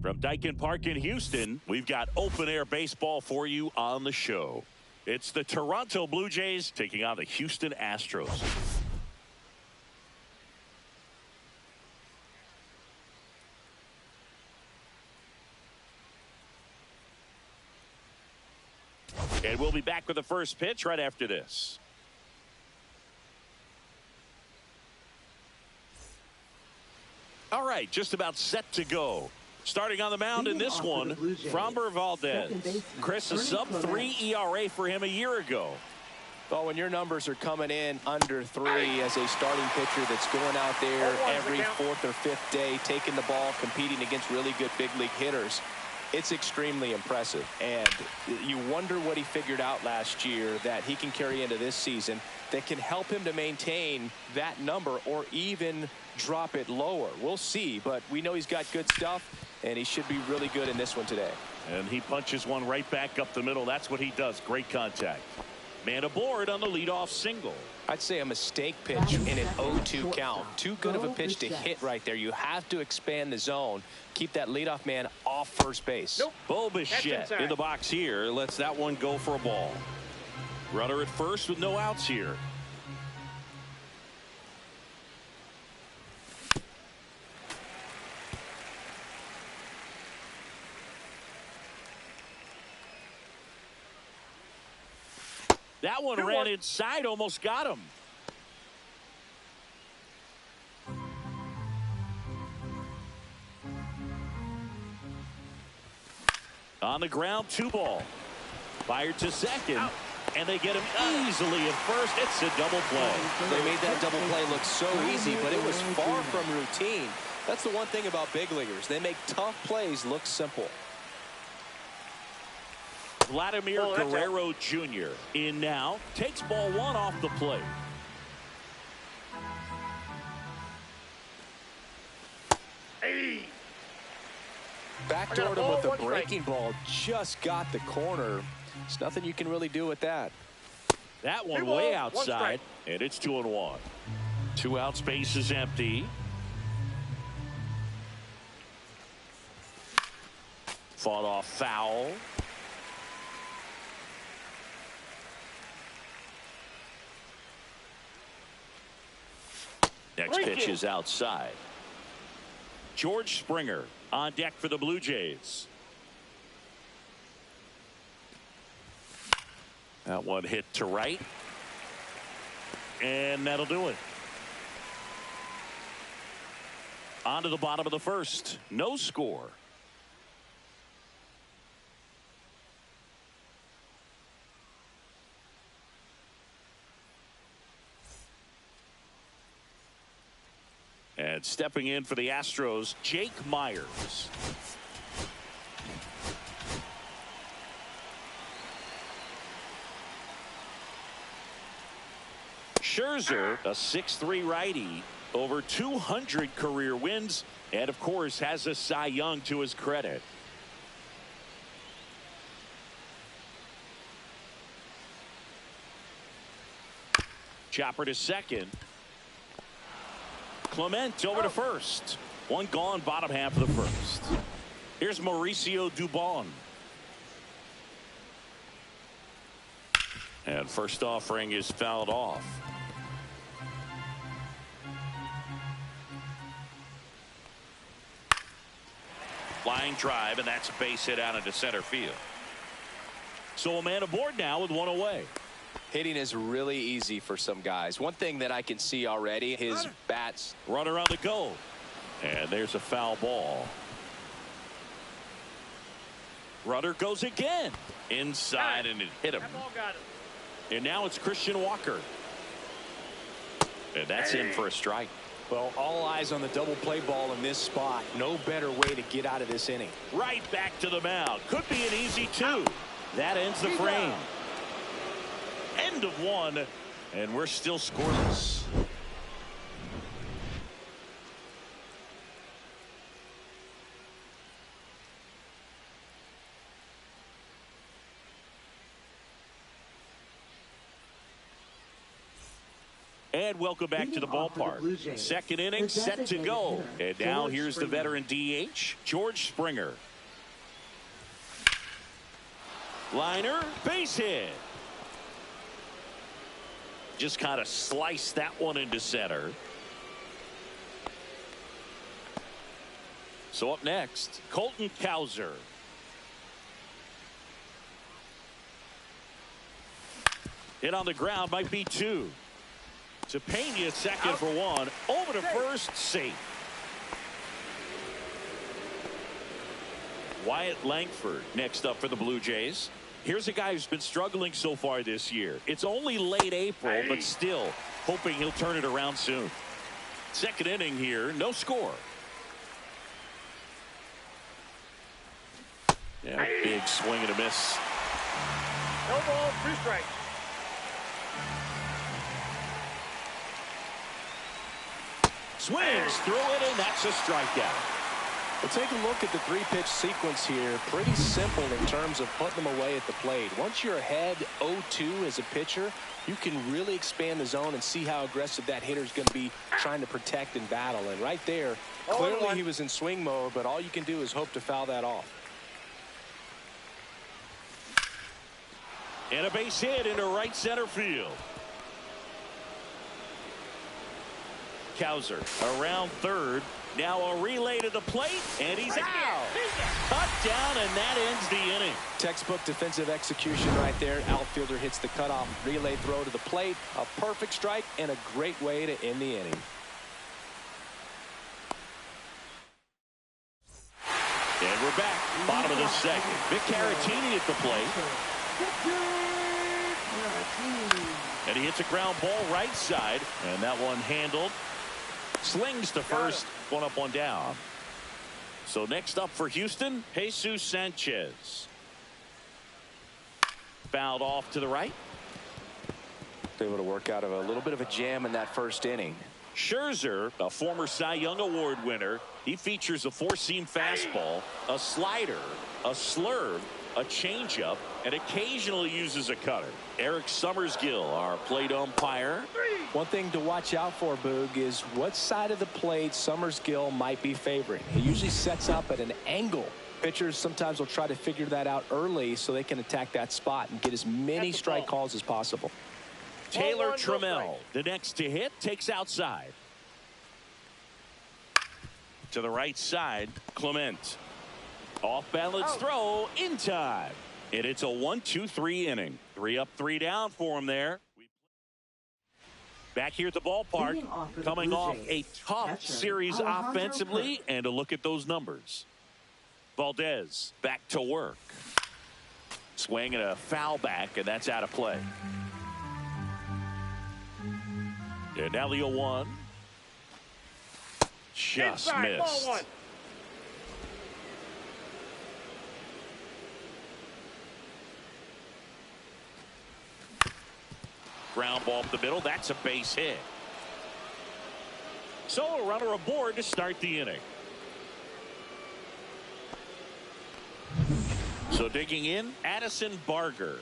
From Dyken Park in Houston, we've got open-air baseball for you on the show. It's the Toronto Blue Jays taking on the Houston Astros. And we'll be back with the first pitch right after this. All right, just about set to go. Starting on the mound in this one, Framber Valdez. Chris, a sub-3 ERA for him a year ago. Well, when your numbers are coming in under 3 as a starting pitcher that's going out there every 4th or 5th day, taking the ball, competing against really good big league hitters, it's extremely impressive. And you wonder what he figured out last year that he can carry into this season that can help him to maintain that number or even drop it lower. We'll see, but we know he's got good stuff, and he should be really good in this one today. And he punches one right back up the middle. That's what he does. Great contact. Man aboard on the leadoff single. I'd say a mistake pitch in an 0-2 count. Too good of a pitch to hit right there. You have to expand the zone. Keep that leadoff man off first base. Nope. Bo Bichette in the box here. Lets that one go for a ball. Runner at first with no outs here. That one ran inside, almost got him. On the ground, 2 ball. Fired to second. Out. And they get him easily at first. It's a double play. They made that double play look so easy, but it was far from routine. That's the one thing about big leaguers. They make tough plays look simple. Vladimir Guerrero Jr. in now. Takes ball 1 off the plate. Hey. Backdoored him with a breaking ball. Just got the corner. There's nothing you can really do with that. That one way outside. And it's 2-1. 2 outs, base is empty. Fought off foul. Next pitch is outside. George Springer on deck for the Blue Jays. That one hit to right. And that'll do it. On to the bottom of the first. No score. And stepping in for the Astros, Jake Myers. Scherzer, a 6'3" righty, over 200 career wins, and of course has a Cy Young to his credit. Chopper to second. Clement over to first. One gone, bottom half of the first. Here's Mauricio Dubon. And first offering is fouled off. Flying drive, and that's a base hit out into center field. So a man aboard now with 1 away. Hitting is really easy for some guys. One thing that I can see already, his bats. Runner on the go. And there's a foul ball. Runner goes again. Inside, and it hit him. And now it's Christian Walker. And that's in for a strike. Well, all eyes on the double play ball in this spot. No better way to get out of this inning. Right back to the mound. Could be an easy 2. That ends the frame. End of 1, and we're still scoreless. And welcome back to the ballpark. Second inning set to go. And now here's the veteran DH, George Springer. Liner, base hit. Just kind of sliced that one into center. So up next, Colton Cowser. Hit on the ground, might be two. To Pena, second for one. Over to first, safe. Wyatt Langford next up for the Blue Jays. Here's a guy who's been struggling so far this year. It's only late April, but still hoping he'll turn it around soon. Second inning here, no score. Yeah, big swing and a miss. No ball, 2 strikes. Swings through it, and that's a strikeout. Well, take a look at the 3-pitch sequence here. Pretty simple in terms of putting them away at the plate. Once you're ahead 0-2 as a pitcher, you can really expand the zone and see how aggressive that hitter is going to be trying to protect and battle. And right there, clearly he was in swing mode, but all you can do is hope to foul that off. And a base hit into right center field. Cowser around third. Now a relay to the plate, and he's out. Cut down, and that ends the inning. Textbook defensive execution right there. Outfielder hits the cutoff relay throw to the plate. A perfect strike and a great way to end the inning. And we're back. Bottom of the second. Vic Caratini at the plate. And he hits a ground ball right side, and that one handled. Slings to first, one up, one down. So next up for Houston, Jesus Sanchez. Fouled off to the right. Able to work out of a little bit of a jam in that first inning. Scherzer, a former Cy Young Award winner, he features a 4-seam fastball, a slider, a slurve, a changeup, and occasionally uses a cutter. Eric Summersgill, our plate umpire. One thing to watch out for, Boog, is what side of the plate Summersgill might be favoring. He usually sets up at an angle. Pitchers sometimes will try to figure that out early so they can attack that spot and get as many strike calls as possible. Taylor Trammell, the next to hit, takes outside. To the right side, Clement. Off balance throw in time. And it's a 1-2-3 inning. 3 up, 3 down for him there. Back here at the ballpark, coming off a tough series offensively, and a look at those numbers. Valdez back to work. Swing and a foul back, and that's out of play. And now the 0-1. Just missed. Ground ball up the middle. That's a base hit. So a runner aboard to start the inning. So digging in, Addison Barger.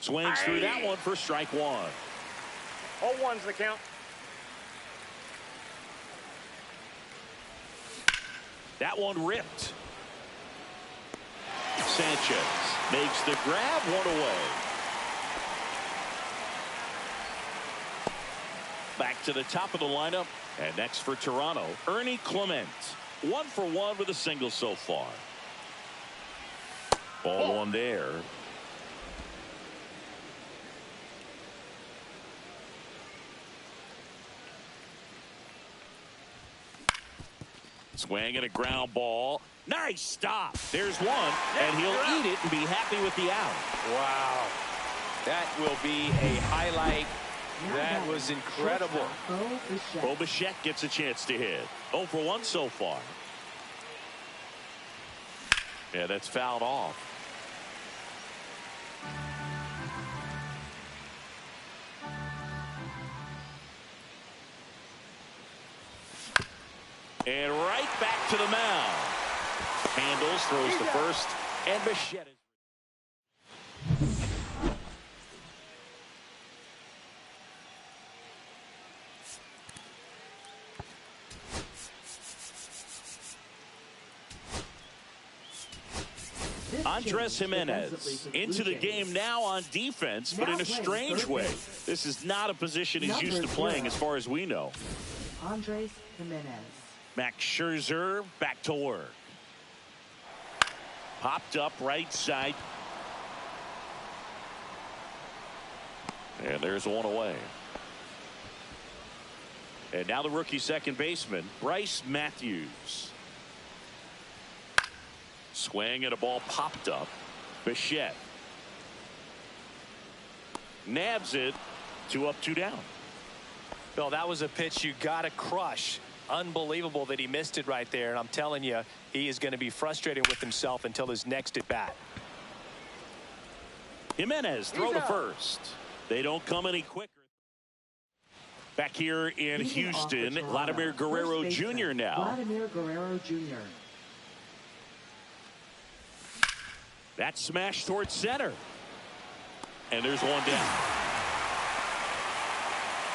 Swings through that one for strike one. 0-1's the count. That one ripped. Sanchez makes the grab, one away. Back to the top of the lineup. And next for Toronto, Ernie Clement. 1 for 1 with a single so far. Ball one there. Swing and a ground ball. Nice stop. There's one, and he'll eat it and be happy with the out. Wow. That will be a highlight. That was incredible. Bo Bichette gets a chance to hit. 0 for 1 so far. Yeah, that's fouled off. And right back to the mound. Handles, throws to first, and Bichette. Andres Jimenez into the game now on defense, but in a strange way. This is not a position he's used to playing as far as we know. Andres Jimenez. Max Scherzer back to work. Popped up right side. And there's one away. And now the rookie second baseman, Bryce Matthews. Swing and a ball popped up. Bichette nabs it. 2 up, 2 down. Bill, that was a pitch you got to crush. Unbelievable that he missed it right there. And I'm telling you, he is going to be frustrated with himself until his next at bat. Jimenez throw to first. They don't come any quicker. Back here in Houston, Vladimir Guerrero Jr. now. Vladimir Guerrero Jr. That smash towards center. And there's one down.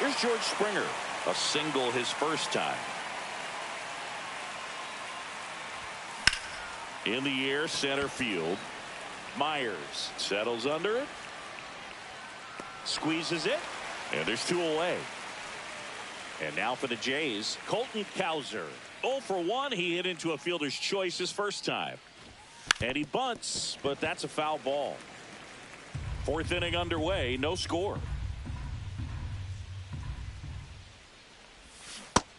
Here's George Springer. A single his first time. In the air, center field. Myers settles under it. Squeezes it. And there's 2 away. And now for the Jays, Colton Cowser. 0 for 1. He hit into a fielder's choice his first time. And he bunts, but that's a foul ball. 4th inning underway, no score.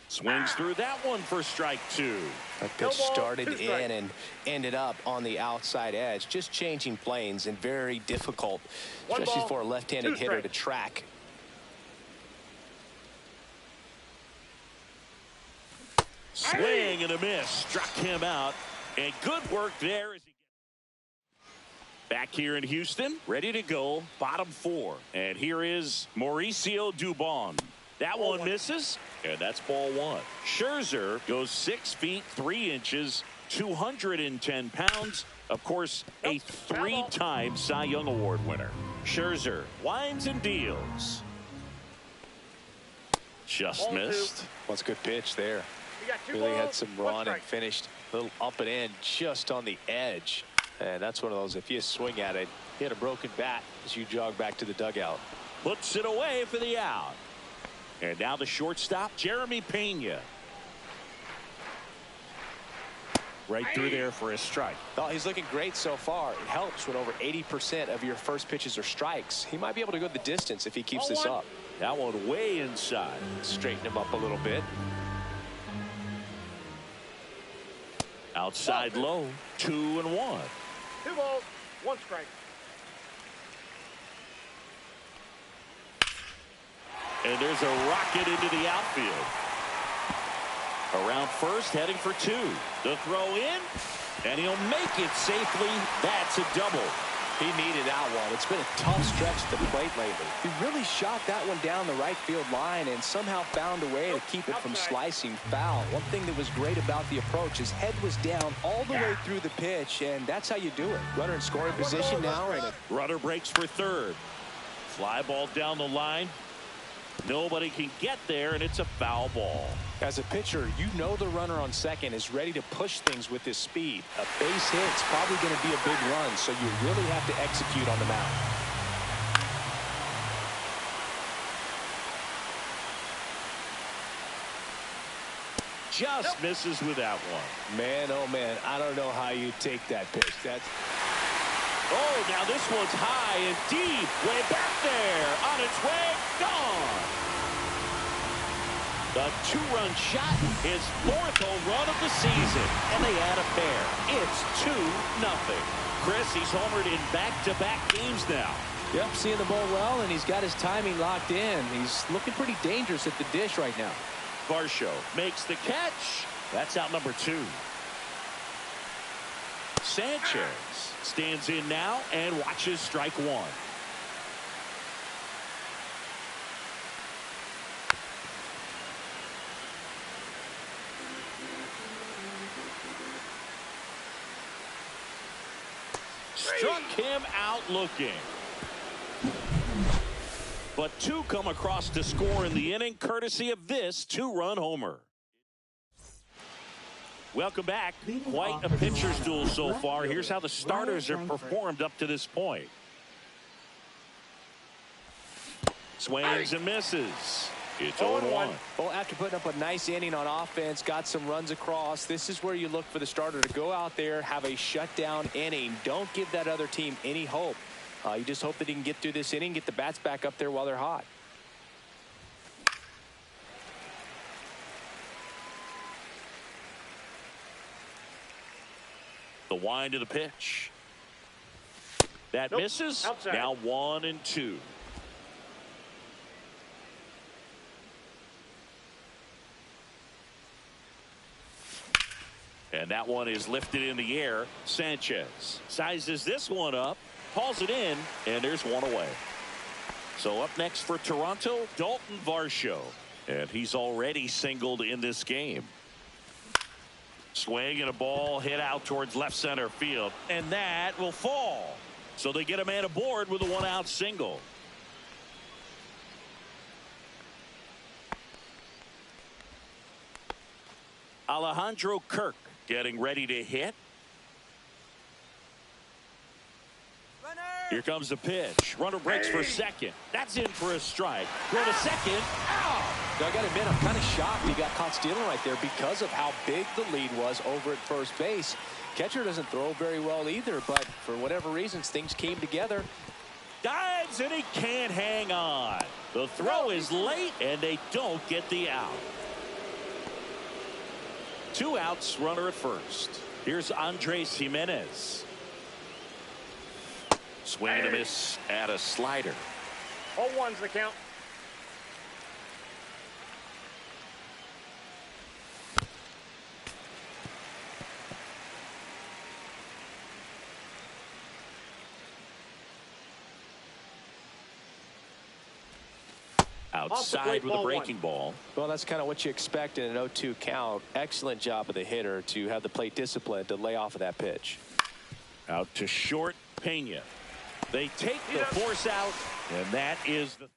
Swings through that one for strike 2. That pitch started in and ended up on the outside edge, just changing planes, and very difficult, especially for a left-handed hitter to track. Swing and a miss, struck him out, and good work there. As he back here in Houston, ready to go, bottom 4. And here is Mauricio Dubon. That one misses, and that's ball 1. Scherzer goes 6 feet 3 inches, 210 pounds. Of course, a 3-time Cy Young Award winner. Scherzer winds and deals. Just missed. What's a good pitch there. Really had some run and finished a little up and in just on the edge. And that's one of those, if you swing at it, hit a broken bat as you jog back to the dugout. Puts it away for the out. And now the shortstop, Jeremy Pena. Right through there for a strike. Well, he's looking great so far. It helps when over 80% of your first pitches are strikes. He might be able to go the distance if he keeps this up. That one way inside. Straighten him up a little bit. Outside low, 2 and 1. 2 balls, 1 strike. And there's a rocket into the outfield. Around first, heading for 2. The throw in, and he'll make it safely. That's a double. He needed that one. It's been a tough stretch at the plate lately. He really shot that one down the right field line and somehow found a way to keep it from slicing foul. One thing that was great about the approach, his head was down all the way through the pitch, and that's how you do it. Runner in scoring position now. Runner breaks for third. Fly ball down the line. Nobody can get there, and it's a foul ball. As a pitcher, you know the runner on second is ready to push things with his speed. A base hit's probably going to be a big run, so you really have to execute on the mound. Just misses with that one. Man, oh man, I don't know how you take that pitch. Oh, now this one's high and deep. Way back there. On its way. Gone. The 2-run shot, his 4th home run of the season. And they add a pair. It's 2-0. Chris, he's homered in back-to-back games now. Yep, seeing the ball well, and he's got his timing locked in. He's looking pretty dangerous at the dish right now. Varsho makes the catch. That's out number 2. Sanchez stands in now and watches strike 1. Struck him out looking. But 2 come across to score in the inning, courtesy of this 2-run homer. Welcome back. Quite a pitcher's duel so far. Here's how the starters have performed up to this point. Swings and misses. It's 0-1. Well, after putting up a nice inning on offense, got some runs across, this is where you look for the starter to go out there, have a shutdown inning. Don't give that other team any hope. You just hope that he can get through this inning, get the bats back up there while they're hot. The wind of the pitch. That misses. Outside. Now 1-2. And that one is lifted in the air. Sanchez sizes this one up, hauls it in, and there's one away. So up next for Toronto, Dalton Varsho. And he's already singled in this game. Swing and a ball hit out towards left center field. And that will fall. So they get a man aboard with a one-out single. Alejandro Kirk getting ready to hit. Here comes the pitch. Runner breaks for second. That's in for a strike. Go to second. Out. Now, I got to admit, I'm kind of shocked he got caught stealing right there because of how big the lead was over at first base. Catcher doesn't throw very well either, but for whatever reasons, things came together. Dives, and he can't hang on. The throw is late, and they don't get the out. 2 outs, runner at first. Here's Andres Jimenez. Swing and a miss at a slider. 0-1's the count. Outside with a breaking ball. Well, that's kind of what you expect in an 0-2 count. Excellent job of the hitter to have the plate discipline to lay off of that pitch. Out to short, Pena. They take the force out, and that is the third.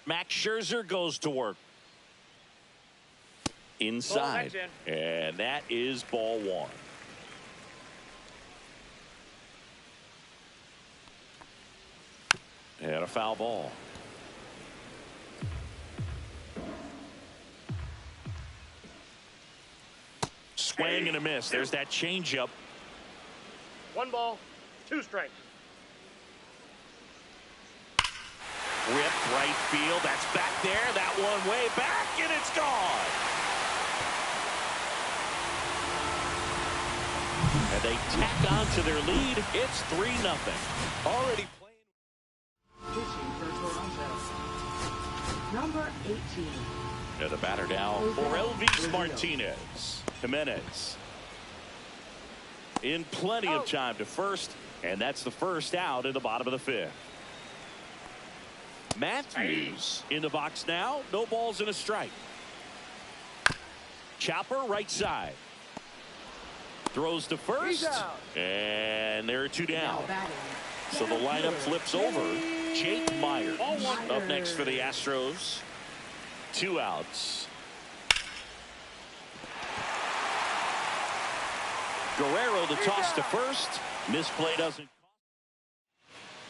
Max Scherzer goes to work. Inside. And that is ball 1. And a foul ball. Swing and a miss. There's that changeup. 1 ball, 2 strikes. Rip right field. That's back there. That one way back, and it's gone. And they tack on to their lead. It's 3-0. Already playing. Pitching for Toronto. Number 18. And the batter now for Elvis Martinez. Jimenez. In plenty of time to first, and that's the first out in the bottom of the 5th. Matthews in the box now. No balls and a strike. Chopper right side. Throws to first, and there are 2 down. So the lineup flips over. Jake Myers up next for the Astros. 2 outs. Guerrero the toss to first. Misplay doesn't.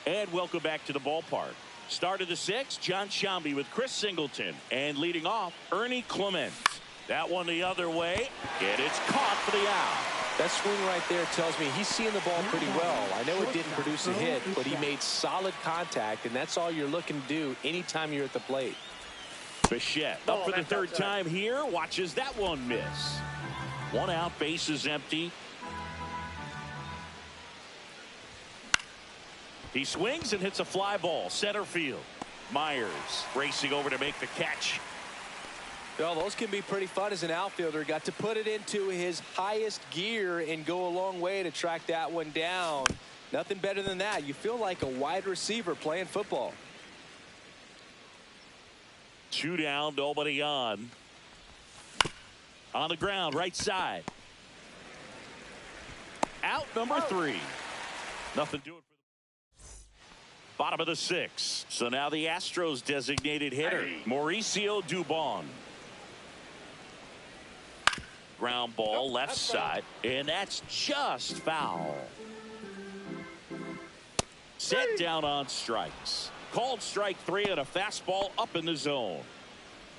And welcome back to the ballpark. Start of the 6th, John Sciambi with Chris Singleton. And leading off, Ernie Clement. That one the other way, and it's caught for the out. That swing right there tells me he's seeing the ball pretty well. I know it didn't produce a hit, but he made solid contact, and that's all you're looking to do anytime you're at the plate. Bichette up for the 3rd time here. Watches that one miss. 1 out, base is empty. He swings and hits a fly ball, center field. Myers racing over to make the catch. Well, those can be pretty fun as an outfielder. Got to put it into his highest gear and go a long way to track that one down. Nothing better than that. You feel like a wide receiver playing football. 2 down, nobody on. On the ground, right side. Out number 3. Nothing doing for the bottom of the 6th. So now the Astros designated hitter, Mauricio Dubon. ground ball left side, and that's just foul. Set down on strikes. Called strike 3 and a fastball up in the zone.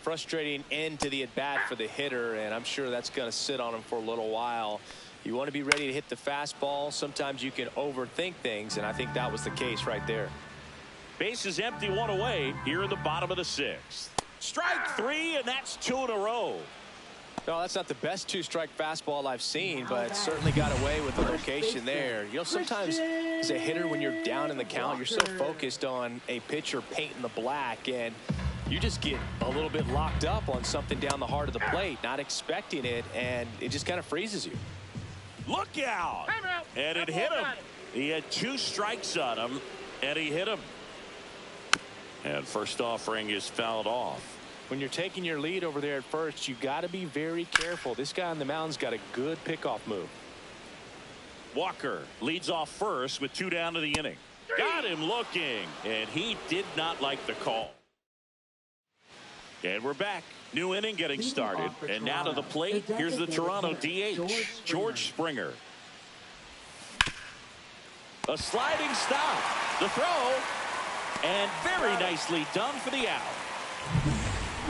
Frustrating end to the at-bat for the hitter, and I'm sure that's going to sit on him for a little while. You want to be ready to hit the fastball. Sometimes you can overthink things, and I think that was the case right there. Base is empty, 1 away here in the bottom of the 6th. Strike 3, and that's 2 in a row. No, that's not the best 2-strike fastball I've seen, but certainly got away with the location there. You know, sometimes as a hitter, when you're down in the count, you're so focused on a pitcher painting the black, and you just get a little bit locked up on something down the heart of the plate, not expecting it, and it just kind of freezes you. Look out! And it hit him. He had 2 strikes on him, and he hit him. And first offering is fouled off. When you're taking your lead over there at first, you got to be very careful. This guy on the mound's got a good pickoff move. Walker leads off first with 2 down to the inning. Got him looking, and he did not like the call. And we're back. New inning getting started. And now to the plate, here's the Toronto DH, George Springer. A sliding stop. The throw. And very nicely done for the out.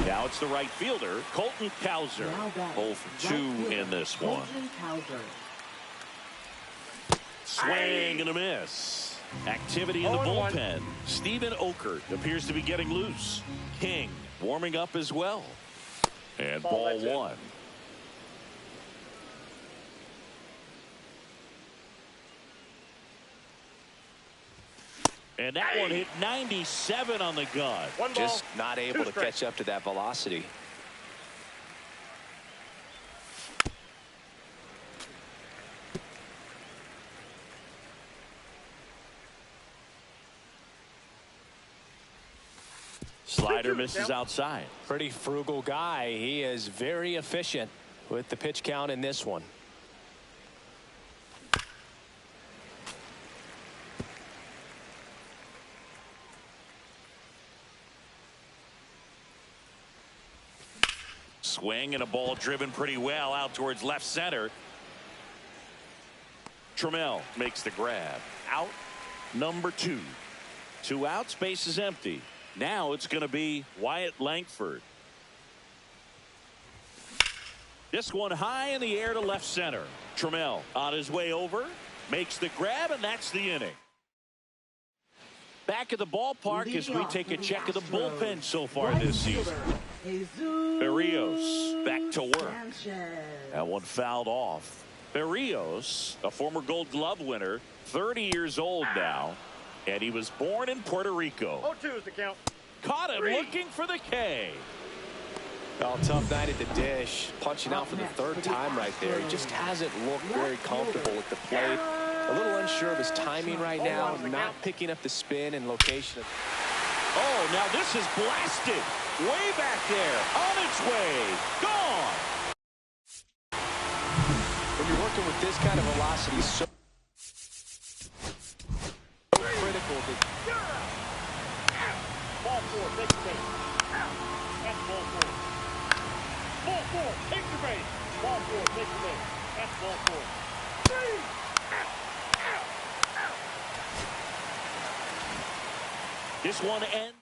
Now it's the right fielder, Colton Cowser. 0 for 2 in this one. Swing and a miss. Activity in the bullpen. Steven Okert appears to be getting loose. King warming up as well. And ball 1. And that one hit 97 on the gun. Just not able to catch up to that velocity. Slider misses outside. Pretty frugal guy. He is very efficient with the pitch count in this one. Swing and a ball driven pretty well out towards left center. Trammell makes the grab. Out number 2. 2 outs, base is empty. Now it's going to be Wyatt Langford. This one high in the air to left center. Trammell on his way over, makes the grab, and that's the inning. Back at the ballpark as we take a check of the bullpen so far this season. Berrios back to work. That one fouled off. Berrios, a former Gold Glove winner, 30 years old now, and he was born in Puerto Rico. 0-2 is the count. Caught him looking for the K. Oh, tough night at the dish. Punching out for the 3rd time right there. He just hasn't looked very comfortable at the plate. A little unsure of his timing right now. Not picking up the spin and location. Oh, now this is blasted. Way back there. On its way. Gone. When you're working with this kind of velocity, so critical. Ball 4, take the base. That's ball 4. Ball 4, take the base. Ball 4, take the base. That's ball 4. This one ends.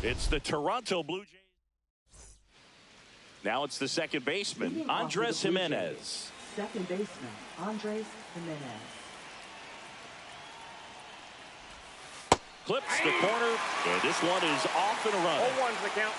It's the Toronto Blue Jays. Now it's the second baseman, Andres Jimenez. Second baseman, Andres Jimenez. Clips the corner, and this one is off and running. 0-1's the count.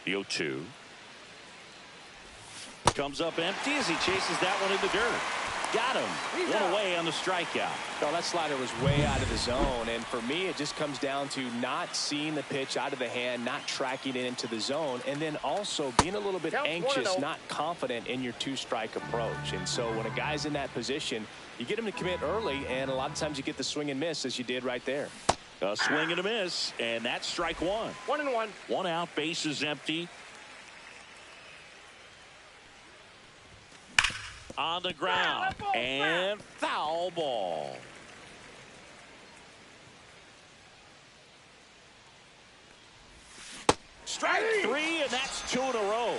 The 0-2. Comes up empty as he chases that one in the dirt. Got him. One away on the strikeout. Well, that slider was way out of the zone, and for me, it just comes down to not seeing the pitch out of the hand, not tracking it into the zone, and then also being a little bit anxious, not confident in your two-strike approach. And so when a guy's in that position, you get him to commit early, and a lot of times you get the swing and miss, as you did right there. A swing and a miss, and that's strike one. 1-1. One out, base is empty. On the ground, and foul ball. Strike three, and that's 2 in a row.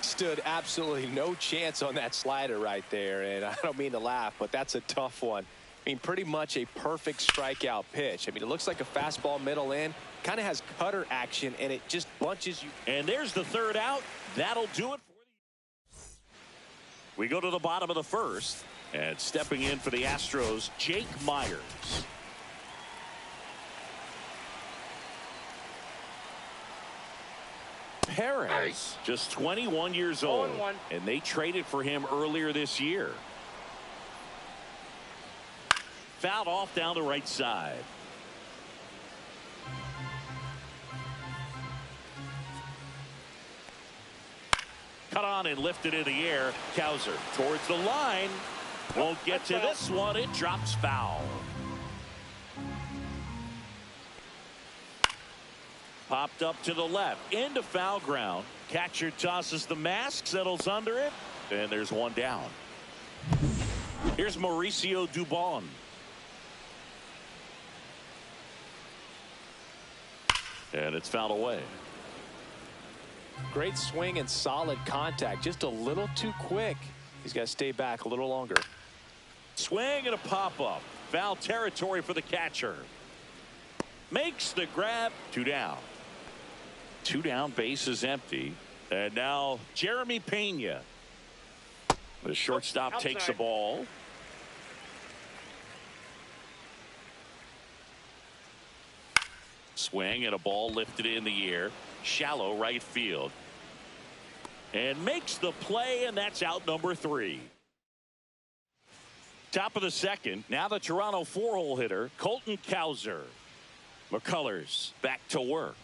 Stood absolutely no chance on that slider right there, and I don't mean to laugh, but that's a tough one. I mean, pretty much a perfect strikeout pitch. I mean, it looks like a fastball middle in, kind of has cutter action, and it just bunches you. And there's the third out. That'll do it for the. We go to the bottom of the first, and stepping in for the Astros, Jake Myers. Perez, just 21 years old, and they traded for him earlier this year. Fouled off down the right side. Cut on and lifted in the air. Cowser towards the line. Won't get to this one. It drops foul. Popped up to the left. Into foul ground. Catcher tosses the mask. Settles under it. And there's one down. Here's Mauricio Dubon. And it's fouled away. Great swing and solid contact. Just a little too quick. He's got to stay back a little longer. Swing and a pop-up. Foul territory for the catcher. Makes the grab. 2 down. 2 down, base is empty. And now Jeremy Pena. The shortstop takes the ball. Swing and a ball lifted in the air. Shallow right field. And makes the play, and that's out number 3. Top of the second. Now the Toronto 4-hole hitter, Colton Cowser. McCullers back to work.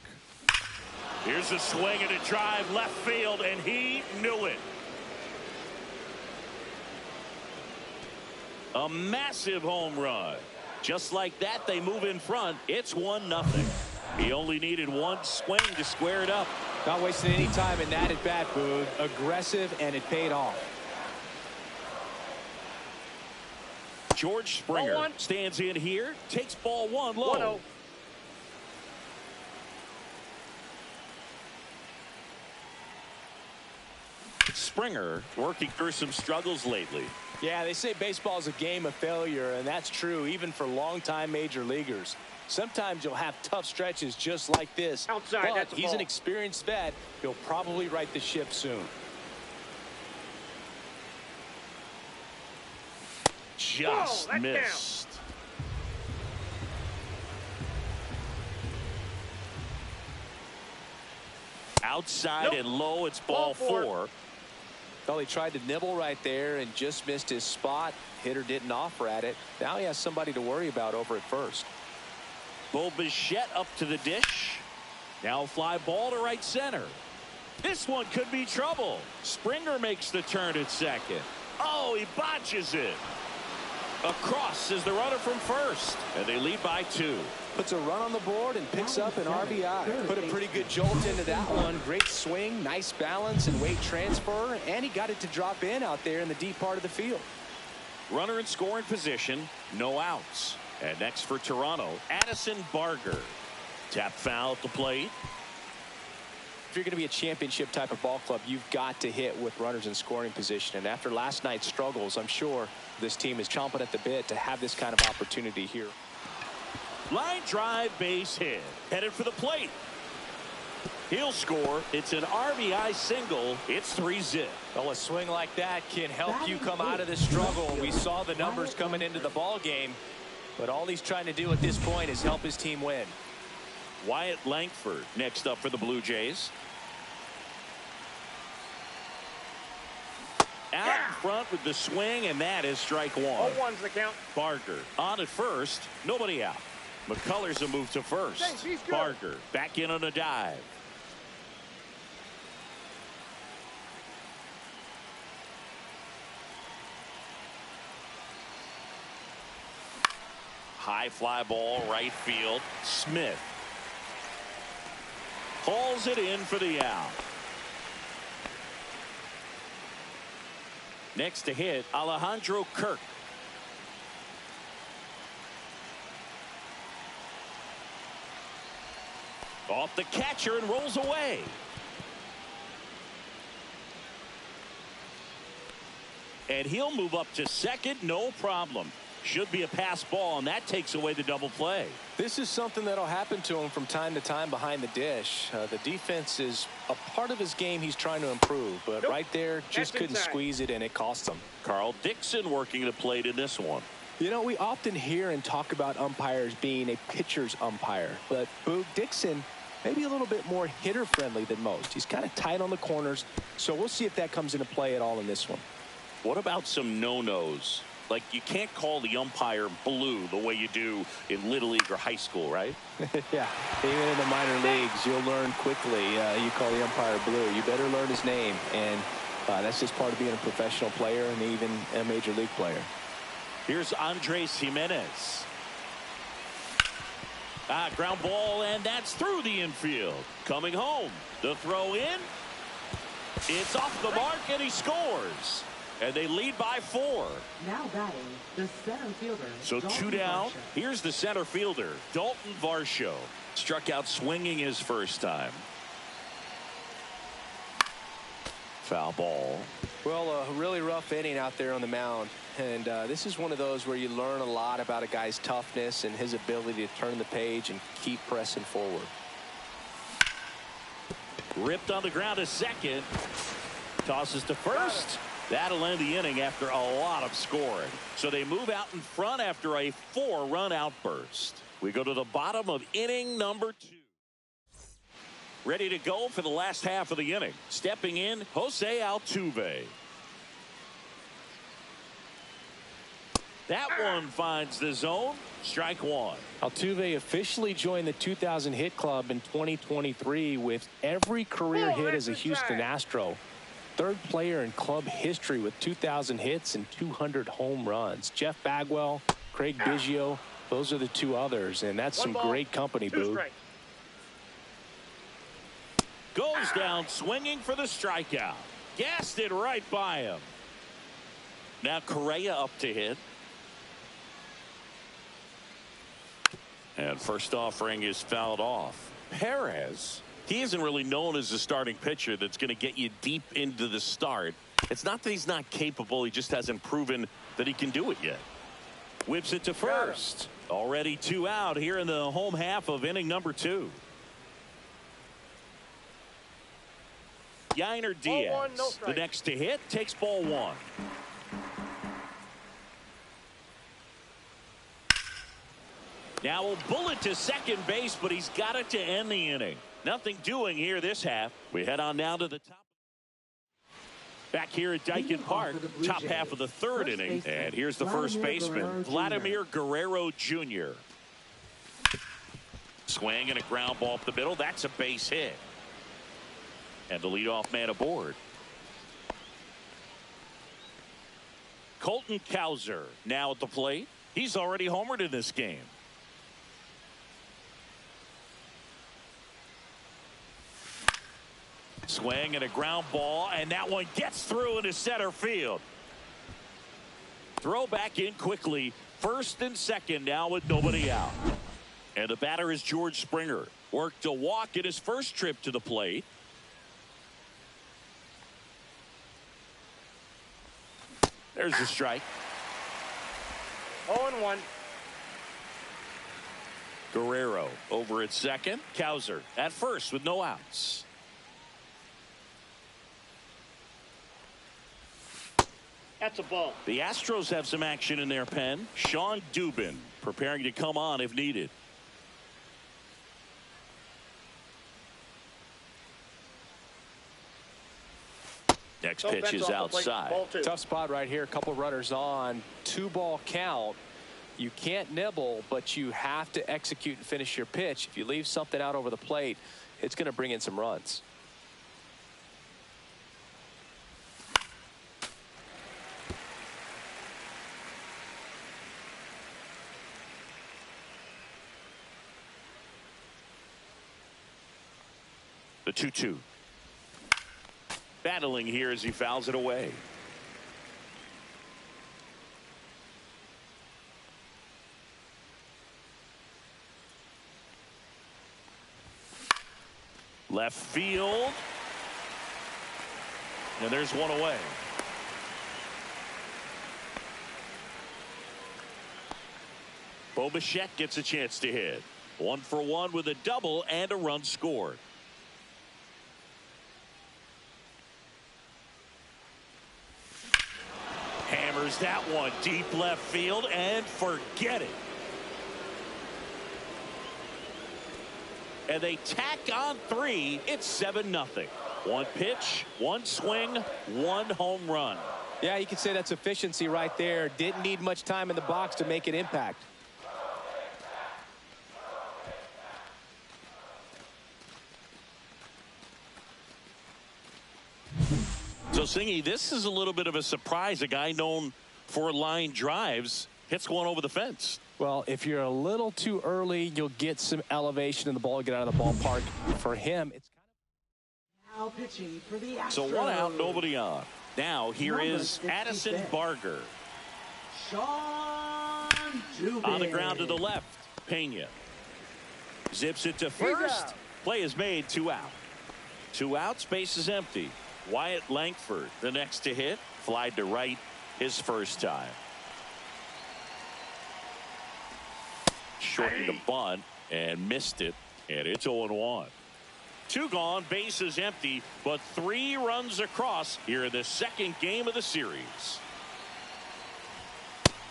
Here's a swing and a drive left field, and he knew it. A massive home run. Just like that, they move in front. It's 1-0. He only needed one swing to square it up. Not wasting any time in that at bat, Boog. Aggressive, and it paid off. George Springer stands in here, takes ball 1 low. 1-0. Springer working through some struggles lately. Yeah, they say baseball is a game of failure, and that's true even for longtime major leaguers. Sometimes you'll have tough stretches just like this. Outside, but that's a he's ball. an experienced vet. He'll probably right the ship soon. Just missed. Outside and low, it's ball 4. Well, he tried to nibble right there and just missed his spot. Hitter didn't offer at it. Now he has somebody to worry about over at first. Bo Bichette up to the dish. Now fly ball to right center. This one could be trouble. Springer makes the turn at second. Oh, he botches it. Across is the runner from first, and they lead by 2. Puts a run on the board and picks up an RBI. Put a pretty good jolt into that one. Great swing, nice balance and weight transfer, and he got it to drop in out there in the deep part of the field. Runner in scoring position, no outs. And next for Toronto, Addison Barger. Tap foul at the plate. If you're going to be a championship type of ball club, you've got to hit with runners in scoring position. And after last night's struggles, I'm sure this team is chomping at the bit to have this kind of opportunity here. Line drive, base hit. Headed for the plate. He'll score. It's an RBI single. It's 3-zip. Well, a swing like that can help you come out of the struggle. We saw the numbers coming into the ball game, but all he's trying to do at this point is help his team win. Wyatt Langford next up for the Blue Jays. Out in front with the swing, and that is strike 1. 0-1's the count. Barger on at first, nobody out. McCullers a move to first. Thanks, he's good. Barger back in on a dive. High fly ball, right field. Smith hauls it in for the out. Next to hit, Alejandro Kirk. Off the catcher and rolls away. And he'll move up to second, no problem. Should be a pass ball, and that takes away the double play. This is something that'll happen to him from time to time behind the dish. The defense is a part of his game he's trying to improve, but right there just couldn't squeeze it, and it cost him. Carl Dixon working the plate in this one. You know, we often hear and talk about umpires being a pitcher's umpire, but Boog Dixon maybe a little bit more hitter friendly than most. He's kind of tight on the corners, so we'll see if that comes into play at all in this one. What about some no-nos? Like, you can't call the umpire blue the way you do in Little League or high school, right? Yeah, even in the minor leagues, you'll learn quickly. You call the umpire blue, you better learn his name. And that's just part of being a professional player and even a major league player. Here's Andres Jimenez. Ground ball, and that's through the infield. Coming home. The throw in. It's off the mark, and he scores. And they lead by 4. Now batting, the center fielder. So Dalton 2 down. Varsho. Here's the center fielder, Dalton Varsho. Struck out swinging his first time. Foul ball. Well, a really rough inning out there on the mound. And this is one of those where you learn a lot about a guy's toughness and his ability to turn the page and keep pressing forward. Ripped on the ground to second. Tosses to first. That'll end the inning after a lot of scoring. So they move out in front after a 4-run outburst. We go to the bottom of inning number 2. Ready to go for the last half of the inning. Stepping in, Jose Altuve. That one finds the zone. Strike 1. Altuve officially joined the 2,000 hit club in 2023 with every career hit as a Houston Astro. Third player in club history with 2,000 hits and 200 home runs. Jeff Bagwell, Craig Biggio, those are the 2 others, and that's some great company, Boo. Goes down swinging for the strikeout. Gassed it right by him. Now Correa up to hit. And first offering is fouled off. Perez. He isn't really known as a starting pitcher that's going to get you deep into the start. It's not that he's not capable. He just hasn't proven that he can do it yet. Whips it to first. Already 2 out here in the home half of inning number 2. Yainer Diaz, the next to hit, takes ball 1. Now a bullet to second base, but he's got it to end the inning. Nothing doing here this half. We head on now to the top. Back here at Dyken Park, top half of the 3rd inning. And here's the first baseman, Vladimir Guerrero Jr. Swing and a ground ball up the middle. That's a base hit. And the leadoff man aboard. Colton Cowser now at the plate. He's already homered in this game. Swing and a ground ball, and that one gets through into center field. Throw back in quickly. First and second now with nobody out. And the batter is George Springer. Worked a walk in his first trip to the plate. There's the strike. 0-1. Guerrero over at second. Cowser at first with no outs. That's a ball. The Astros have some action in their pen. Sean Dubin preparing to come on if needed. Next pitch is outside. Tough spot right here. A couple runners on. 2-ball count. You can't nibble, but you have to execute and finish your pitch. If you leave something out over the plate, it's going to bring in some runs. The 2-2. Battling here as he fouls it away. Left field. And there's one away. Bo Bichette gets a chance to hit. 1 for 1 with a double and a run scored. Hammers that one deep left field and forget it. And they tack on 3. It's 7-0. One pitch, one swing, one home run. Yeah, you can say that's efficiency right there. Didn't need much time in the box to make an impact. So, Singy, this is a little bit of a surprise. A guy known for line drives hits one over the fence. Well, if you're a little too early, you'll get some elevation in the ball, get out of the ballpark. For him, it's Now pitching for the Astros. So 1 out, nobody on. Now here is Addison Barger. Sean Dubin. On the ground to the left. Pena zips it to first. Play is made. 2 out. 2 outs. Base is empty. Wyatt Langford the next to hit. Flied to right his first time. Shortened the bunt and missed it, and it's 0-1. 2 gone, base is empty, but 3 runs across here in the second game of the series.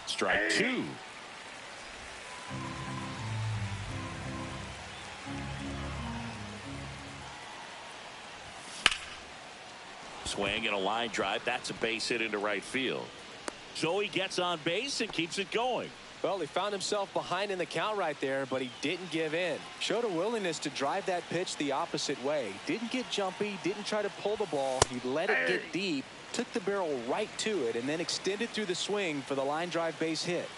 Strike 2. Swing and a line drive. That's a base hit into right field. So he gets on base and keeps it going. Well, he found himself behind in the count right there, but he didn't give in. Showed a willingness to drive that pitch the opposite way. Didn't get jumpy, didn't try to pull the ball. He let it get deep, took the barrel right to it, and then extended through the swing for the line drive base hit.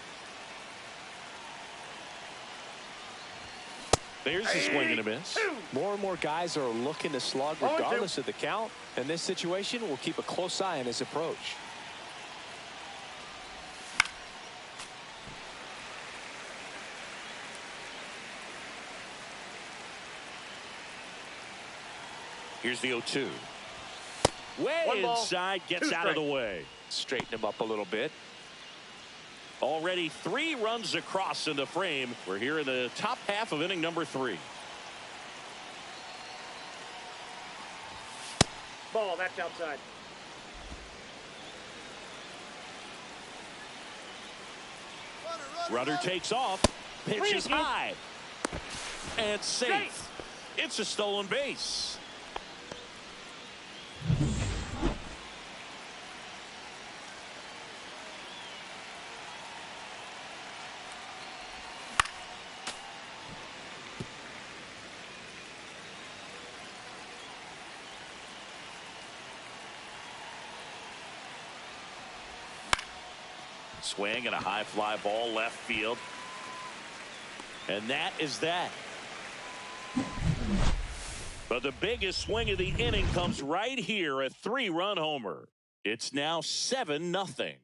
There's a swing and a miss. More and more guys are looking to slug regardless of the count. In this situation, we'll keep a close eye on his approach. Here's the 0-2. Way inside, gets out of the way. Straighten him up a little bit. Already 3 runs across in the frame. We're here in the top half of inning number 3. Ball, that's outside. Runner takes off. Pitch is high. And safe. It's a stolen base. Swing and a high fly ball left field. And that is that. But the biggest swing of the inning comes right here, a 3-run homer. It's now 7-0.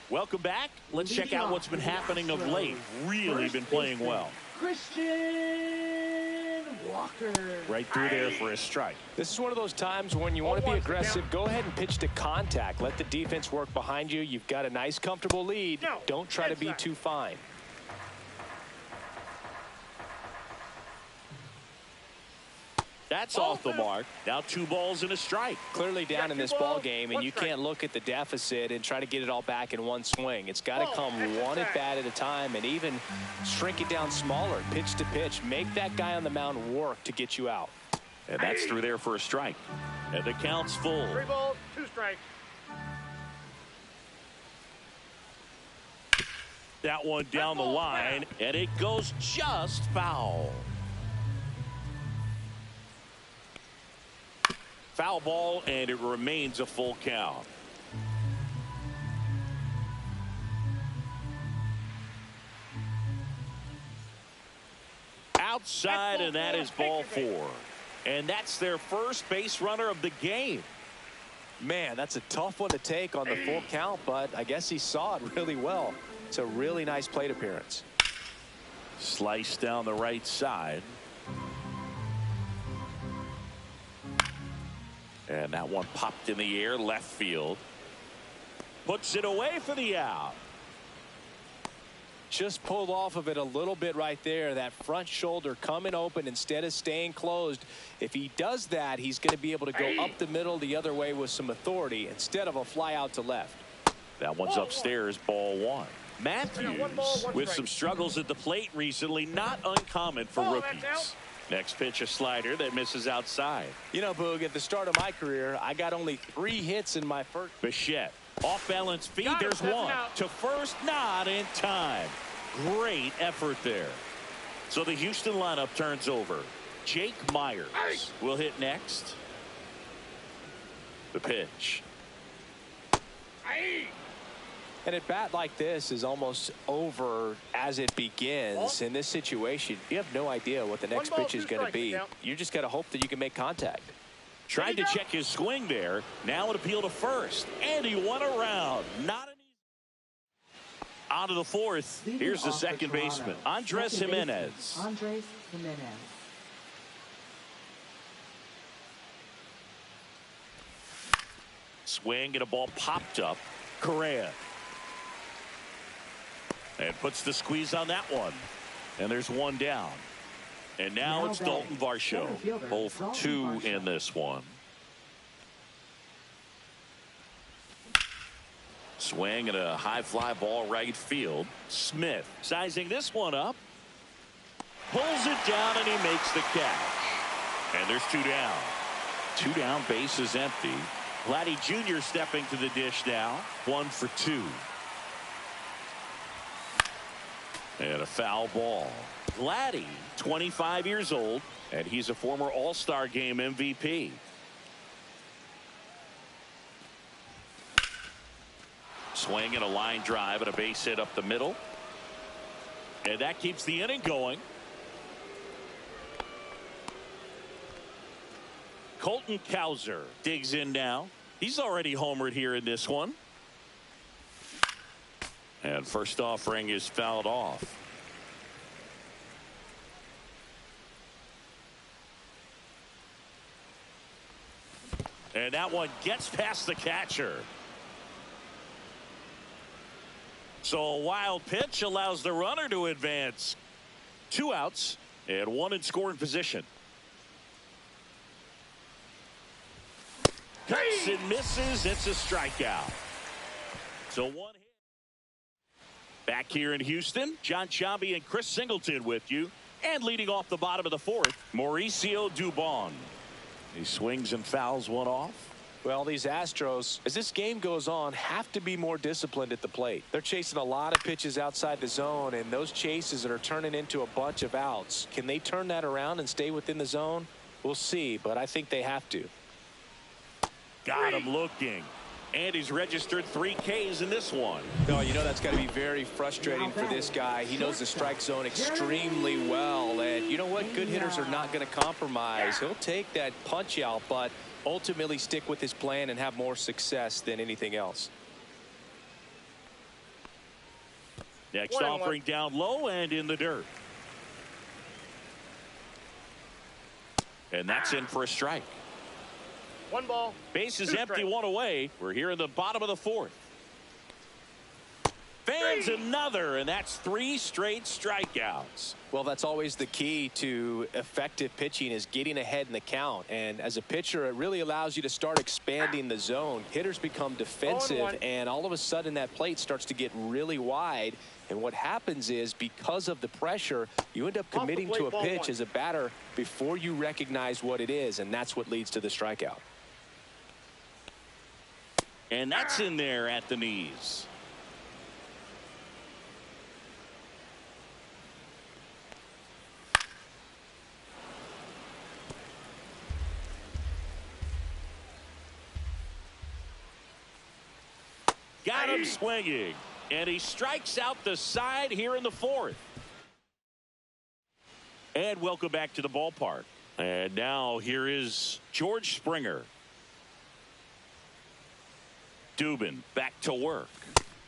Welcome back. Let's check out what's been happening of late. Really been playing well. Christian Walker. Right through there for a strike. This is one of those times when you want to be aggressive. Go ahead and pitch to contact. Let the defense work behind you. You've got a nice, comfortable lead. Don't try to be too fine. That's off the mark. Now 2 balls and a strike. Clearly down in this ball game, and you can't look at the deficit and try to get it all back in one swing. It's got to come one at bat at a time, and even shrink it down smaller, pitch to pitch. Make that guy on the mound work to get you out. And that's through there for a strike. And the count's full. 3 balls, 2 strikes. That one down the line, and it goes just foul. Foul ball, and it remains a full count. Outside, and that is ball 4. And that's their first base runner of the game. Man, that's a tough one to take on the full count, but I guess he saw it really well. It's a really nice plate appearance. Slice down the right side. And that one popped in the air, left field. Puts it away for the out. Just pulled off of it a little bit right there. That front shoulder coming open instead of staying closed. If he does that, he's going to be able to go up the middle the other way with some authority instead of a fly out to left. That one's upstairs, ball 1. Matthews with some struggles at the plate recently, not uncommon for rookies. Next pitch, a slider that misses outside. You know, Boog, at the start of my career, I got only 3 hits in my first. Bichette, off balance feed, there's one. To first, not in time. Great effort there. So the Houston lineup turns over. Jake Myers will hit next. The pitch. And at bat like this is almost over as it begins. In this situation, you have no idea what the next pitch is going to be. You just got to hope that you can make contact. Tried to check his swing there. Now an appeal to first. And he won around. Not an easy. On to the 4th. Here's the second baseman, Andres Jimenez. Andres Jimenez. Swing and a ball popped up. Correa. And puts the squeeze on that one. And there's one down. And now it's Dalton Varsho. 0 for 2 in this one. Swing and a high fly ball right field. Smith sizing this one up. Pulls it down, and he makes the catch. And there's 2 down. 2 down, base is empty. Vladdy Jr. stepping to the dish now. 1 for 2. And a foul ball. Vladdy, 25 years old, and he's a former All-Star Game MVP. Swing and a line drive and a base hit up the middle. And that keeps the inning going. Colton Cowser digs in now. He's already homered here in this one. And first offering is fouled off. And that one gets past the catcher. So a wild pitch allows the runner to advance. 2 outs and 1 in scoring position. Cuts and misses. It's a strikeout. So 1 hit. Back here in Houston, John Chambi and Chris Singleton with you. And leading off the bottom of the 4th, Mauricio Dubon. He swings and fouls one off. Well, these Astros, as this game goes on, have to be more disciplined at the plate. They're chasing a lot of pitches outside the zone, and those chases are turning into a bunch of outs. Can they turn that around and stay within the zone? We'll see, but I think they have to. Got him looking. And he's registered 3 Ks in this one. Oh, you know that's got to be very frustrating for this guy. He knows the strike zone extremely well. And you know what? Good hitters are not going to compromise. He'll take that punch out, but ultimately stick with his plan and have more success than anything else. Next offering down low and in the dirt. And that's in for a strike. 1 ball. Base is empty, 1 away. We're here in the bottom of the 4th. Fans another, and that's 3 straight strikeouts. Well, that's always the key to effective pitching, is getting ahead in the count. And as a pitcher, it really allows you to start expanding the zone. Hitters become defensive, and all of a sudden that plate starts to get really wide. And what happens is, because of the pressure, you end up committing to a pitch as a batter before you recognize what it is, and that's what leads to the strikeout. And that's in there at the knees. Got him swinging. And he strikes out the side here in the 4th. And welcome back to the ballpark. And now here is George Springer. Dubin back to work.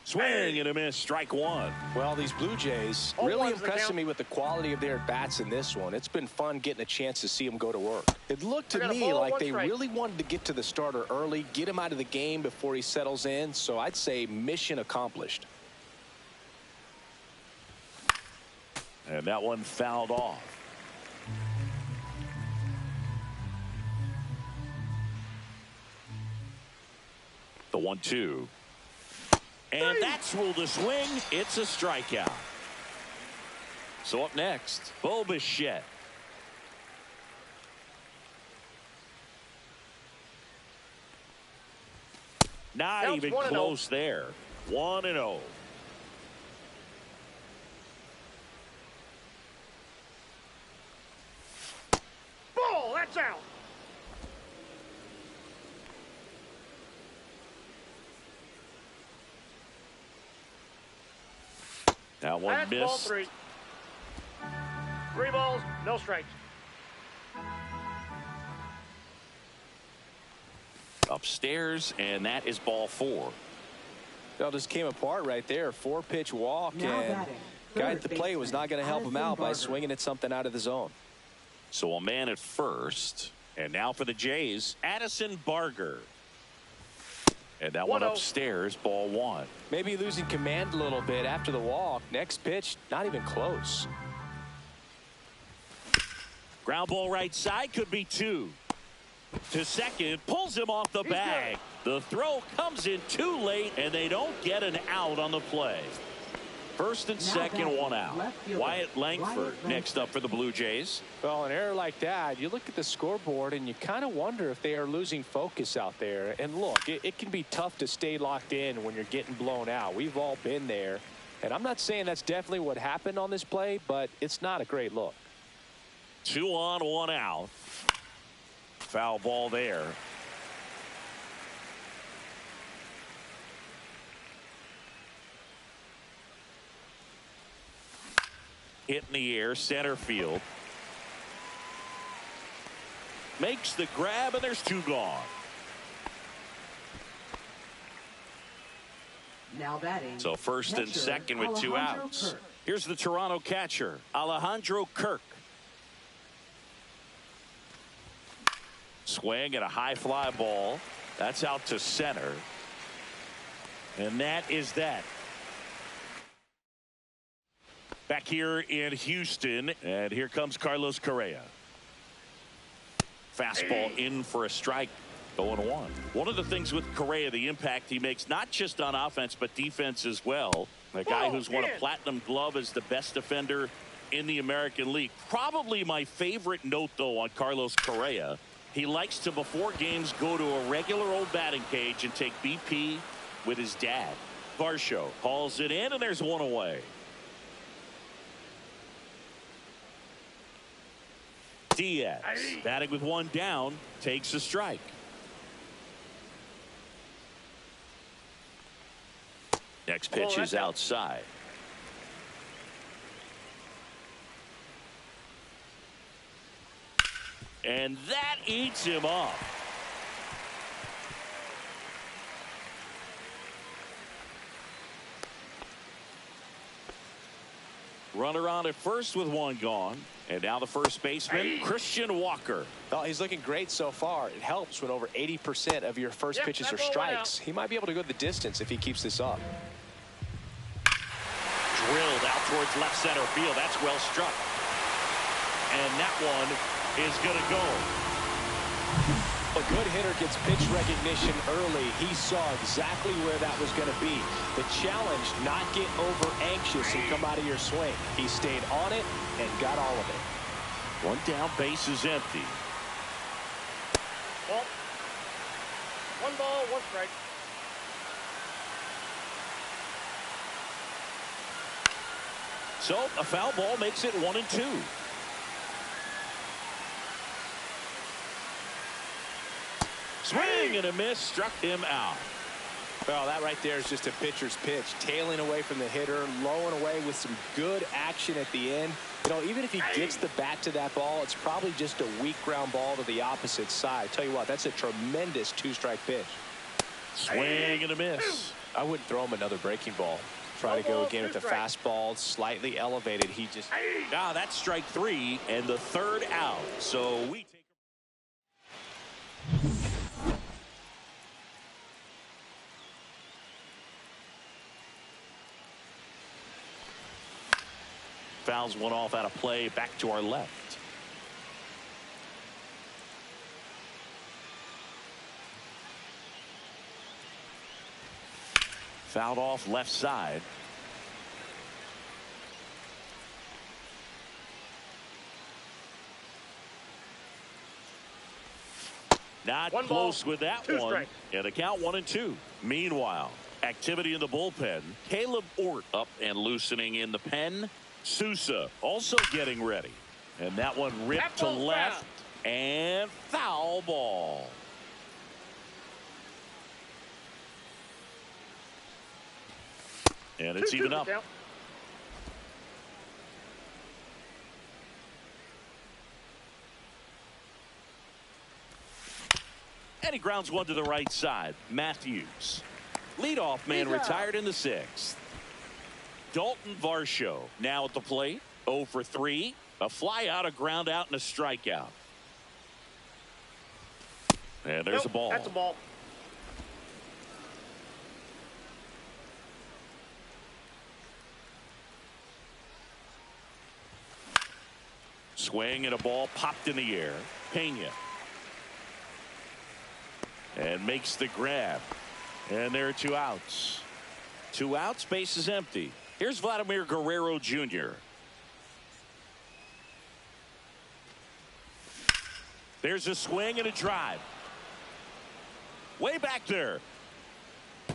Swing and a miss, strike 1. Well, these Blue Jays really impressing me with the quality of their bats in this one. It's been fun getting a chance to see them go to work. It looked to me like they really wanted to get to the starter early, get him out of the game before he settles in. So I'd say mission accomplished. And that one fouled off. The 1-2. And that's ruled a swing. It's a strikeout. So up next, Bo Bichette. Not even close there. 1-0. Ball, that's out. That one That's missed. ball 3. 3 balls, no strikes. Upstairs, and that is ball 4. Well, just came apart right there. 4-pitch walk, and guy at the plate was not going to help him out by swinging at something out of the zone. So a man at first, and now for the Jays, Addison Barger. And that one upstairs, ball 1. Maybe losing command a little bit after the walk. Next pitch, not even close. Ground ball right side, could be 2. To second, pulls him off the bag. The throw comes in too late, and they don't get an out on the play. First and second, 1 out. Wyatt Langford next up for the Blue Jays. Well, an error like that, you look at the scoreboard and you kind of wonder if they are losing focus out there. And look, it can be tough to stay locked in when you're getting blown out. We've all been there. And I'm not saying that's definitely what happened on this play, but it's not a great look. 2 on, 1 out. Foul ball there. Hit in the air, center field. Makes the grab, and there's 2 gone. Now batting. So first and second with 2 outs. Here's the Toronto catcher, Alejandro Kirk. Swing and a high fly ball. That's out to center. And that is that. Back here in Houston, and here comes Carlos Correa. Fastball in for a strike, 0-1. One of the things with Correa, the impact he makes, not just on offense, but defense as well. A guy who's won a platinum glove as the best defender in the American League. Probably my favorite note, though, on Carlos Correa, he likes to, before games, go to a regular old batting cage and take BP with his dad. Varsho hauls it in, and there's 1 away. Diaz batting with 1 down, takes a strike. Next pitch is outside. And that eats him up. Runner on at first with one gone. And now the first baseman, Christian Walker. Well, he's looking great so far. It helps when over 80% of your first pitches are strikes. He might be able to go the distance if he keeps this up. Drilled out towards left center field. That's well struck. And that one is going to go. A good hitter gets pitch recognition early. He saw exactly where that was going to be. The challenge, not get over anxious and come out of your swing. He stayed on it and got all of it. One down, base is empty. Ball. One ball, one strike. So a foul ball makes it 1-2. Swing and a miss, struck him out. Well, that right there is just a pitcher's pitch. Tailing away from the hitter, lowing away with some good action at the end. You know, even if he gets the bat to that ball, it's probably just a weak ground ball to the opposite side. Tell you what, that's a tremendous two-strike pitch. Swing and a miss. I wouldn't throw him another breaking ball. Try to go again with the fastball, slightly elevated. He just... Ah, that's strike three and the third out. So we take... Fouls one off out of play, back to our left. Fouled off left side. Not one close ball, with that two one. strikes. And the count 1-2. Meanwhile, activity in the bullpen. Caleb Ort up and loosening in the pen. Sousa also getting ready. And that one ripped to left. And foul ball. And it's even up. And he grounds one to the right side. Matthews. Leadoff man retired in the sixth. Dalton Varsho now at the plate. 0 for 3. A fly out, a ground out, and a strikeout. And there's a ball. That's a ball. Swing and a ball popped in the air. Pena. And makes the grab. And there are 2 outs. 2 outs, base is empty. Here's Vladimir Guerrero Jr. There's a swing and a drive. Way back there.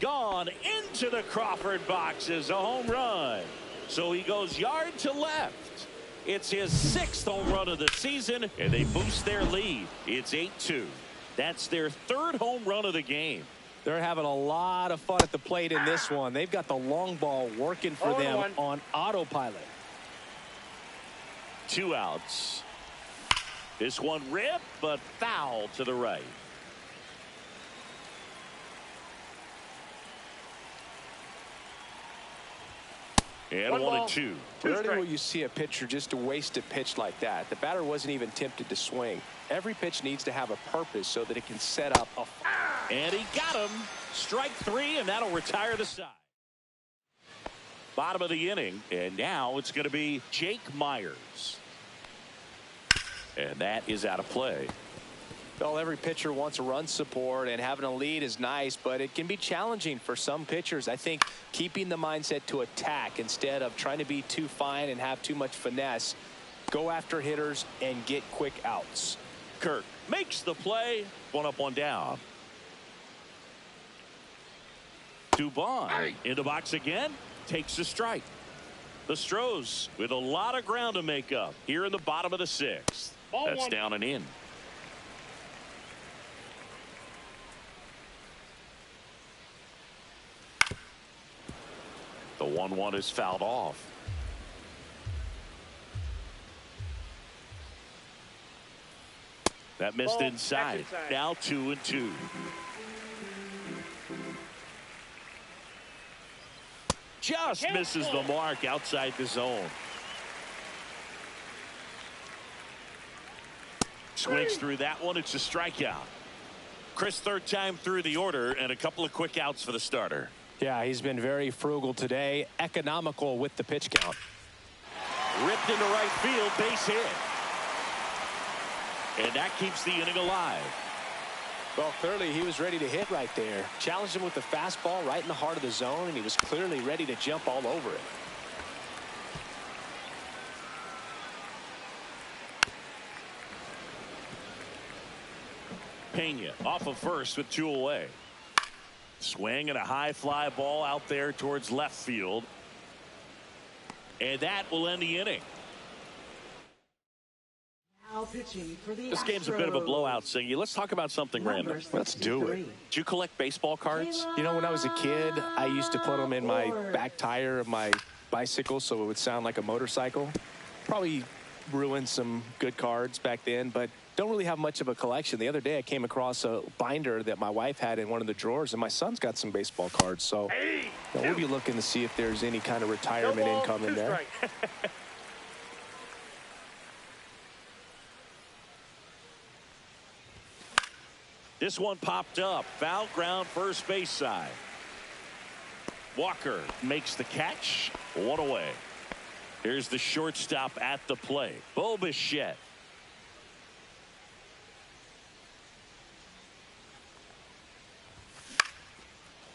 Gone into the Crawford box is a home run. So he goes yard to left. It's his 6th home run of the season, and they boost their lead. It's 8-2. That's their 3rd home run of the game. They're having a lot of fun at the plate in this one. They've got the long ball working for them on autopilot. 2 outs. This one ripped, but foul to the right. And 1-2. Rarely will you see a pitcher just to waste a pitch like that. The batter wasn't even tempted to swing. Every pitch needs to have a purpose so that it can set up a... And he got him. Strike 3, and that'll retire the side. Bottom of the inning, and now it's going to be Jake Myers. And that is out of play. Well, every pitcher wants a run support, and having a lead is nice, but it can be challenging for some pitchers. I think keeping the mindset to attack instead of trying to be too fine and have too much finesse. Go after hitters and get quick outs. Kirk makes the play. 1 up, 1 down. Dubon in the box again. Takes the strike. The Stros with a lot of ground to make up here in the bottom of the 6th. That's down and in. 1-1 is fouled off. That missed inside. Now 2-2. Just misses the mark outside the zone. Swings through that one. It's a strikeout. Chris, third time through the order, and a couple of quick outs for the starter. Yeah, he's been very frugal today. Economical with the pitch count. Ripped into right field, base hit. And that keeps the inning alive. Well, clearly he was ready to hit right there. Challenged him with the fastball right in the heart of the zone, and he was clearly ready to jump all over it. Pena off of first with 2 away. Swing and a high fly ball out there towards left field. And that will end the inning. Now pitching for the This game's a bit of a blowout, Singy. Let's talk about something random. Let's do it. Do you collect baseball cards? You know, when I was a kid, I used to put them in my back tire of my bicycle so it would sound like a motorcycle. Probably ruined some good cards back then, but don't really have much of a collection. The other day I came across a binder that my wife had in one of the drawers, and my son's got some baseball cards. So we'll be looking to see if there's any kind of retirement income in there. This one popped up. Foul ground, first base side. Walker makes the catch. 1 away. Here's the shortstop at the plate. Bo Bichette.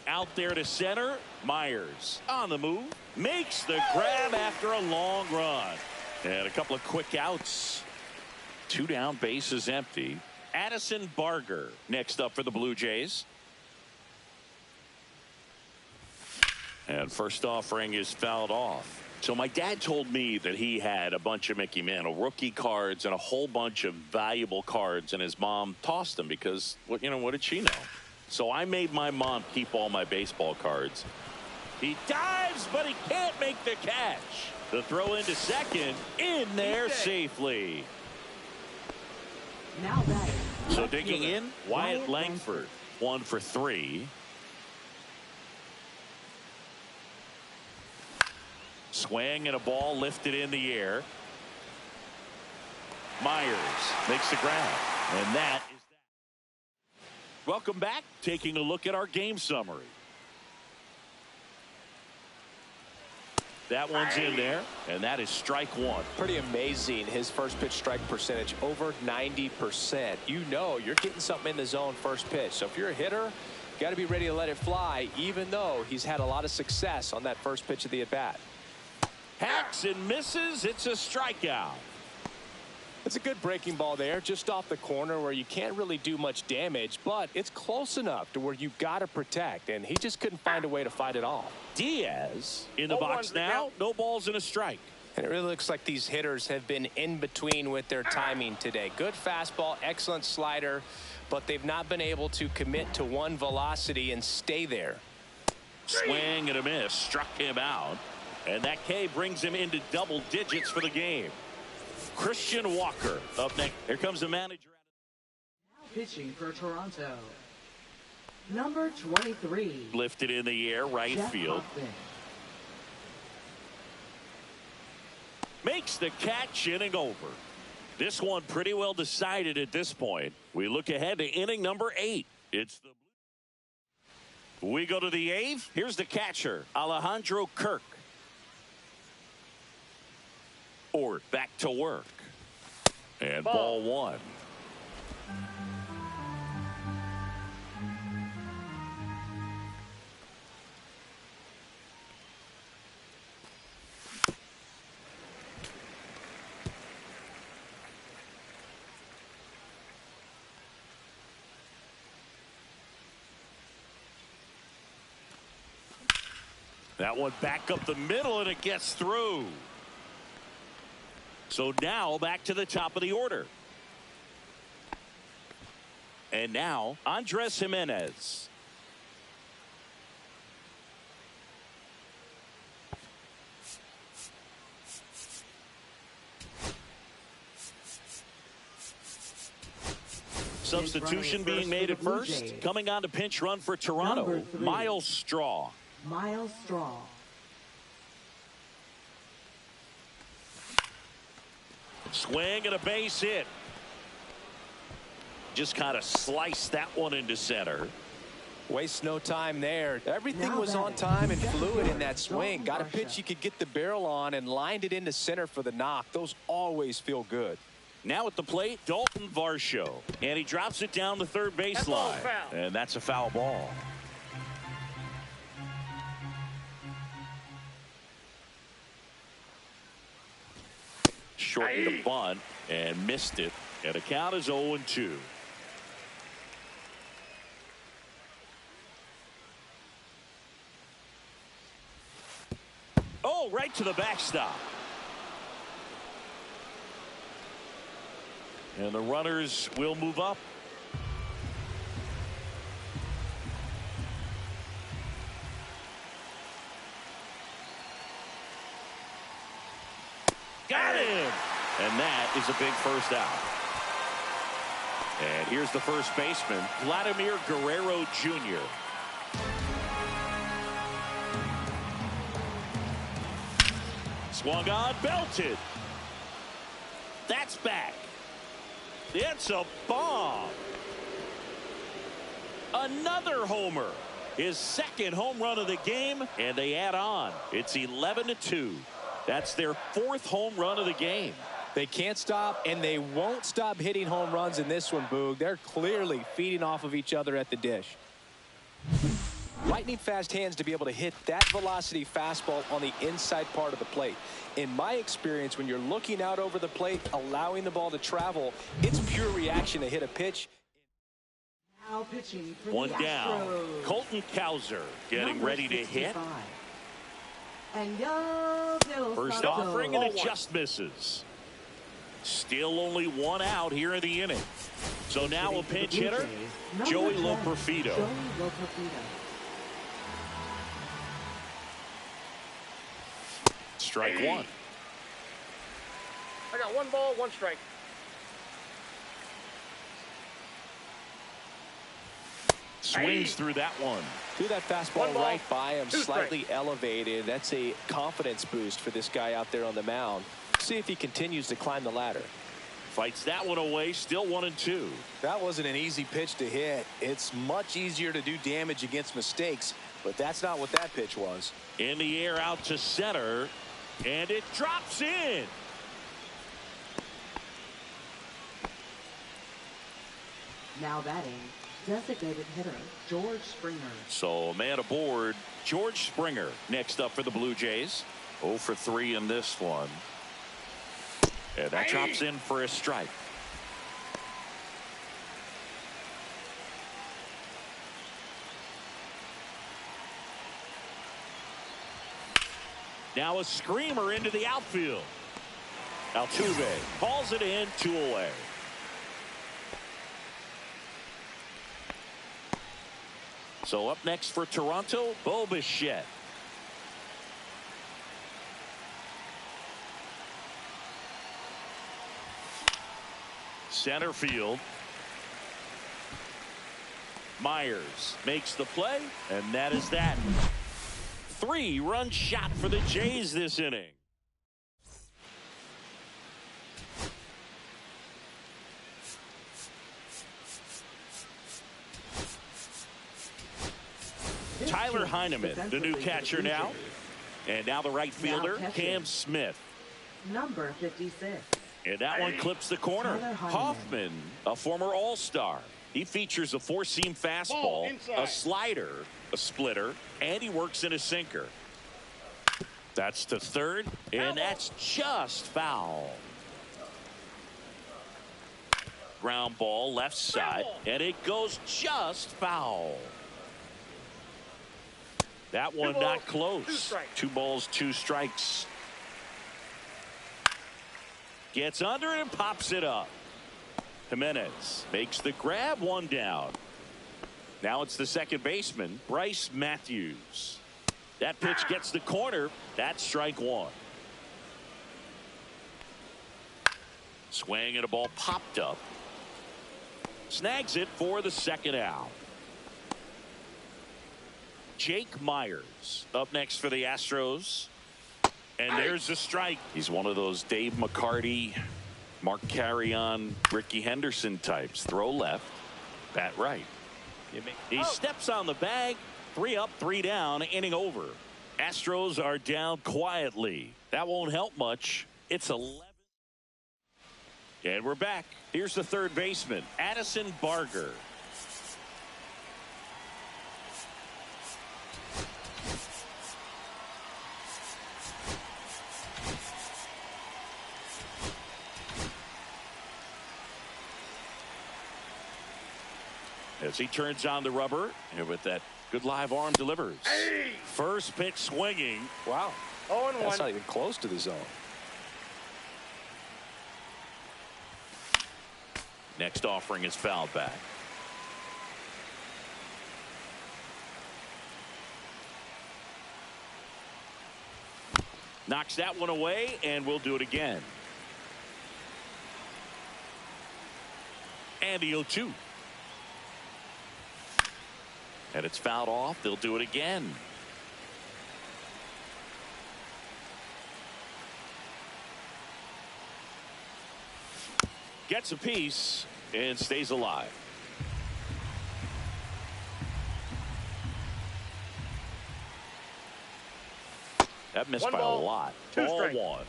Out there to center. Myers on the move. Makes the grab after a long run. And a couple of quick outs. 2 down, bases empty. Addison Barger next up for the Blue Jays. And first offering is fouled off. So my dad told me that he had a bunch of Mickey Mantle rookie cards and a whole bunch of valuable cards, and his mom tossed them because, what did she know? So I made my mom keep all my baseball cards. He dives, but he can't make the catch. The throw into second, in there safely. Now batting. So digging in, Wyatt Langford, 1 for 3. Swing and a ball lifted in the air. Myers makes the grab, and that is that. Welcome back. Taking a look at our game summary. That one's in there, and that is strike 1. Pretty amazing, his first pitch strike percentage, over 90%. You know you're getting something in the zone first pitch. So if you're a hitter, you got to be ready to let it fly, even though he's had a lot of success on that first pitch of the at-bat. Hacks and misses. It's a strikeout. It's a good breaking ball there, just off the corner where you can't really do much damage, but it's close enough to where you've got to protect, and he just couldn't find a way to fight it off. Diaz in the box now. No balls and a strike. And it really looks like these hitters have been in between with their timing today. Good fastball, excellent slider, but they've not been able to commit to one velocity and stay there. Swing and a miss. Struck him out. And that K brings him into double digits for the game. Christian Walker up next. Here comes the manager. Now pitching for Toronto. Number 23. Lifted in the air, right Jeff field. Hoffman. Makes the catch, inning over. This one pretty well decided at this point. We look ahead to inning number 8. It's the We go to the 8th. Here's the catcher, Alejandro Kirk. Or back to work. And ball 1. That one back up the middle, and it gets through. So now back to the top of the order. And now Andres Jimenez. Substitution being made at first. Coming on to pinch run for Toronto, Miles Straw. Miles Straw. Swing and a base hit. Just kind of sliced that one into center. Wastes no time there. Everything was on time and fluid in that swing. Got a pitch you could get the barrel on and lined it into center for the knock. Those always feel good. Now at the plate, Dalton Varsho. And he drops it down the third baseline. And that's a foul ball. Shortened the bunt and missed it. And the count is 0-2. Oh, right to the backstop. And the runners will move up. Got him! And that is a big first out. And here's the first baseman, Vladimir Guerrero Jr. Swung on, belted. That's back. It's a bomb. Another homer. His second home run of the game, and they add on. It's 11-2. That's their fourth home run of the game. They can't stop, and they won't stop hitting home runs in this one, Boog. They're clearly feeding off of each other at the dish. Lightning fast hands to be able to hit that velocity fastball on the inside part of the plate. In my experience, when you're looking out over the plate, allowing the ball to travel, it's pure reaction to hit a pitch. Now pitching for One the down. Astros. Colton Cowser getting Number ready to hit. 65. And First offering, and it just misses. Still only one out here in the inning. So now a pinch hitter, Joey Loperfido. Strike one. I got 1 ball, 1 strike. Swings through that one. Threw that fastball right by him, slightly elevated. That's a confidence boost for this guy out there on the mound. See if he continues to climb the ladder. Fights that one away, still 1-2. That wasn't an easy pitch to hit. It's much easier to do damage against mistakes, but that's not what that pitch was. In the air out to center, and it drops in. Now batting, designated hitter George Springer. So a man aboard, George Springer. Next up for the Blue Jays. 0 for 3 in this one. And that drops in for a strike. Now a screamer into the outfield. Altuve calls it in, 2 away. So up next for Toronto, Bo Bichette. Center field. Myers makes the play, and that is that. 3-run shot for the Jays this inning. Tyler Heineman, the new catcher now. And now the right fielder, Cam Smith. Number 56. And that one clips the corner. Hoffman, a former All-Star. He features a 4-seam fastball, a slider, a splitter, and he works in a sinker. That's to third, and that's just foul. Ground ball left side, and it goes just foul. That one not close. 2 balls, 2 strikes. Gets under it and pops it up. Jimenez makes the grab, 1 down. Now it's the second baseman, Bryce Matthews. That pitch gets the corner. That's strike 1. Swing and a ball popped up. snags it for the second out. Jake Myers up next for the Astros. And there's a strike. He's one of those Dave McCarty, Mark Carrion, Ricky Henderson types. Throw left, bat right. He steps on the bag. 3 up, 3 down, inning over. Astros are down quietly. That won't help much. It's 11. And we're back. Here's the third baseman, Addison Barger. As he turns on the rubber, and with that good live arm delivers. Hey! First pitch swinging. Wow. 0-1. That's not even close to the zone. Next offering is fouled back. Knocks that one away, and we'll do it again. And the 0-2. And it's fouled off. They'll do it again. Gets a piece and stays alive. That missed by a lot. Ball 1.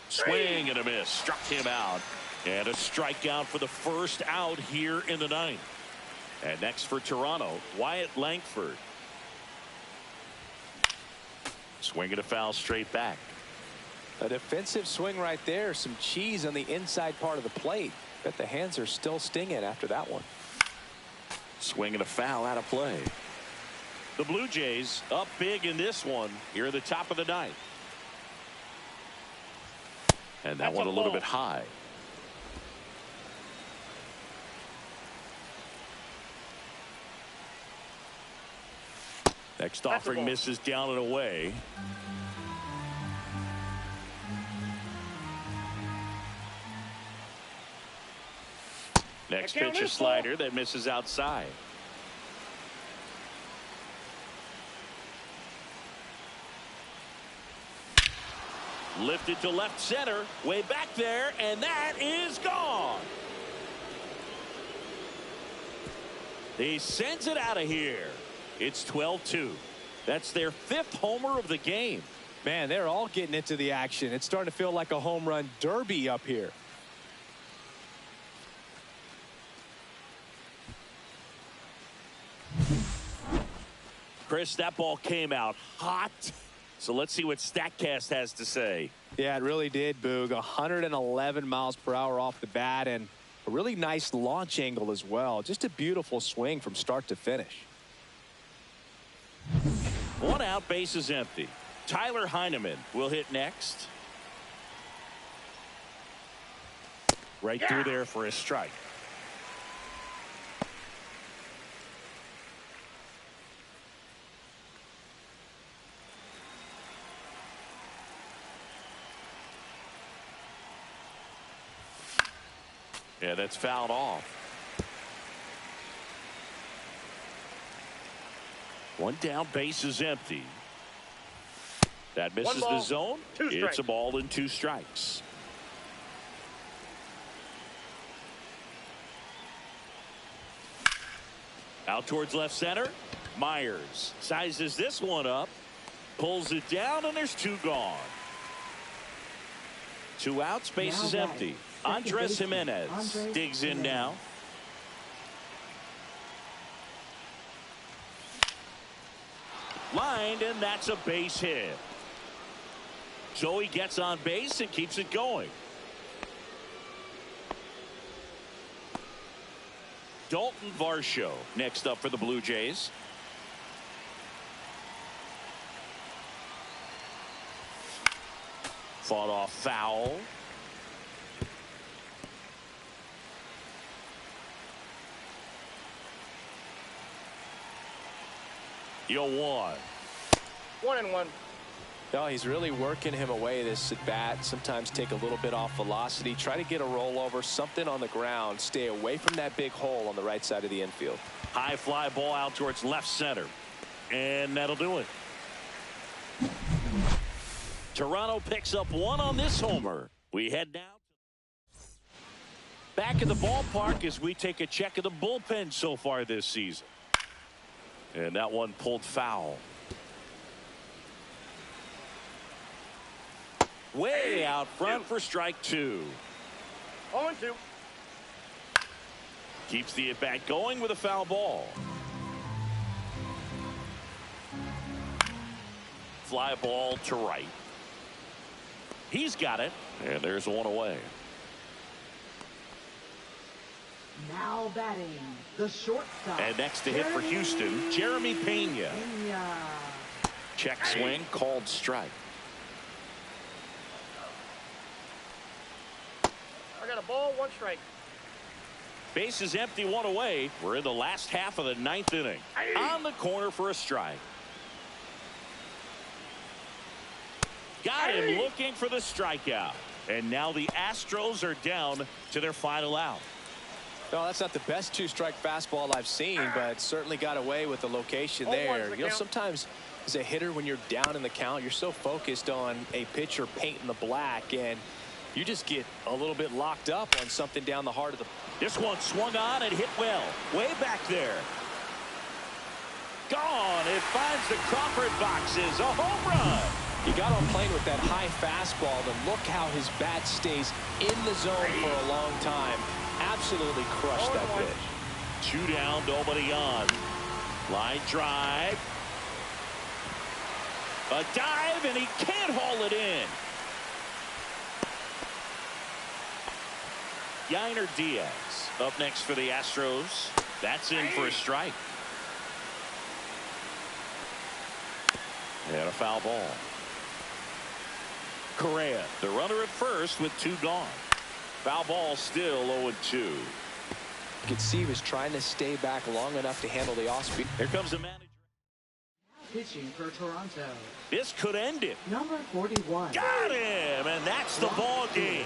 Swing and a miss. Struck him out. And a strikeout for the first out here in the ninth. And next for Toronto, Wyatt Langford. Swing and a foul straight back. A defensive swing right there. Some cheese on the inside part of the plate. Bet the hands are still stinging after that one. Swing and a foul out of play. The Blue Jays up big in this one here at the top of the ninth. And that one a little bit high. Next offering misses down and away. Next pitch a slider that misses outside. Lifted to left center, way back there, and that is gone. He sends it out of here. It's 12-2. That's their 5th homer of the game. Man, they're all getting into the action. It's starting to feel like a home run derby up here. Chris, that ball came out hot. So let's see what StatCast has to say. Yeah, it really did, Boog. 111 miles per hour off the bat, and a really nice launch angle as well. Just a beautiful swing from start to finish. 1 out, base is empty. Tyler Heineman will hit next. Right through there for a strike. Yeah, that's fouled off. 1 down, base is empty. That misses the zone. It's a ball and 2 strikes. Out towards left center. Myers sizes this one up, pulls it down, and there's 2 gone. 2 outs, base is empty. Andres Jimenez digs in now. Lined, and that's a base hit. So he gets on base and keeps it going. Dalton Varsho next up for the Blue Jays. Fought off foul. You'll 1. 1-1. No, he's really working him away, this at bat. Sometimes take a little bit off velocity. Try to get a rollover, something on the ground. Stay away from that big hole on the right side of the infield. High fly ball out towards left center. And that'll do it. Toronto picks up one on this homer. We head now back in the ballpark as we take a check of the bullpen so far this season. And that one pulled foul. Way out front for strike two. 0-2. Keeps the at bat going with a foul ball. Fly ball to right. He's got it. And there's one away. Now batting, the shortstop. And next to hit for Houston, Jeremy Pena. Check swing, called strike. I got a ball, 1 strike. Base is empty, 1 away. We're in the last half of the 9th inning. On the corner for a strike. Got him looking for the strikeout. And now the Astros are down to their final out. No, that's not the best 2-strike fastball I've seen, but certainly got away with the location there. You know, sometimes as a hitter, when you're down in the count, you're so focused on a pitcher painting the black, and you just get a little bit locked up on something down the heart of the. This one swung on and hit well. Way back there. Gone. It finds the Crawford boxes. A home run. He got on plane with that high fastball, and look how his bat stays in the zone for a long time. Absolutely crushed that pitch. 2 down, nobody on. Line drive. A dive, and he can't haul it in. Yainer Diaz up next for the Astros. That's in for a strike. And a foul ball. Correa, the runner at first with 2 gone. Foul ball still 0-2. You could see he was trying to stay back long enough to handle the off-speed. Here comes the manager. Pitching for Toronto. This could end it. Number 41. Got him, and that's the ball game.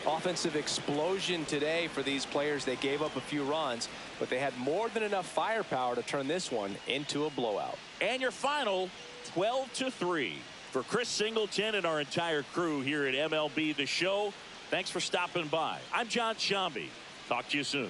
Offensive explosion today for these players. They gave up a few runs, but they had more than enough firepower to turn this one into a blowout. And your final, 12-3. For Chris Singleton and our entire crew here at MLB The Show, thanks for stopping by. I'm John Shambi. Talk to you soon.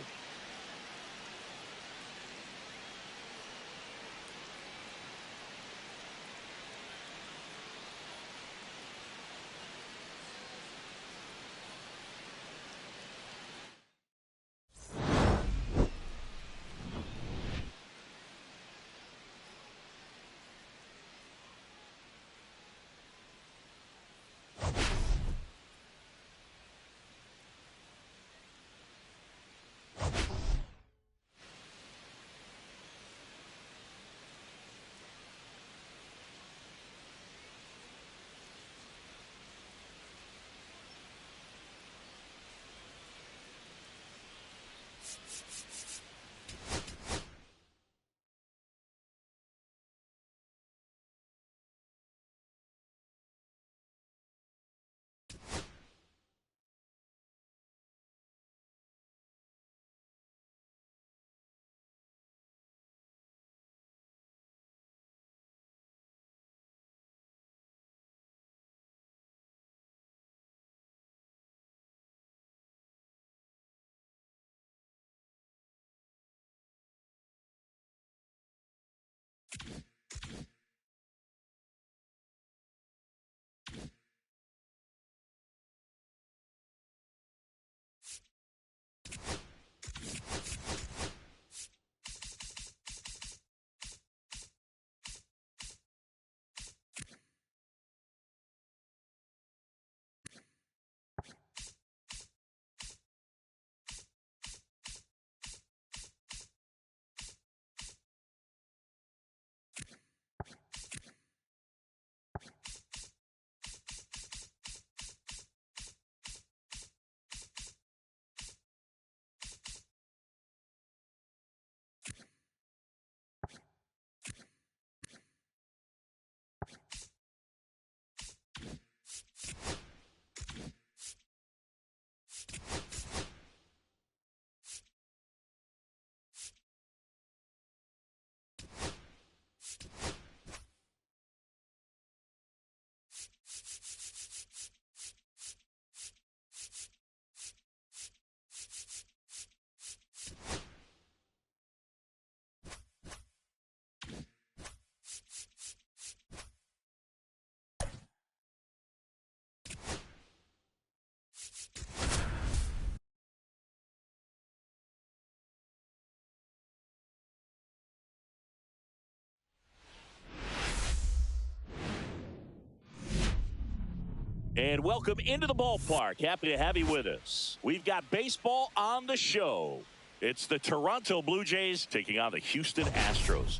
And welcome into the ballpark. Happy to have you with us. We've got baseball on the show. It's the Toronto Blue Jays taking on the Houston Astros.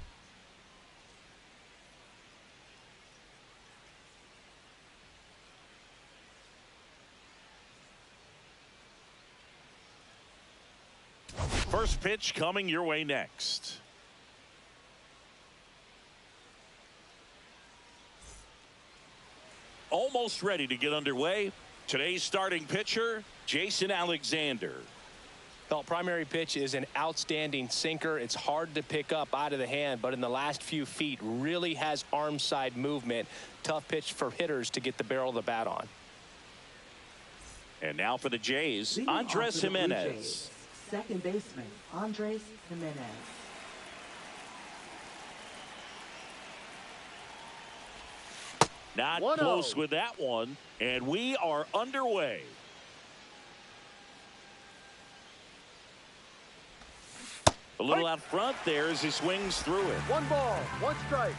First pitch coming your way next. Almost ready to get underway. Today's starting pitcher, Jason Alexander. Well, primary pitch is an outstanding sinker. It's hard to pick up out of the hand, but in the last few feet really has arm side movement. Tough pitch for hitters to get the barrel of the bat on. And now for the Jays, Andres Jimenez. Second baseman, Andres Jimenez. Not close with that one, and we are underway. A little out front there as he swings through it. 1 ball, 1 strike.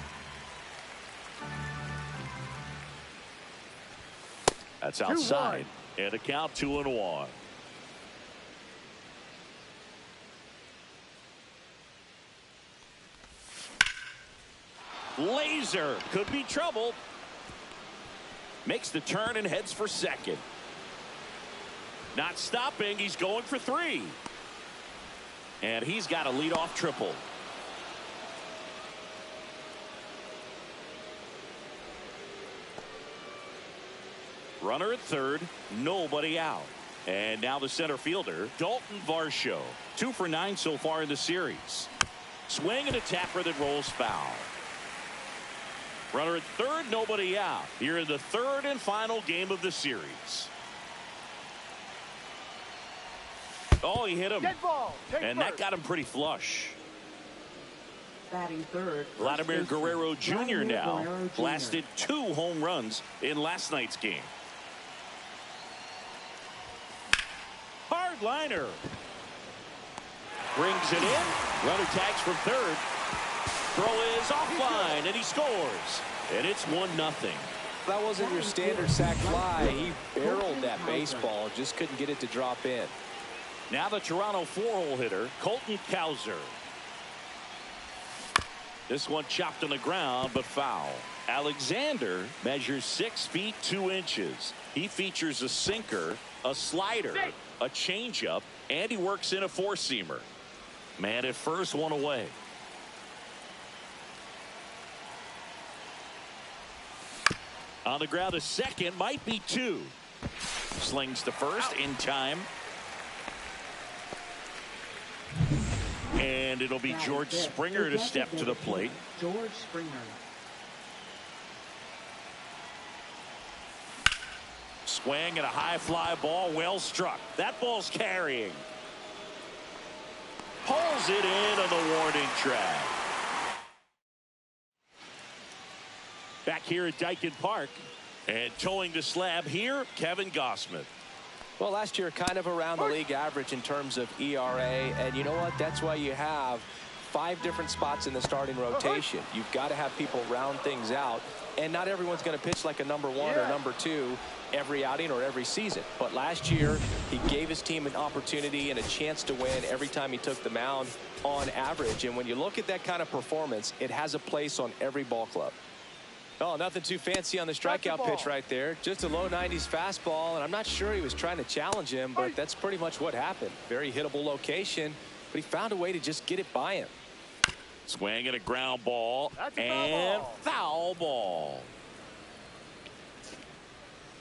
That's outside, and a count 2-1. Laser could be trouble. Makes the turn and heads for second. Not stopping. He's going for 3. And he's got a leadoff triple. Runner at third. Nobody out. And now the center fielder, Dalton Varsho. 2 for 9 so far in the series. Swing and a tapper that rolls foul. Runner at third, nobody out. Here in the third and final game of the series. Oh, he hit him. Dead ball. And that got him pretty flush. Batting third, Vladimir Guerrero Jr. Vladimir now Guerrero Jr. blasted 2 home runs in last night's game. Hard liner. Brings it in. Runner tags from third. Throw is offline, and he scores. And it's 1-0. That wasn't your standard sac fly. He barreled that baseball, just couldn't get it to drop in. Now the Toronto 4-hole hitter, Colton Cowser. This one chopped on the ground, but foul. Alexander measures 6 feet 2 inches. He features a sinker, a slider, a changeup, and he works in a 4-seamer. Man at first, 1 away. On the ground, a second, might be 2. Slings to first in time. And it'll be George Springer to step to the plate. George Springer. Swing and a high fly ball, well struck. That ball's carrying. Pulls it in on the warning track. Back here at Dyken Park, and towing the slab here, Kevin Gossman. Well, last year kind of around the league average in terms of ERA, and you know what? That's why you have 5 different spots in the starting rotation. You've got to have people round things out, and not everyone's going to pitch like a number 1 or number 2 every outing or every season. But last year, he gave his team an opportunity and a chance to win every time he took the mound on average. And when you look at that kind of performance, it has a place on every ball club. Oh, nothing too fancy on the strikeout pitch right there. Just a low 90s fastball, and I'm not sure he was trying to challenge him, but that's pretty much what happened. Very hittable location, but he found a way to just get it by him. Swing and a ground ball, and foul ball.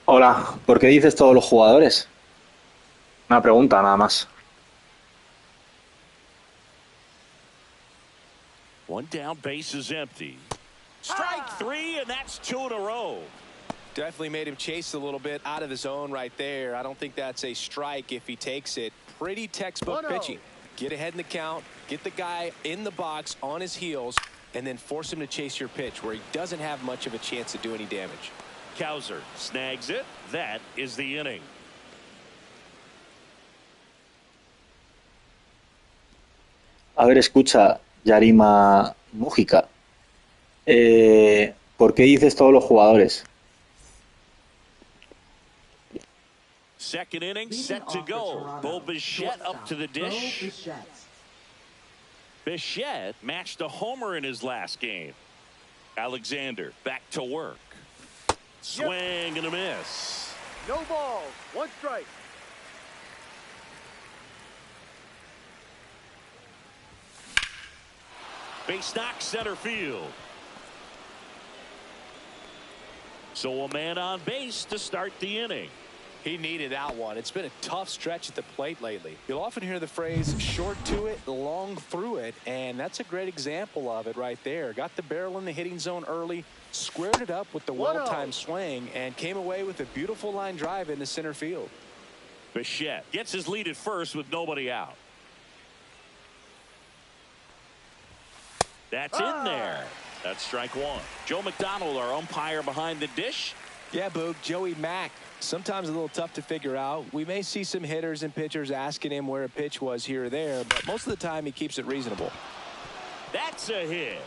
Hola, ¿por qué dices todos los jugadores? Una pregunta nada más. One down, base is empty. Strike 3, and that's 2 in a row. Definitely made him chase a little bit out of his zone right there. I don't think that's a strike if he takes it. Pretty textbook pitching. Get ahead in the count, get the guy in the box on his heels, and then force him to chase your pitch where he doesn't have much of a chance to do any damage. Cowser snags it. That is the inning. A ver, escucha, Yarima Mújica. ¿Por qué dices todos los jugadores? second inning Leading set to off for go. Toronto, Bo Bichette up to the dish. Bichette. Bichette matched a homer in his last game. Alexander back to work. Swing and a miss. No balls. One strike. Base knock center field. So a man on base to start the inning. He needed that one. It's been a tough stretch at the plate lately. You'll often hear the phrase short to it, long through it, and that's a great example of it right there. Got the barrel in the hitting zone early, squared it up with the well-timed swing, and came away with a beautiful line drive into center field. Bichette gets his lead at first with nobody out. That's in there. That's strike one. Joe McDonald, our umpire behind the dish. Yeah, Boog, Joey Mack. Sometimes a little tough to figure out. We may see some hitters and pitchers asking him where a pitch was here or there, but most of the time he keeps it reasonable. That's a hit.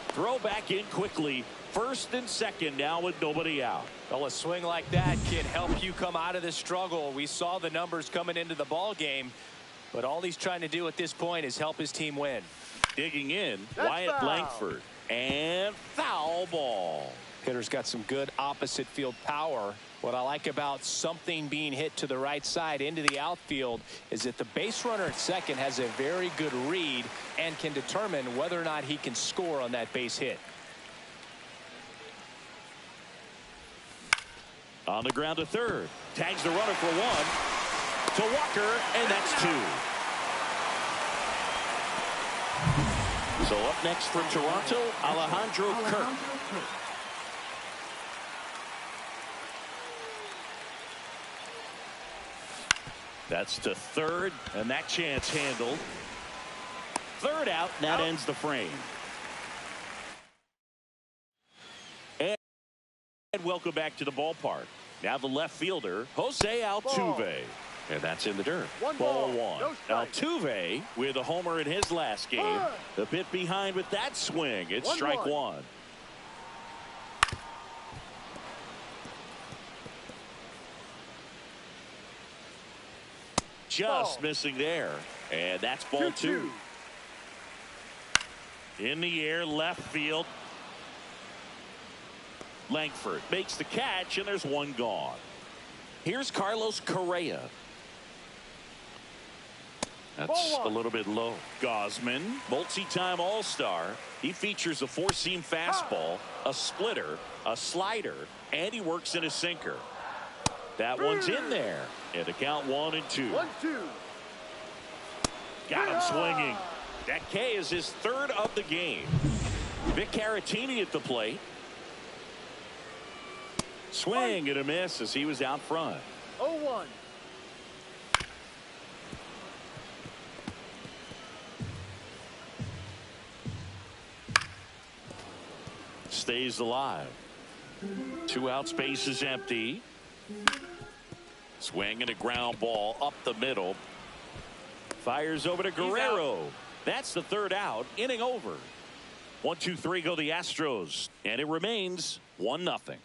Throw back in quickly. First and second now with nobody out. Well, a swing like that can help you come out of this struggle. We saw the numbers coming into the ball game, but all he's trying to do at this point is help his team win. Digging in, That's Wyatt foul. Langford. And foul ball. Hitter's got some good opposite field power. What I like about something being hit to the right side into the outfield is that the base runner at second has a very good read and can determine whether or not he can score on that base hit. On the ground to third. Tags the runner for one. To Walker, and that's two. So up next for Toronto, Alejandro Kirk. That's to third, and that chance handled. Third out, and that ends the frame. And welcome back to the ballpark. Now the left fielder, Jose Altuve. And that's in the dirt. Ball one. No strike. Altuve with a homer in his last game. A bit behind with that swing. It's strike one. Just missing there. And that's ball two. In the air, left field. Langford makes the catch, and there's one gone. Here's Carlos Correa. That's a little bit low. Gosman, multi-time All-Star. He features a four-seam fastball, a splitter, a slider, and he works in a sinker. That one's in there. And the count 1-2. 1-2. Got him swinging. That K is his third of the game. Vic Caratini at the plate. Swing and a miss as he was out front. 0-1. Stays alive. 2 outs, base is empty. Swing and a ground ball up the middle. Fires over to Guerrero. That's the third out. Inning over. 1-2-3 go the Astros. And it remains 1-0.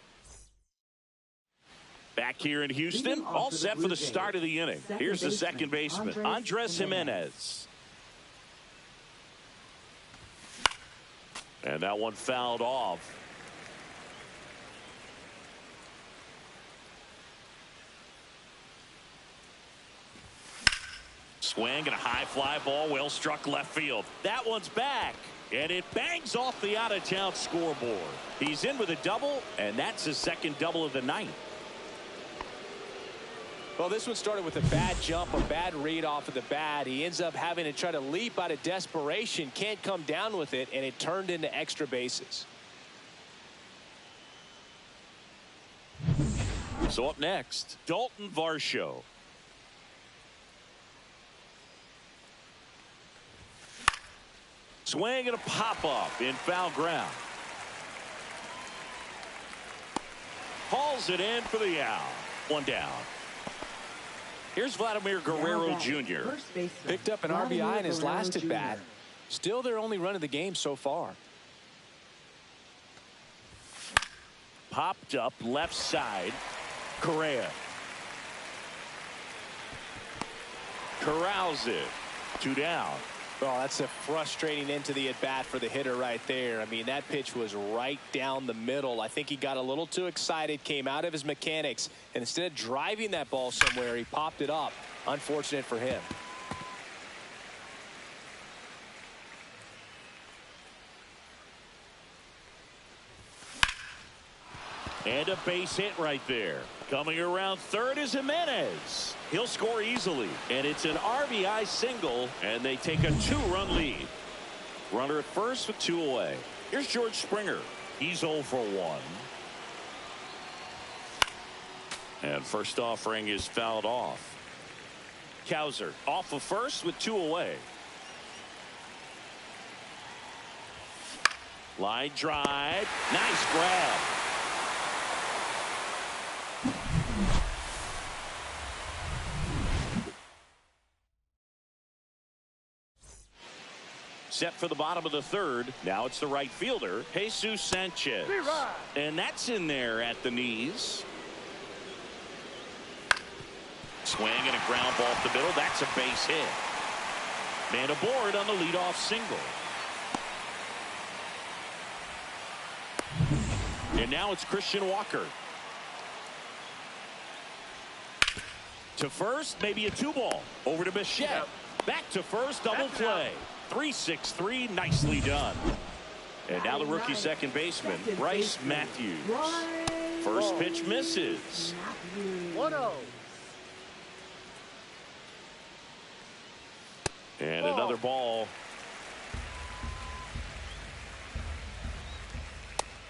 Back here in Houston, all set for the start of the inning. Here's the second baseman, Andres Jimenez. And that one fouled off. Swing and a high fly ball, well struck left field. That one's back, and it bangs off the out-of-town scoreboard. He's in with a double, and that's his second double of the night. Well, this one started with a bad jump, a bad read off of the bat. He ends up having to try to leap out of desperation, can't come down with it, and it turned into extra bases. So up next, Dalton Varsho. Swing and a pop-up in foul ground. Hauls it in for the out. One down. Here's Vladimir Guerrero Jr. Picked up an RBI in his last at bat. Still their only run of the game so far. Popped up left side. Correa. corrals it. 2 down. Oh, that's a frustrating end to the at-bat for the hitter right there. I mean, that pitch was right down the middle. I think he got a little too excited, came out of his mechanics, and instead of driving that ball somewhere, he popped it up. Unfortunate for him. And a base hit right there. Coming around third is Jimenez. He'll score easily. And it's an RBI single, and they take a 2-run lead. Runner at first with 2 away. Here's George Springer. He's 0 for 1. And first offering is fouled off. Cowser off of first with 2 away. Line drive. Nice grab. Set for the bottom of the third. Now it's the right fielder, Jesus Sanchez. And that's in there at the knees. Swing and a ground ball up the middle. That's a base hit. Man aboard on the leadoff single. And now it's Christian Walker. To first, maybe a 2-ball. Over to Bichette. Back to first, double play. 3-6-3, nicely done. And now the rookie second baseman, Bryce Matthews. First pitch misses. Modo. And another ball.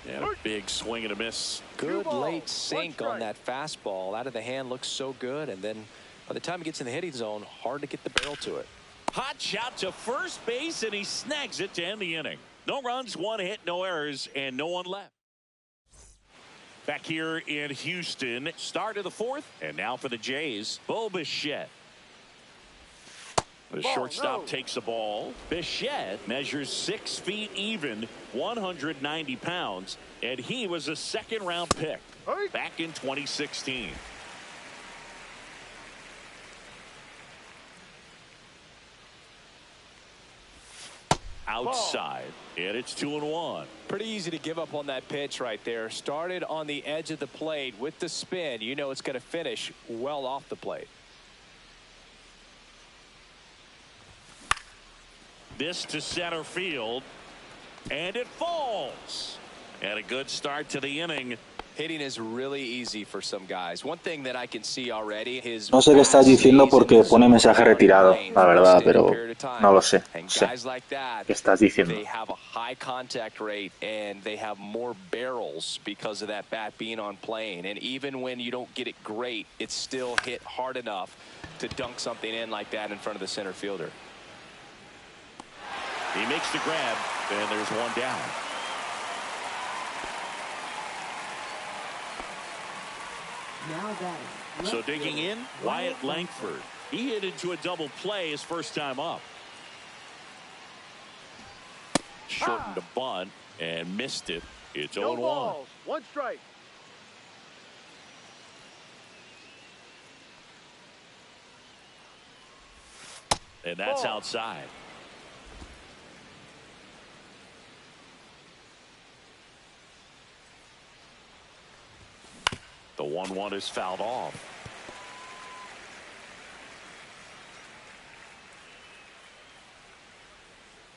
And a big swing and a miss. Good late sink on that fastball. Out of the hand, looks so good. And then by the time he gets in the hitting zone, hard to get the barrel to it. Hot shot to first base, and he snags it to end the inning. No runs, 1 hit, no errors, and no one left. Back here in Houston, start of the 4th, and now for the Jays, Bo Bichette. The shortstop takes the ball. Bichette measures 6 feet even, 190 pounds, and he was a second-round pick back in 2016. Outside, and it's 2-1. Pretty easy to give up on that pitch right there. Started on the edge of the plate with the spin. You know it's going to finish well off the plate. This to center field, and it falls. And a good start to the inning. Hitting is really easy for some guys. One thing that I can see already is No sé qué estás diciendo porque pone mensaje retirado, la verdad, pero no lo sé. Guys like that, ¿Qué estás diciendo? they have a high contact rate and they have more barrels because of that bat being on plane. And even when you don't get it great, it's still hit hard enough to dunk something in like that in front of the center fielder. He makes the grab, and there's 1 down. Now batting. So digging in, Wyatt Langford. He hit into a double play his first time up. Shortened the bunt and missed it. It's 0-1. 1 strike. And that's outside. The 1-1 is fouled off.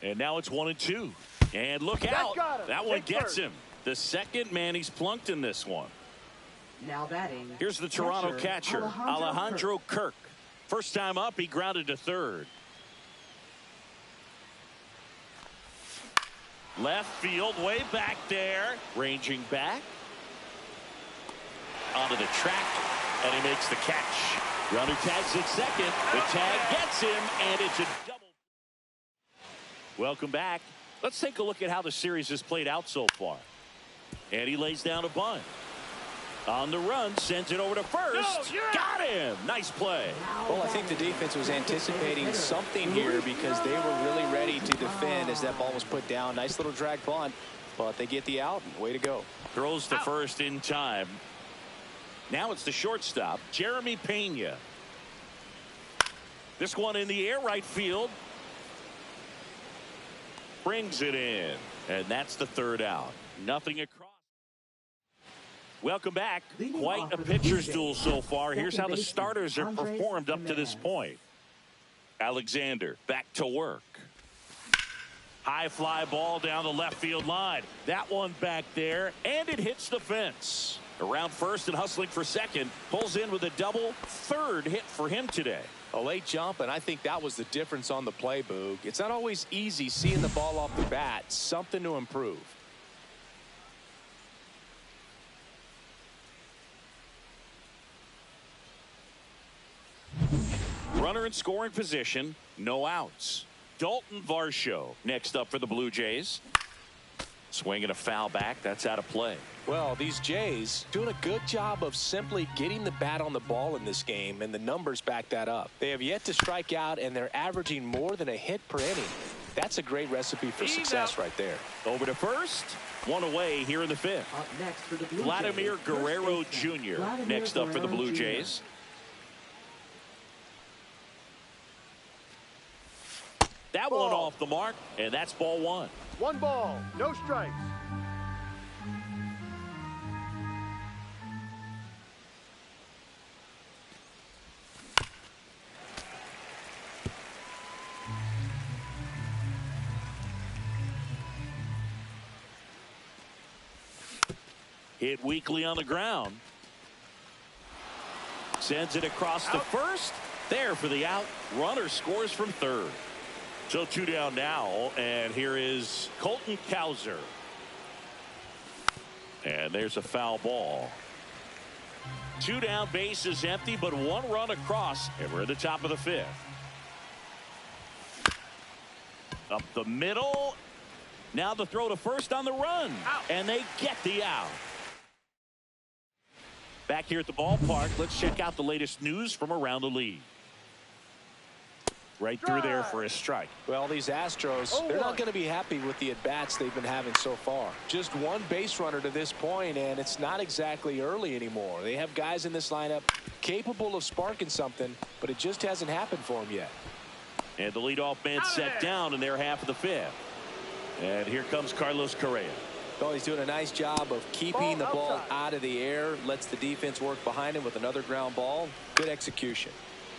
And now it's 1-2. And look out. That one gets him. The second man he's plunked in this one. Now batting. Here's the Toronto catcher, Alejandro Kirk. First time up, he grounded to third. Left field, way back there. Ranging back. Onto the track, and he makes the catch. Runner tags at second. The tag gets him, and it's a double. Welcome back. Let's take a look at how the series has played out so far. And he lays down a bunt. On the run, sends it over to first. Got him. Nice play. Well, I think the defense was anticipating something here because they were really ready to defend as that ball was put down. Nice little drag bunt, but they get the out. Way to go. Throws to first in time. Now it's the shortstop, Jeremy Pena. This one in the air, right field. Brings it in. And that's the third out. Nothing across. Welcome back. Quite a pitcher's duel so far. Here's how the starters have performed up to this point. Alexander back to work. High fly ball down the left field line. That one back there, and it hits the fence. Around first and hustling for second. Pulls in with a double. Third hit for him today. A late jump, and I think that was the difference on the play, Boog. It's not always easy seeing the ball off the bat. Something to improve. Runner in scoring position. No outs. Dalton Varsho next up for the Blue Jays. Swinging a foul back. That's out of play. Well, these Jays doing a good job of simply getting the bat on the ball in this game, and the numbers back that up. They have yet to strike out, and they're averaging more than a hit per inning. That's a great recipe for success right there. Over to first. One away here in the fifth. Up next for the Blue Vladimir Jays, Guerrero first baseman, Jr. Vladimir next up for the Guerrero Blue Jr. Jays. That one off the mark, and that's ball one. 1 ball, no strikes. Hit weakly on the ground. Sends it across to first. There for the out. Runner scores from third. So 2 down now, and here is Colton Cowser. And there's a foul ball. 2 down, base is empty, but 1 run across, and we're at the top of the fifth. Up the middle. Now the throw to first on the run. And they get the out. Back here at the ballpark, let's check out the latest news from around the league. Right through there for a strike. Well, these Astros, they're not going to be happy with the at-bats they've been having so far. Just 1 base runner to this point, and it's not exactly early anymore. They have guys in this lineup capable of sparking something, but it just hasn't happened for them yet. And the leadoff man set down in their half of the fifth. And here comes Carlos Correa. Well, he's doing a nice job of keeping the ball out of the air, lets the defense work behind him with another ground ball. Good execution.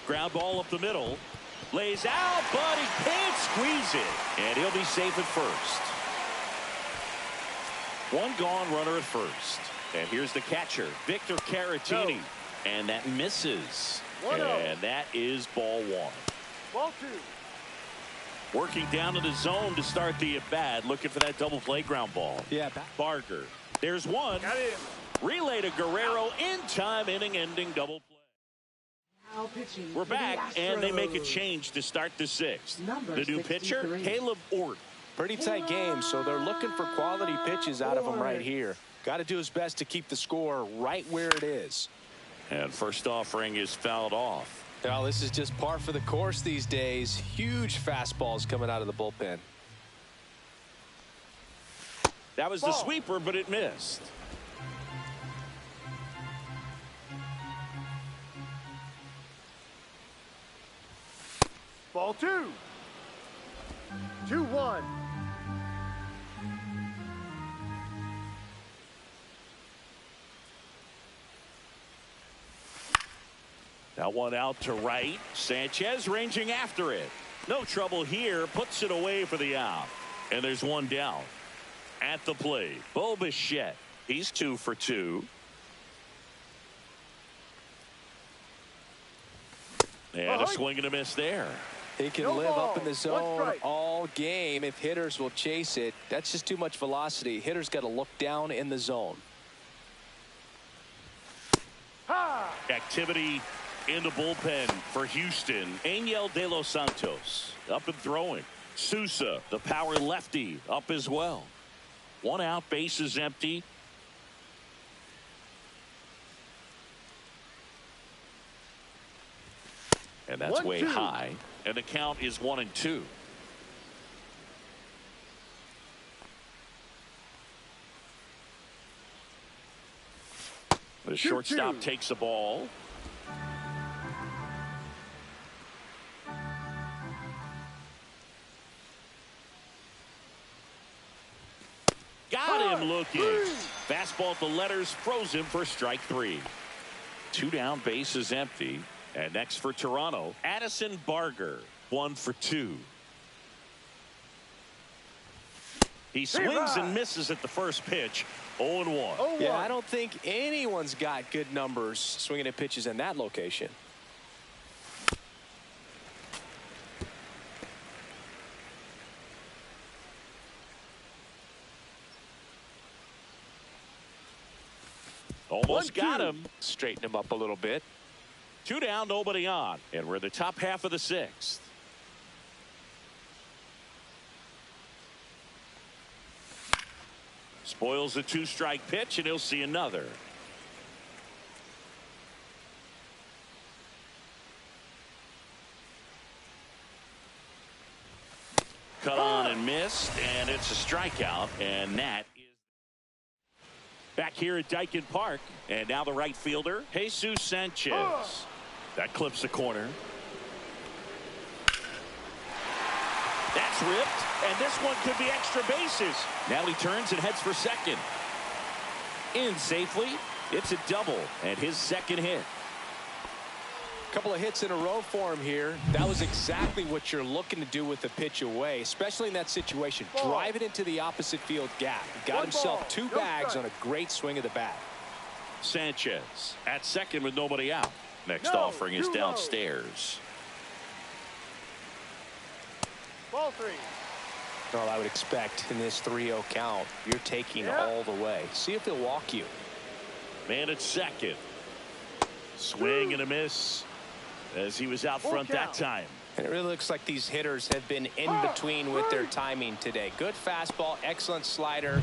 Ground ball up the middle. Lays out, but he can't squeeze it. And he'll be safe at first. 1 gone, runner at first. And here's the catcher, Victor Caratini. And that misses. And that is ball 1. Ball 2. Working down to the zone to start the at-bat, looking for that double play ground ball. Yeah. Barger. There's one. Got it. Relay to Guerrero in time, inning-ending double play. Now pitching We're for the back, and they make a Astros. change to start the 6th. Number The new pitcher, 63. Caleb Ort. Pretty tight game, so they're looking for quality pitches out of him right here. Got to do his best to keep the score right where it is. And first offering is fouled off. Well, this is just par for the course these days. Huge fastballs coming out of the bullpen. That was the sweeper, but it missed. Ball 2. 2-1. That one out to right. Sanchez ranging after it. No trouble here. Puts it away for the out. And there's 1 down. At the plate, Bo Bichette. He's 2 for 2. And a swing and a miss there. He can No live ball. up in the 1 zone strike. all game if hitters will chase it. That's just too much velocity. Hitters got to look down in the zone. Activity in the bullpen for Houston. Angel De Los Santos up and throwing. Sousa, the power lefty, up as well. 1 out, base is empty. And that's 1-2. way high. And the count is 1-2. The shortstop takes the ball. Got him looking. Fastball at the letters froze him for strike 3. 2 down, bases empty. And next for Toronto, Addison Barger, 1 for 2. He swings and misses at the first pitch. 0-1. Yeah, I don't think anyone's got good numbers swinging at pitches in that location. Almost got him. Straighten him up a little bit. 2 down, nobody on. And we're in the top half of the 6th. Spoils a 2-strike pitch, and he'll see another. Cut on and missed, and it's a strikeout, and that is back here at Dyken Park. And now the right fielder, Jesus Sanchez. That clips the corner. That's ripped, and this one could be extra bases. Now he turns and heads for second. In safely. It's a double, and his second hit. Couple of hits in a row for him here. That was exactly what you're looking to do with the pitch away, especially in that situation. Drive it into the opposite field gap. Got himself 2 bags on a great swing of the bat. Sanchez at second with nobody out. Next offering is downstairs. Ball 3. Well, I would expect in this 3-0 count, you're taking all the way. See if he'll walk you. Man at second. Swing and a miss as he was out front that time. And it really looks like these hitters have been in between with their timing today. Good fastball, excellent slider,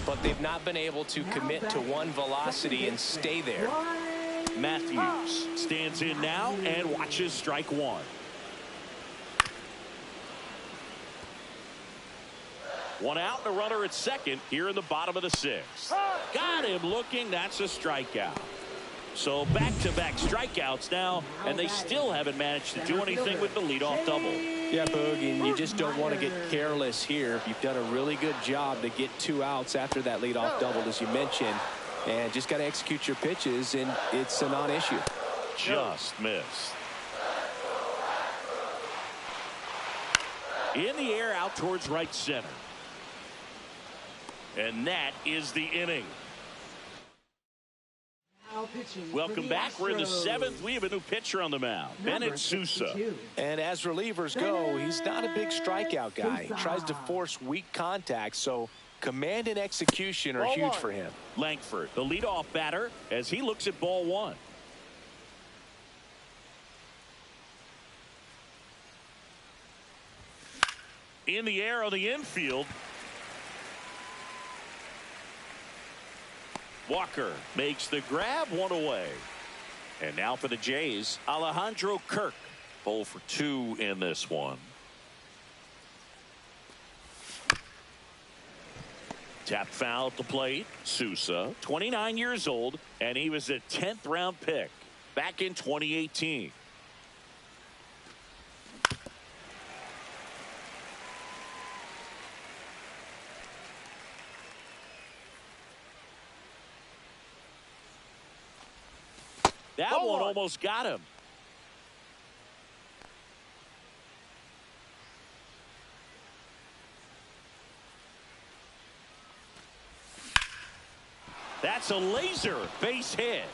but they've not been able to commit to one velocity and stay there. Matthews stands in now and watches strike 1. 1 out and a runner at second here in the bottom of the 6th. Got him looking. That's a strikeout. So back-to-back strikeouts now, and they still haven't managed to do anything with the leadoff double. Yeah, Boog, and you just don't want to get careless here. You've done a really good job to get 2 outs after that leadoff double, as you mentioned, and just got to execute your pitches, and it's a non-issue. Just missed. In the air out towards right center. And that is the inning. Welcome back. We're in the 7th. We have a new pitcher on the mound, Bennett Sousa. And as relievers go, he's not a big strikeout guy. He tries to force weak contact, so command and execution are huge for him. Langford, the leadoff batter, as he looks at ball 1. In the air on the infield. Walker makes the grab, 1 away. And now for the Jays, Alejandro Kirk. 0 for 2 in this one. Tap foul at the plate. Sousa, 29 years old, and he was a 10th round pick back in 2018. That one almost got him. That's a laser base hit.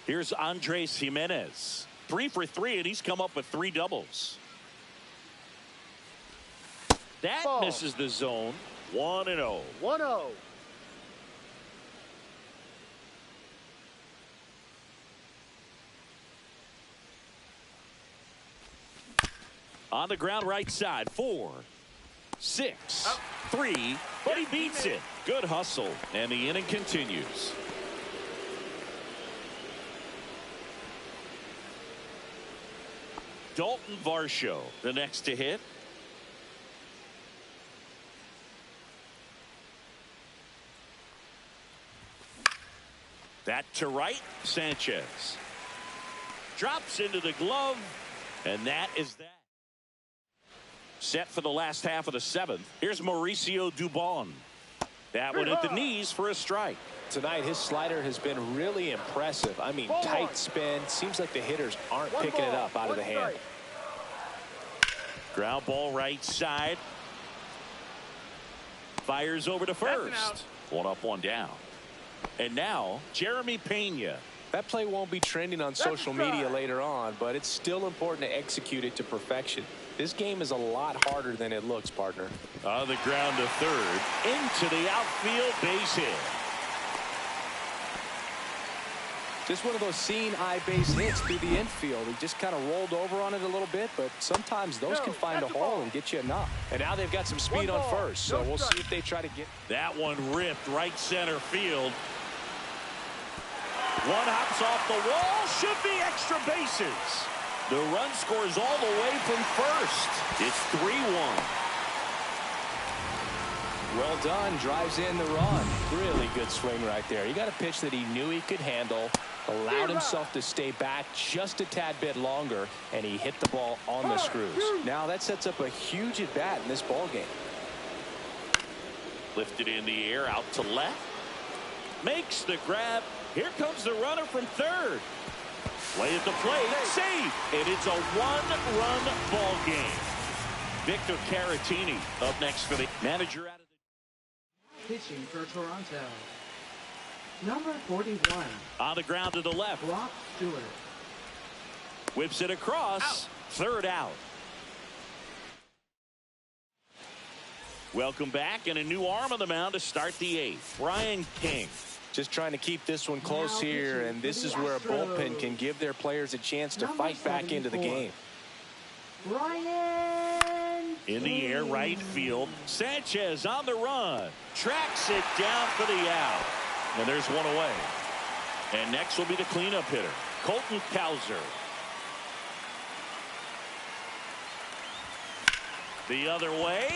Here's Andres Jimenez. 3 for 3, and he's come up with 3 doubles. That misses the zone. 1-0. 1-0. On the ground right side. 4, 6, 3, but he beats it. Good hustle, and the inning continues. Dalton Varsho, the next to hit. That to right, Sanchez. drops into the glove, and that is that. Set for the last half of the seventh. Here's Mauricio Dubon. That one at the knees for a strike. Tonight, his slider has been really impressive. I mean, tight spin. Seems like the hitters aren't picking it up out of the hand. Ground ball right side. Fires over to first. One up, one down. And now, Jeremy Pena. That play won't be trending on social media later on, but it's still important to execute it to perfection. This game is a lot harder than it looks, partner. On the ground to third. Into the outfield, base hit. Just one of those seeing eye base hits through the infield. He just kind of rolled over on it a little bit, but sometimes those can find a hole and get you enough. And now they've got some speed on first, so we'll see if they try to get. That one ripped right center field. One hops off the wall. Should be extra bases. The run scores all the way from first. It's 3-1. Well done. Drives in the run. Really good swing right there. He got a pitch that he knew he could handle. Allowed himself to stay back just a tad bit longer, and he hit the ball on the screws. Now that sets up a huge at bat in this ball game. Lifted in the air out to left. Makes the grab. Here comes the runner from third. Play at the plate. Save. And it's a one-run ball game. Victor Caratini up next for the manager out of the. Pitching for Toronto. Number 41. On the ground to the left. Brock Stewart. Whips it across. Out. Third out. Welcome back, and a new arm on the mound to start the eighth. Brian King. Just trying to keep this one close here, and this is where a bullpen can give their players a chance to fight back into the game. Brian in the air, right field. Sanchez on the run. Tracks it down for the out. And there's one away. And next will be the cleanup hitter, Colton Cowser. The other way.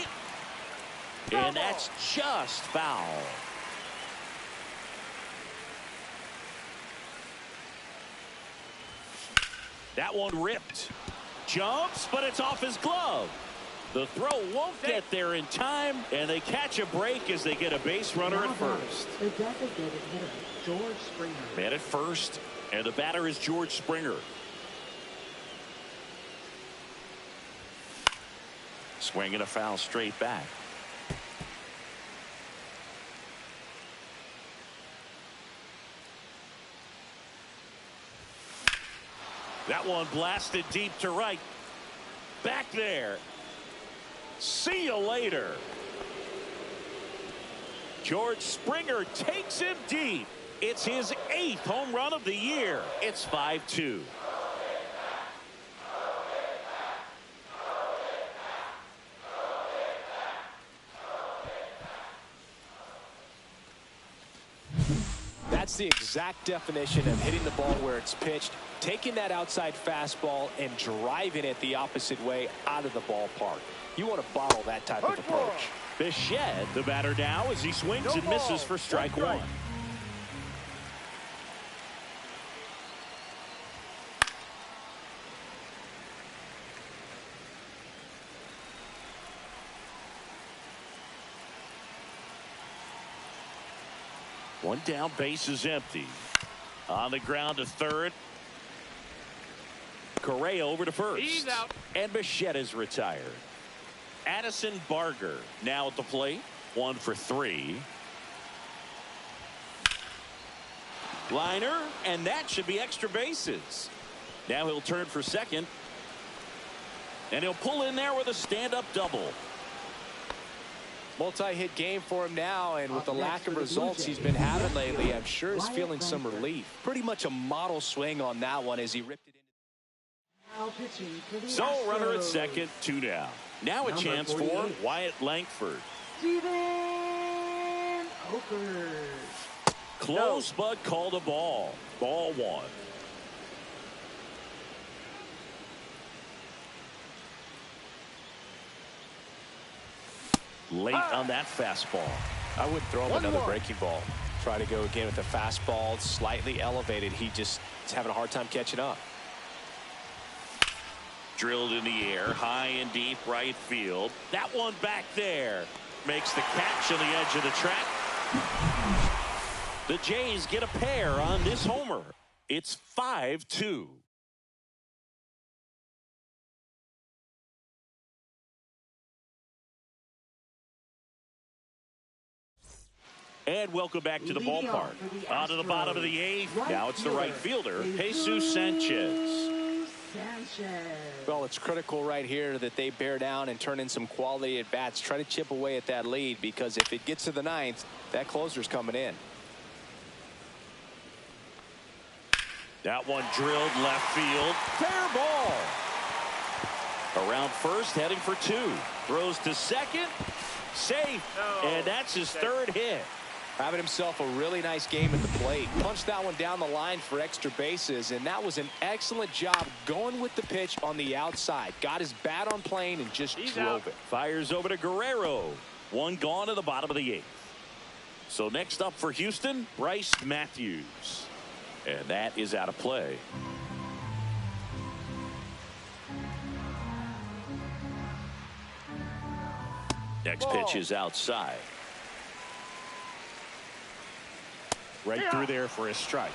And that's just foul. That one ripped. Jumps, but it's off his glove. The throw won't get there in time, and they catch a break as they get a base runner at first. The designated hitter, George Springer. Man at first, and the batter is George Springer. Swinging a foul straight back. That one blasted deep to right. Back there. See you later. George Springer takes him deep. It's his 8th home run of the year. It's 5-2. That's the exact definition of hitting the ball where it's pitched, taking that outside fastball and driving it the opposite way out of the ballpark. You want to bottle that type of approach. Bichette, the batter now, as he swings and misses for strike one. One down, base is empty. On the ground to third. Correa over to first. He's out. And Bichette is retired. Addison Barger now at the plate. 1 for 3. Liner, and that should be extra bases. Now he'll turn for second. And he'll pull in there with a stand-up double. Multi-hit game for him now, and with the lack of results he's been having lately, I'm sure he's feeling some relief. Pretty much a model swing on that one as he ripped it in. So runner at second, 2 down. Now a chance for Wyatt Langford. Steven Oakers. Close, but called a ball. Ball 1. Late on that fastball. I would throw him another breaking ball. Try to go again with the fastball, slightly elevated. He just is having a hard time catching up. Drilled in the air, high and deep right field. That one back there makes the catch on the edge of the track. The Jays get a pair on this homer. It's 5-2. And welcome back to the ballpark. On to the bottom of the eighth. Now it's the right fielder, Jesus Sanchez. Well, it's critical right here that they bear down and turn in some quality at bats. Try to chip away at that lead, because if it gets to the ninth, that closer's coming in. That one drilled left field. Fair ball. Around first, heading for two. Throws to second. Safe. And that's his third hit. Having himself a really nice game at the plate. Punched that one down the line for extra bases, and that was an excellent job going with the pitch on the outside. Got his bat on plane and just drove it. Fires over to Guerrero. One gone to the bottom of the eighth. So next up for Houston, Bryce Matthews. And that is out of play. Next pitch is outside. Right through there for a strike.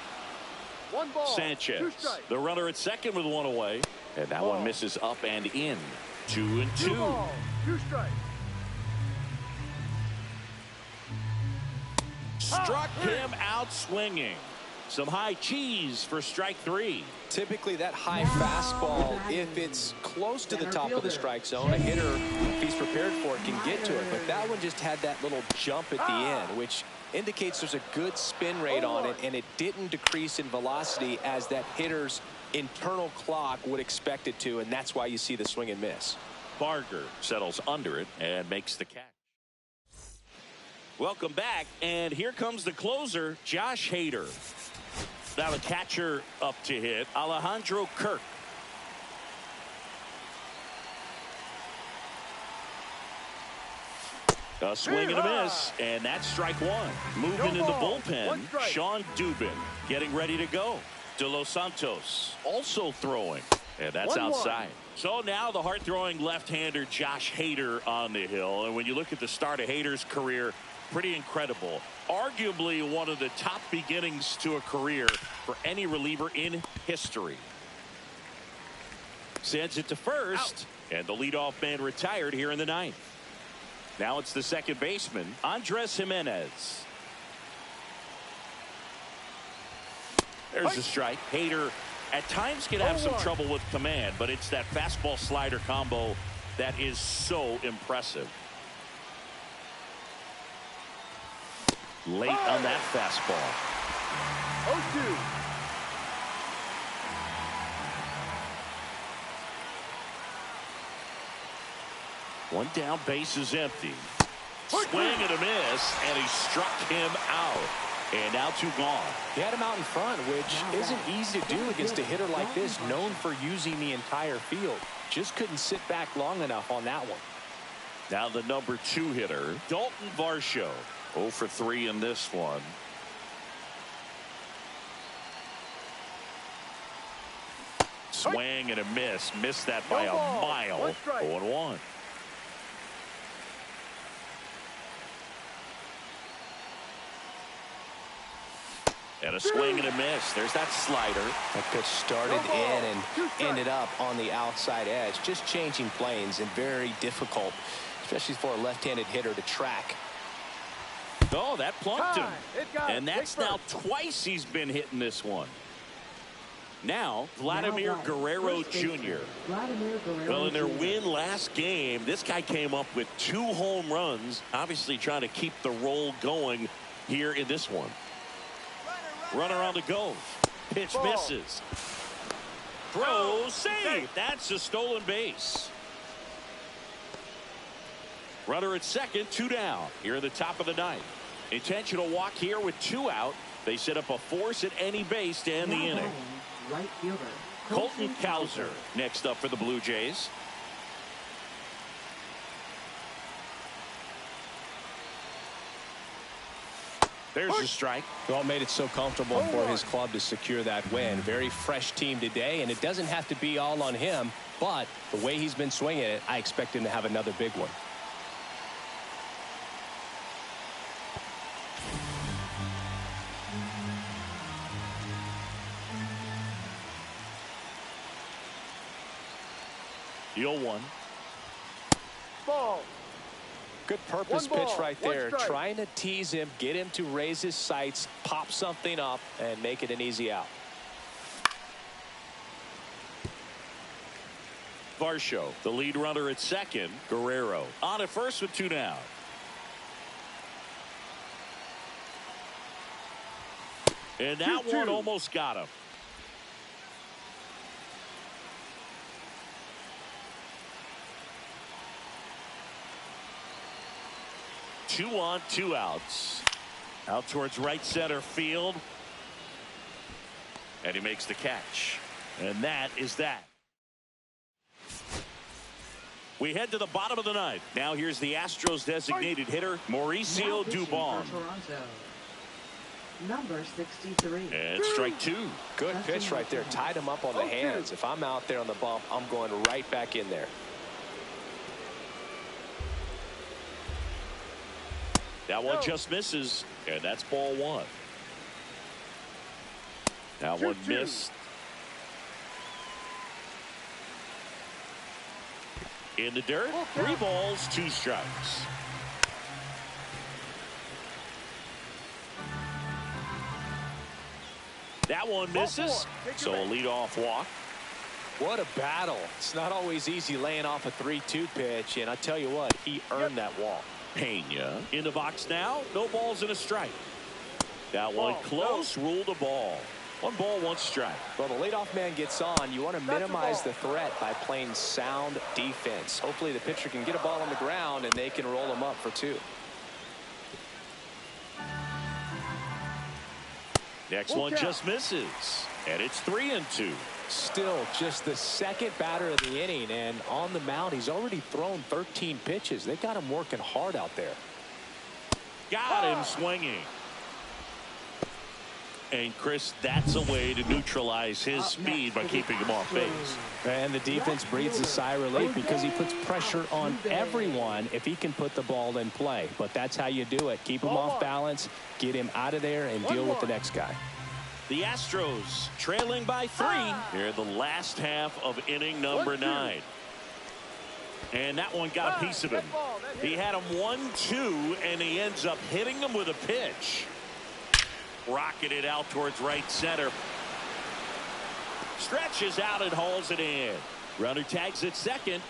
One ball. Sanchez, the runner at second with one away. And that one misses up and in. 2-2. Two strikes. Struck him out swinging. Some high cheese for strike three. Typically that high fastball, if it's close to the top of the strike zone, a hitter, if he's prepared for it, can get to it. But that one just had that little jump at the end, which indicates there's a good spin rate on it, and it didn't decrease in velocity as that hitter's internal clock would expect it to, and that's why you see the swing and miss. Barger settles under it and makes the catch. Welcome back, and here comes the closer, Josh Hader. Now the catcher up to hit, Alejandro Kirk. A swing and a miss, and that's strike one. Moving in the bullpen, Sean Dubin getting ready to go. De Los Santos also throwing, and that's outside. So now the hard-throwing left-hander Josh Hader on the hill, and when you look at the start of Hader's career, pretty incredible. Arguably one of the top beginnings to a career for any reliever in history. Sends it to first, and the leadoff man retired here in the ninth. Now it's the second baseman, Andres Jimenez. There's the strike. Hader at times can have some trouble with command, but it's that fastball slider combo that is so impressive. Late on that fastball. 0-2. One down, base is empty. Swing and a miss, and he struck him out. And now two gone. He had him out in front, which isn't easy to do against a hitter like this, known for using the entire field. Just couldn't sit back long enough on that one. Now the number 2 hitter, Dalton Varsho. 0 for 3 in this one. Swing and a miss. Missed that by a mile. 0-1. And a swing and a miss. There's that slider. That pitch started in and ended up on the outside edge. Just changing planes, and very difficult, especially for a left-handed hitter, to track. Oh, that plunked him. And that's now twice he's been hitting this one. Now, Vladimir Guerrero Jr. Well, in their win last game, this guy came up with 2 home runs, obviously trying to keep the roll going here in this one. Runner on the go. Pitch misses. Throw, save. That's a stolen base. Runner at second, 2 down. Here in the top of the ninth. Intentional walk here with 2 out. They set up a force at any base to end the inning. Right fielder, Colton Cowser next up for the Blue Jays. There's a strike. Well, made it so comfortable for his club to secure that win. Very fresh team today, and it doesn't have to be all on him, but the way he's been swinging it, I expect him to have another big one. Deal one. Ball. Good purpose One ball, pitch right one there. strike. Trying to tease him, get him to raise his sights, pop something up, and make it an easy out. Varsho, the lead runner at second. Guerrero on at first with 2 down. And that 2-2. one almost got him. Two on, 2 outs. Out towards right center field. And he makes the catch. And that is that. We head to the bottom of the ninth. Now here's the Astros designated hitter, Mauricio Now pitching Dubon. for Toronto. Number 63. And strike 2. Good pitch right there. Tied him up on the hands. If I'm out there on the bump, I'm going right back in there. That one just misses, and that's ball 1. That one missed. In the dirt, 3 balls, 2 strikes. That one misses, so a leadoff walk. What a battle. It's not always easy laying off a 3-2 pitch, and I tell you what, he earned that walk. Pena in the box now. No balls and a strike. That one close. Ruled a ball. 1 ball, 1 strike. Well, the leadoff man gets on. You want to minimize the threat by playing sound defense. Hopefully the pitcher can get a ball on the ground and they can roll him up for 2. Next one just misses, and it's 3-2. Still just the second batter of the inning, and on the mound he's already thrown 13 pitches. They got him working hard out there. Got him swinging. And Chris, that's a way to neutralize his speed by keeping him off base. And the defense breathes a sigh of relief because he puts pressure on everyone if he can put the ball in play. But that's how you do it. Keep him off balance, get him out of there, and deal with the next guy. The Astros trailing by 3 here in the last half of inning number 9. And that one got a piece of him. He had him 1-2, and he ends up hitting him with a pitch. Rocketed out towards right center. Stretches out and hauls it in. Runner tags at second,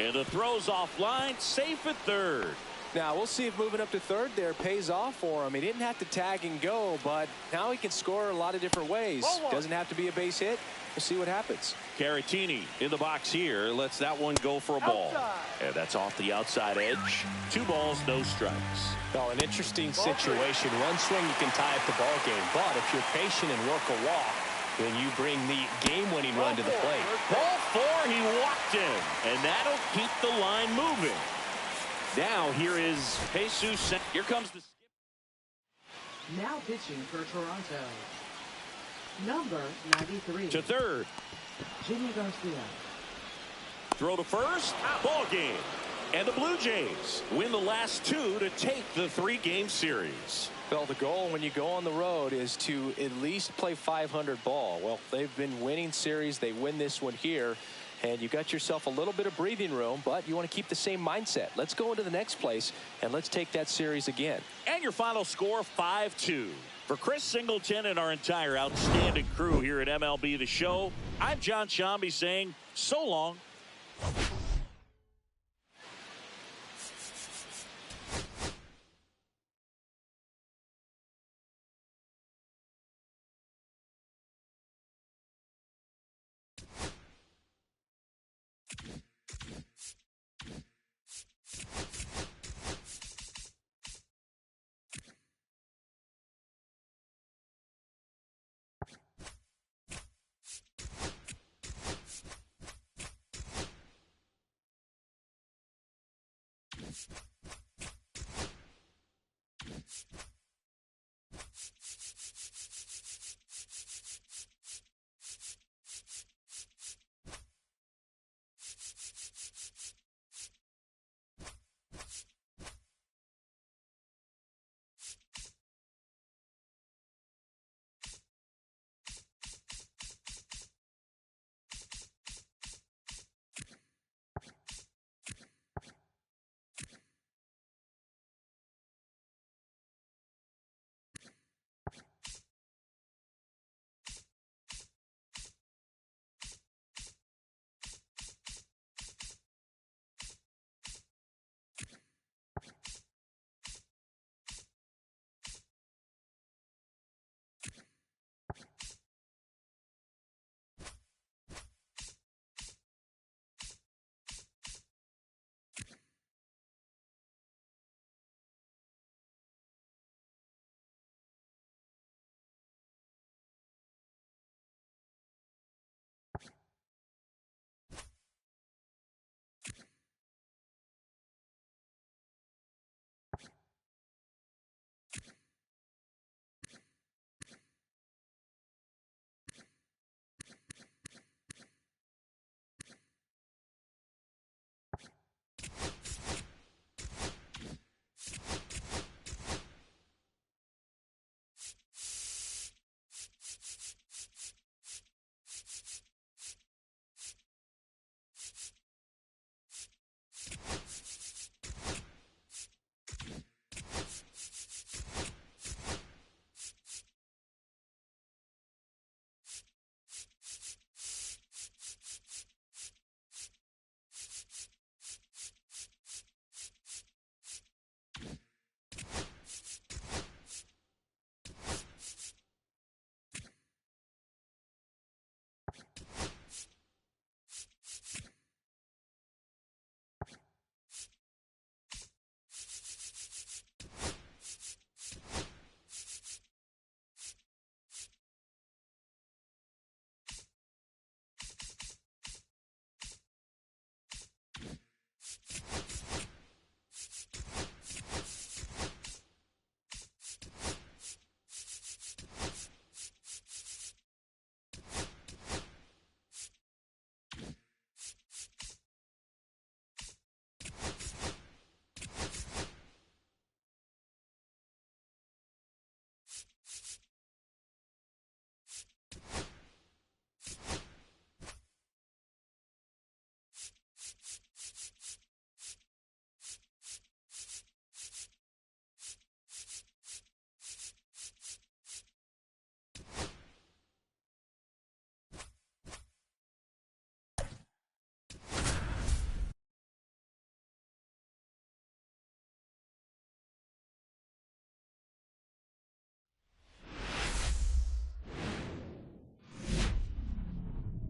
and the throw's offline, safe at third. Now we'll see if moving up to third there pays off for him. He didn't have to tag and go, but now he can score a lot of different ways. Doesn't have to be a base hit. We'll see what happens. Caratini in the box here lets that one go for a ball. And that's off the outside edge. 2 balls, no strikes. Well, an interesting situation. One swing you can tie up the ball game, but if you're patient and work a walk, then you bring the game-winning run to the plate. Ball 4, he walked in, and that'll keep the line moving. Now here is Jesus. Here comes the skip. Now pitching for Toronto. Number 93. To third. Jimmy Garcia. Throw to first. Ball game. And the Blue Jays win the last 2 to take the 3-game series. Well, the goal when you go on the road is to at least play 500 ball. Well, they've been winning series. They win this one here. And you got yourself a little bit of breathing room, but you want to keep the same mindset. Let's go into the next place, and let's take that series again. And your final score, 5-2. For Chris Singleton and our entire outstanding crew here at MLB The Show, I'm John Shambi saying so long.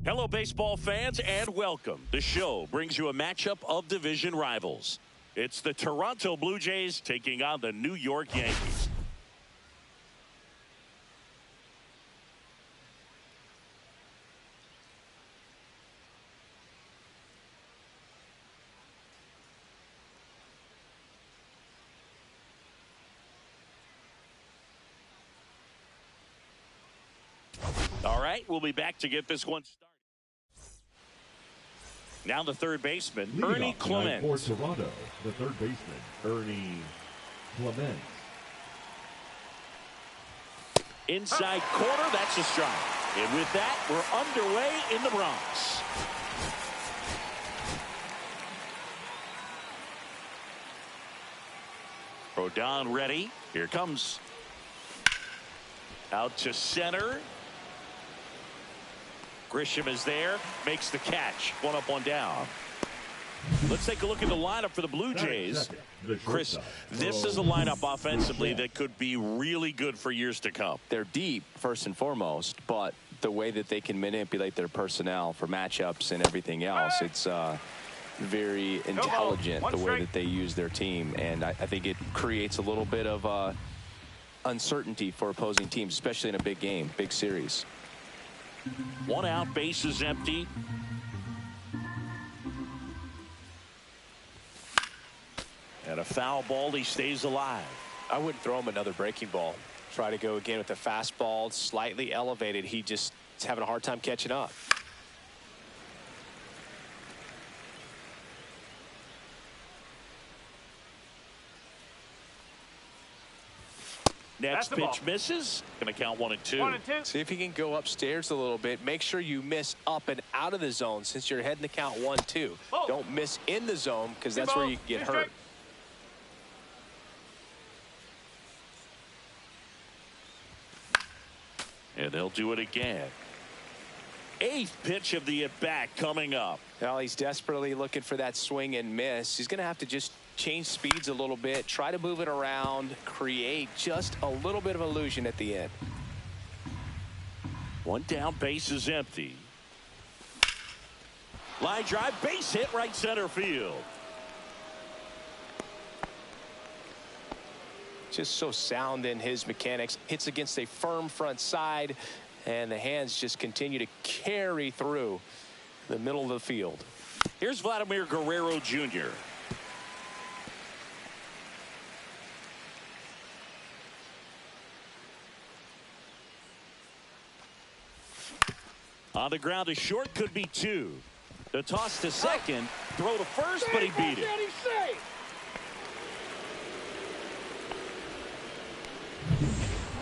Hello, baseball fans, and welcome. The show brings you a matchup of division rivals. It's the Toronto Blue Jays taking on the New York Yankees. All right, we'll be back to get this one started. Now the third baseman, Ernie Clement. For Toronto, the third baseman, Ernie Clement. Inside corner, that's a strike. And with that, we're underway in the Bronx. Rodon ready. Here comes. Out to center. Grisham is there, makes the catch. One up, one down. Let's take a look at the lineup for the Blue Jays. Chris, this is a lineup offensively that could be really good for years to come. They're deep, first and foremost, but the way that they can manipulate their personnel for matchups and everything else, it's very intelligent the way that they use their team. And I think it creates a little bit of uncertainty for opposing teams, especially in a big game, big series. One out, base is empty. And a foul ball, he stays alive. I wouldn't throw him another breaking ball. Try to go again with the fastball, slightly elevated. He just is having a hard time catching up. Next pitch misses. Going to count 1 and 2. 1 and 2. See if he can go upstairs a little bit. Make sure you miss up and out of the zone since you're heading to count 1-2. Oh. Don't miss in the zone because that's where you can get hurt. And they'll do it again. 8th pitch of the at-bat coming up. Well, he's desperately looking for that swing and miss. He's going to have to just change speeds a little bit, try to move it around, create just a little bit of illusion at the end. One down, base is empty. Line drive, base hit, right center field. Just so sound in his mechanics. Hits against a firm front side, and the hands just continue to carry through the middle of the field. Here's Vladimir Guerrero Jr. On the ground, a short, could be 2. The toss to second, throw to first, but he beat it.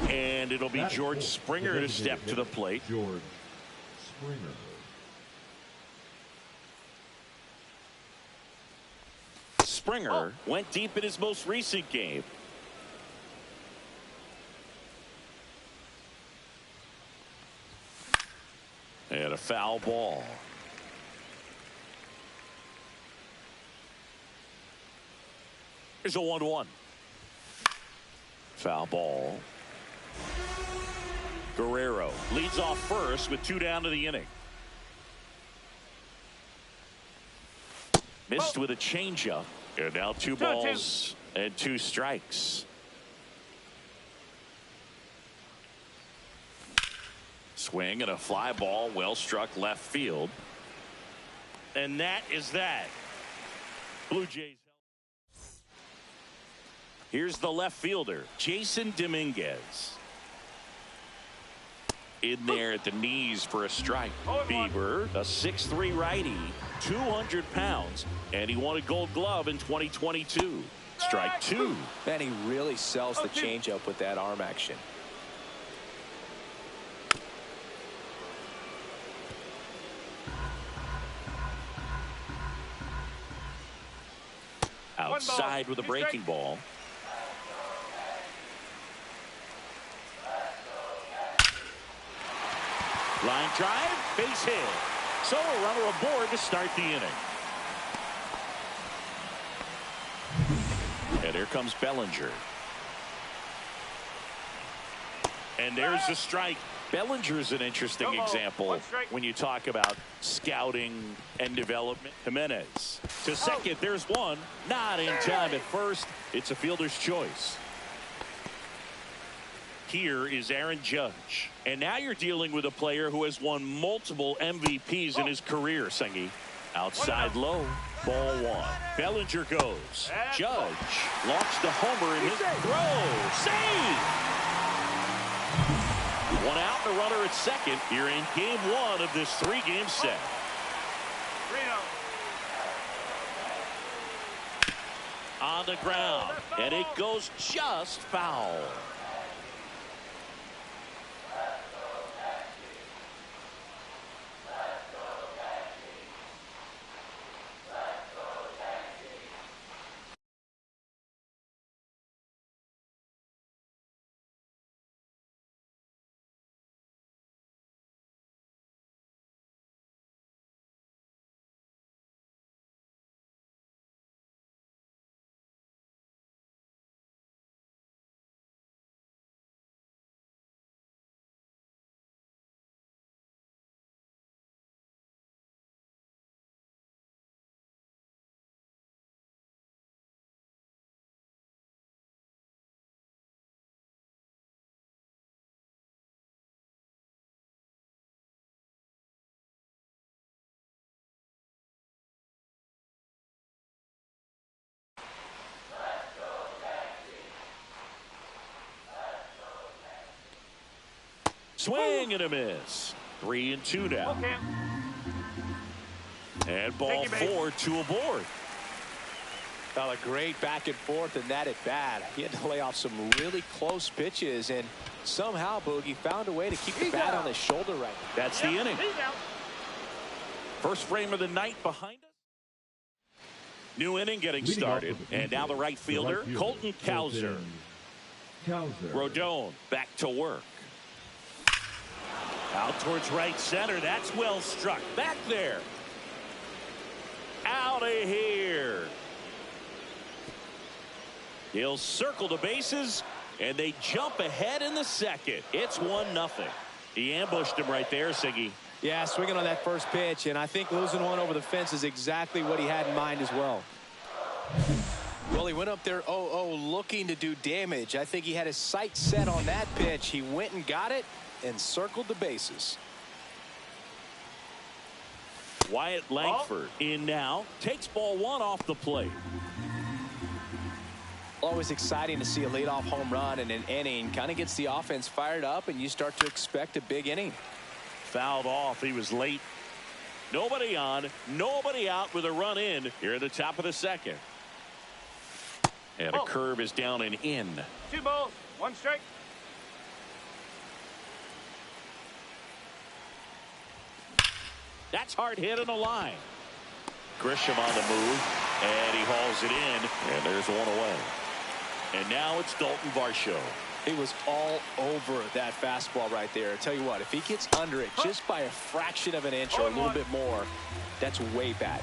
And it'll be George Springer to step to the plate. George Springer. Springer went deep in his most recent game. And a foul ball. Here's a 1-1. Foul ball. Guerrero leads off first with 2 down to the inning. Missed with a changeup. And now 2 balls and 2 strikes. Swing and a fly ball, well struck left field. And that is that. Blue Jays. Here's the left fielder, Jason Dominguez. In there at the knees for a strike. Bieber, a 6'3" righty, 200 pounds, and he won a Gold Glove in 2022. Strike 2. Man, he really sells the changeup with that arm action. Outside with a breaking ball. Line drive, base hit. So a runner aboard to start the inning. And here comes Bellinger. And there's the strike. Bellinger's an interesting example when you talk about scouting and development. Jimenez to second. There's one. Not in time at first. It's a fielder's choice. Here is Aaron Judge. And now you're dealing with a player who has won multiple MVPs in his career, Sengi. Outside low. Ball one. Bellinger goes. Judge launched a homer in his throw. Save! One out, the runner at second here in game one of this three-game set. On the ground, and it goes just foul. Swing and a miss. 3-2 now. And ball four, two aboard. Well, a great back and forth, and that at bat. He had to lay off some really close pitches, and somehow Boogie found a way to keep the bat on his shoulder right now. That's the inning. First frame of the night behind us. New inning getting started. And now the right fielder, Colton Cowser. Rodon back to work. Out towards right center. That's well struck. Back there. Out of here. He'll circle the bases, and they jump ahead in the second. It's 1-0. He ambushed him right there, Siggy. Yeah, swinging on that first pitch, and I think losing one over the fence is exactly what he had in mind as well. Well, he went up there 0-0 looking to do damage. I think he had his sights set on that pitch. He went and got it and circled the bases. Wyatt Langford in now. Takes ball one off the plate. Always exciting to see a leadoff home run in an inning. Kind of gets the offense fired up, and you start to expect a big inning. Fouled off. He was late. Nobody on, nobody out with a run in here at the top of the second. And a curve is down and in. 2 balls, 1 strike. That's hard hit in the line. Grisham on the move, and he hauls it in, and there's one away. And now it's Dalton Varsho. He was all over that fastball right there. I tell you what, if he gets under it just by a fraction of an inch or a little bit more, that's way bad.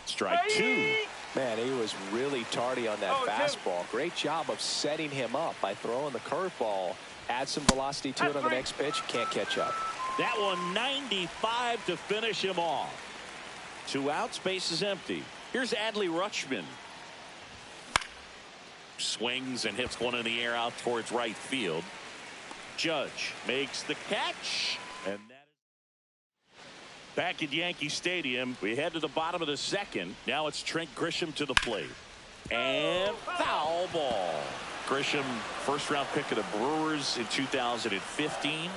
Strike two. Man, he was really tardy on that fastball. Great job of setting him up by throwing the curveball. Add some velocity to it on the next pitch. Can't catch up. That one 95 to finish him off. 2 outs, base is empty. Here's Adley Rutschman. Swings and hits one in the air out towards right field. Judge makes the catch. And that is back at Yankee Stadium. We head to the bottom of the second. Now it's Trent Grisham to the plate. And foul ball. Grisham, first round pick of the Brewers in 2015.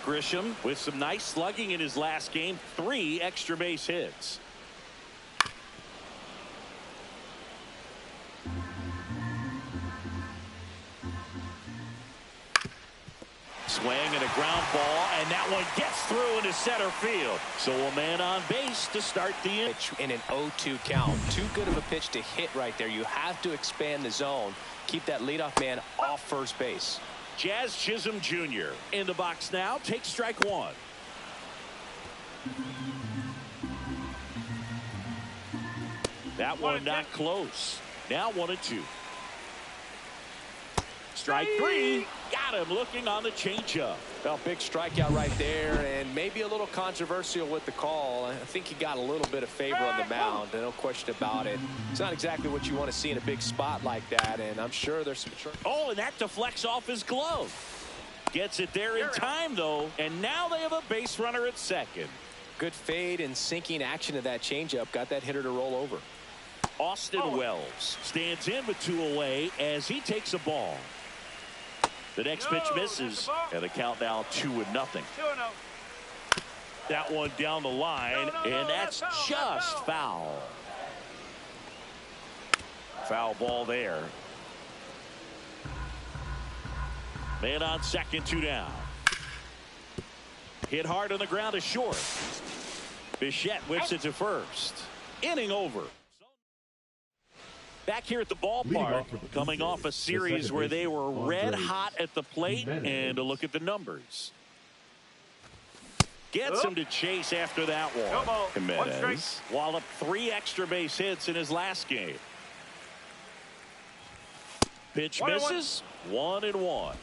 Grisham with some nice slugging in his last game. 3 extra base hits. Swing and a ground ball, and that one gets through into center field. So a man on base to start the inning. In an 0-2 count. Too good of a pitch to hit right there. You have to expand the zone. Keep that leadoff man off first base. Jazz Chisholm Jr. in the box now. Takes strike one. That one not close. Now 1-2. Strike three. Got him looking on the changeup. Well, big strikeout right there, and maybe a little controversial with the call. I think he got a little bit of favor on the mound, no question about it. It's not exactly what you want to see in a big spot like that, and I'm sure there's some... Oh, and that deflects off his glove. Gets it there in time, though, and now they have a base runner at second. Good fade and sinking action of that changeup. Got that hitter to roll over. Austin Wells stands in with 2 away as he takes a ball. The next pitch misses, and the count now 2-0. That one down the line, and that's just foul. Foul ball there. Man on second, 2 down. Hit hard on the ground is short. Bichette whips it to first. Inning over. Back here at the ballpark, coming off a series where they were red hot at the plate, and a look at the numbers. Gets him to chase after that one. Jimenez walloped 3 extra base hits in his last game. Pitch misses. 1-1.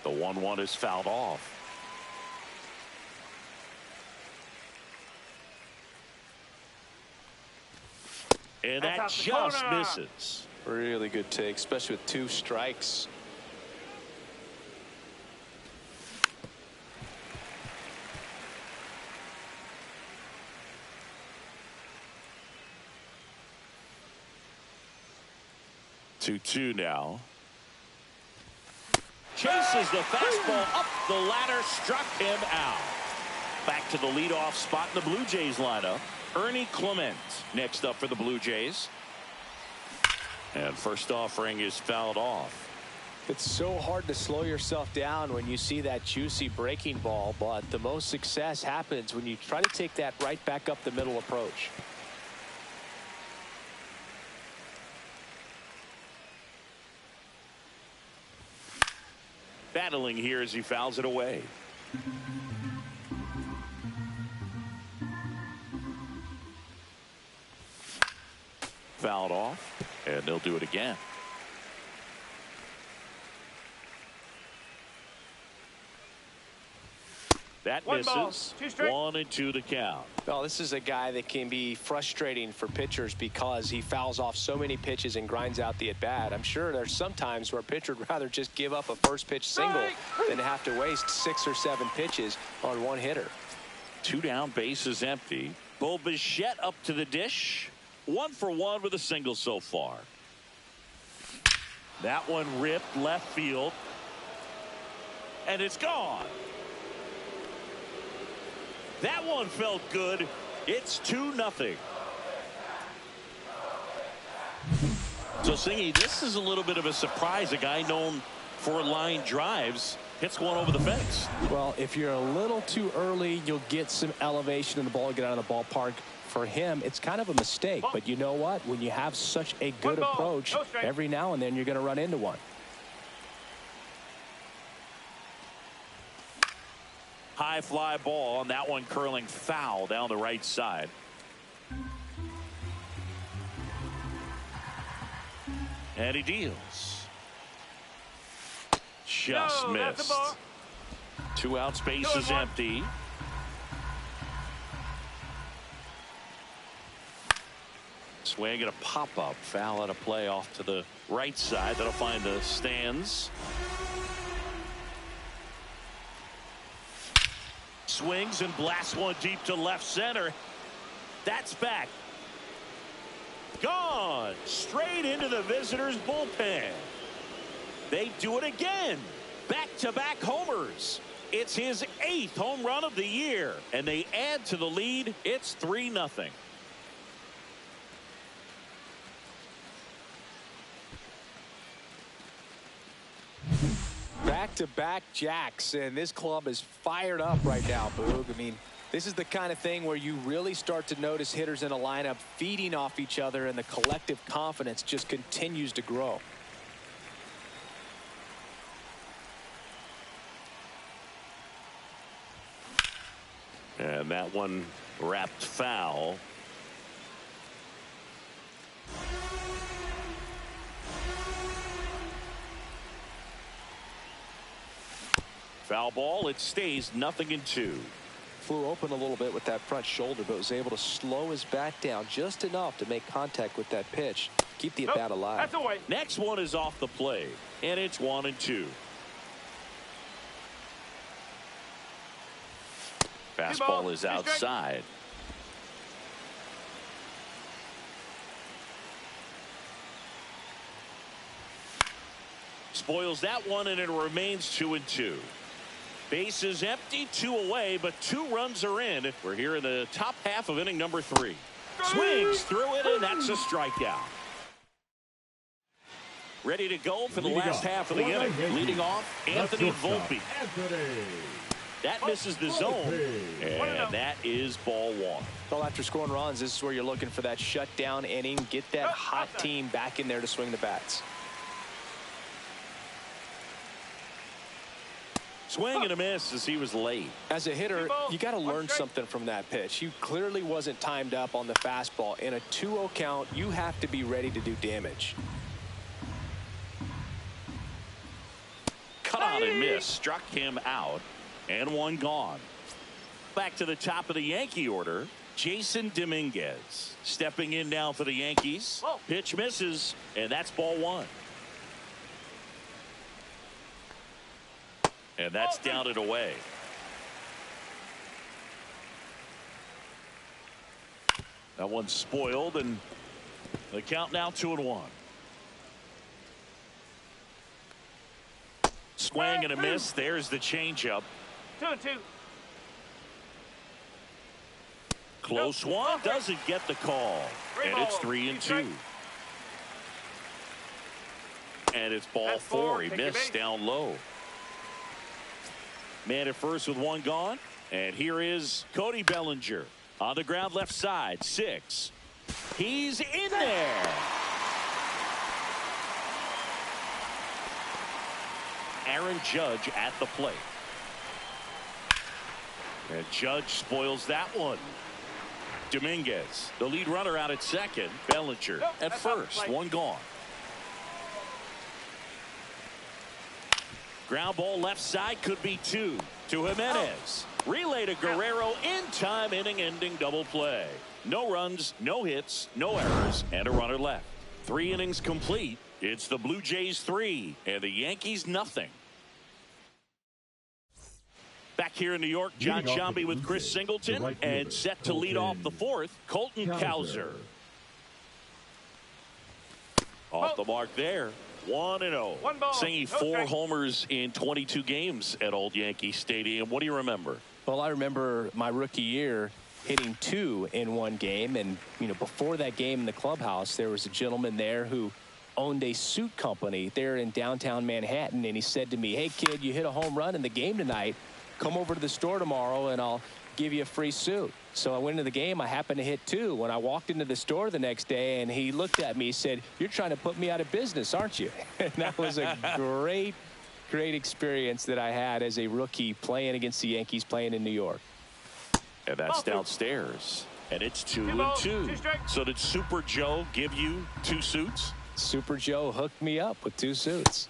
The 1-1 is fouled off. And that just misses. Really good take, especially with 2 strikes. Two now. Chases the fastball up the ladder, struck him out. Back to the leadoff spot in the Blue Jays lineup. Ernie Clement next up for the Blue Jays. And first offering is fouled off. It's so hard to slow yourself down when you see that juicy breaking ball, but the most success happens when you try to take that right back up the middle approach. Battling here as he fouls it away. Fouled off, and they'll do it again. That misses. 1-2 to count. Well, this is a guy that can be frustrating for pitchers because he fouls off so many pitches and grinds out the at-bat. I'm sure there's some times where a pitcher would rather just give up a first pitch single than have to waste 6 or 7 pitches on one hitter. 2 down, base is empty. Bo Bichette up to the dish. 1 for 1 with a single so far. That one ripped left field. And it's gone. That one felt good. It's 2-0. So, Singy, this is a little bit of a surprise. A guy known for line drives hits one over the fence. Well, if you're a little too early, you'll get some elevation in the ball, get out of the ballpark. For him, it's kind of a mistake. But you know what? When you have such a good approach, every now and then you're going to run into one. High fly ball, and that one curling foul down the right side. And he deals. Just missed. 2 out, space is empty. Swing and a pop-up. Foul out of play off to the right side. That'll find the stands. Swings and blasts one deep to left center. That's back. Gone. Straight into the visitors' bullpen. They do it again. Back-to-back homers. It's his 8th home run of the year. And they add to the lead. It's 3-0. Back-to-back jacks, and this club is fired up right now, Boog. I mean, this is the kind of thing where you really start to notice hitters in a lineup feeding off each other, and the collective confidence just continues to grow. And that one wrapped foul. Foul ball. It stays 0-2. Flew open a little bit with that front shoulder, but was able to slow his bat down just enough to make contact with that pitch. Keep the at-bat alive. That's away. Next one is off the plate, and it's 1-2. Fastball is outside. Spoils that one, and it remains 2-2. Bases empty, 2 away, but 2 runs are in. We're here in the top half of inning number 3. Swings through it, and that's a strikeout. Ready to go for the last half of the inning. Leading off, Anthony Volpe. That misses the zone, and that is ball 1. Well, after scoring runs, this is where you're looking for that shutdown inning. Get that hot team back in there to swing the bats. Swing and a miss as he was late. As a hitter, you got to learn something from that pitch. He clearly wasn't timed up on the fastball. In a 2-0 count, you have to be ready to do damage. Cut out and miss. Struck him out, and one gone. Back to the top of the Yankee order. Jason Dominguez stepping in now for the Yankees. Pitch misses, and that's ball 1. And that's down and away. That one's spoiled, and the count now 2-1. Swing and a miss. There's the changeup. 2-2. Close one. Doesn't get the call. And it's 3-2. And it's ball 4. He missed down low. Man at first with 1 gone. And here is Cody Bellinger on the ground left side. 6. He's in there. Aaron Judge at the plate. And Judge spoils that one. Dominguez, the lead runner, out at second. Bellinger at first. 1 gone. Ground ball left side, could be 2 to Jimenez. Relay to Guerrero in time, inning-ending double play. No runs, no hits, no errors, and a runner left. 3 innings complete. It's the Blue Jays 3 and the Yankees nothing. Back here in New York, John Sciambi with Chris Singleton, and set to lead off the 4th, Colton Cowser. Off the mark there. 1-0. Singing 4 homers in 22 games at Old Yankee Stadium. What do you remember? Well, I remember my rookie year hitting 2 in 1 game. And, you know, before that game in the clubhouse, there was a gentleman there who owned a suit company there in downtown Manhattan. And he said to me, "Hey, kid, you hit a home run in the game tonight. Come over to the store tomorrow and I'll give you a free suit." So I went into the game. I happened to hit 2. When I walked into the store the next day, and he looked at me, he said, "You're trying to put me out of business, aren't you?" And that was a great experience that I had as a rookie playing against the Yankees, playing in New York. And that's downstairs. And it's 2-2. So did Super Joe give you 2 suits? Super Joe hooked me up with 2 suits.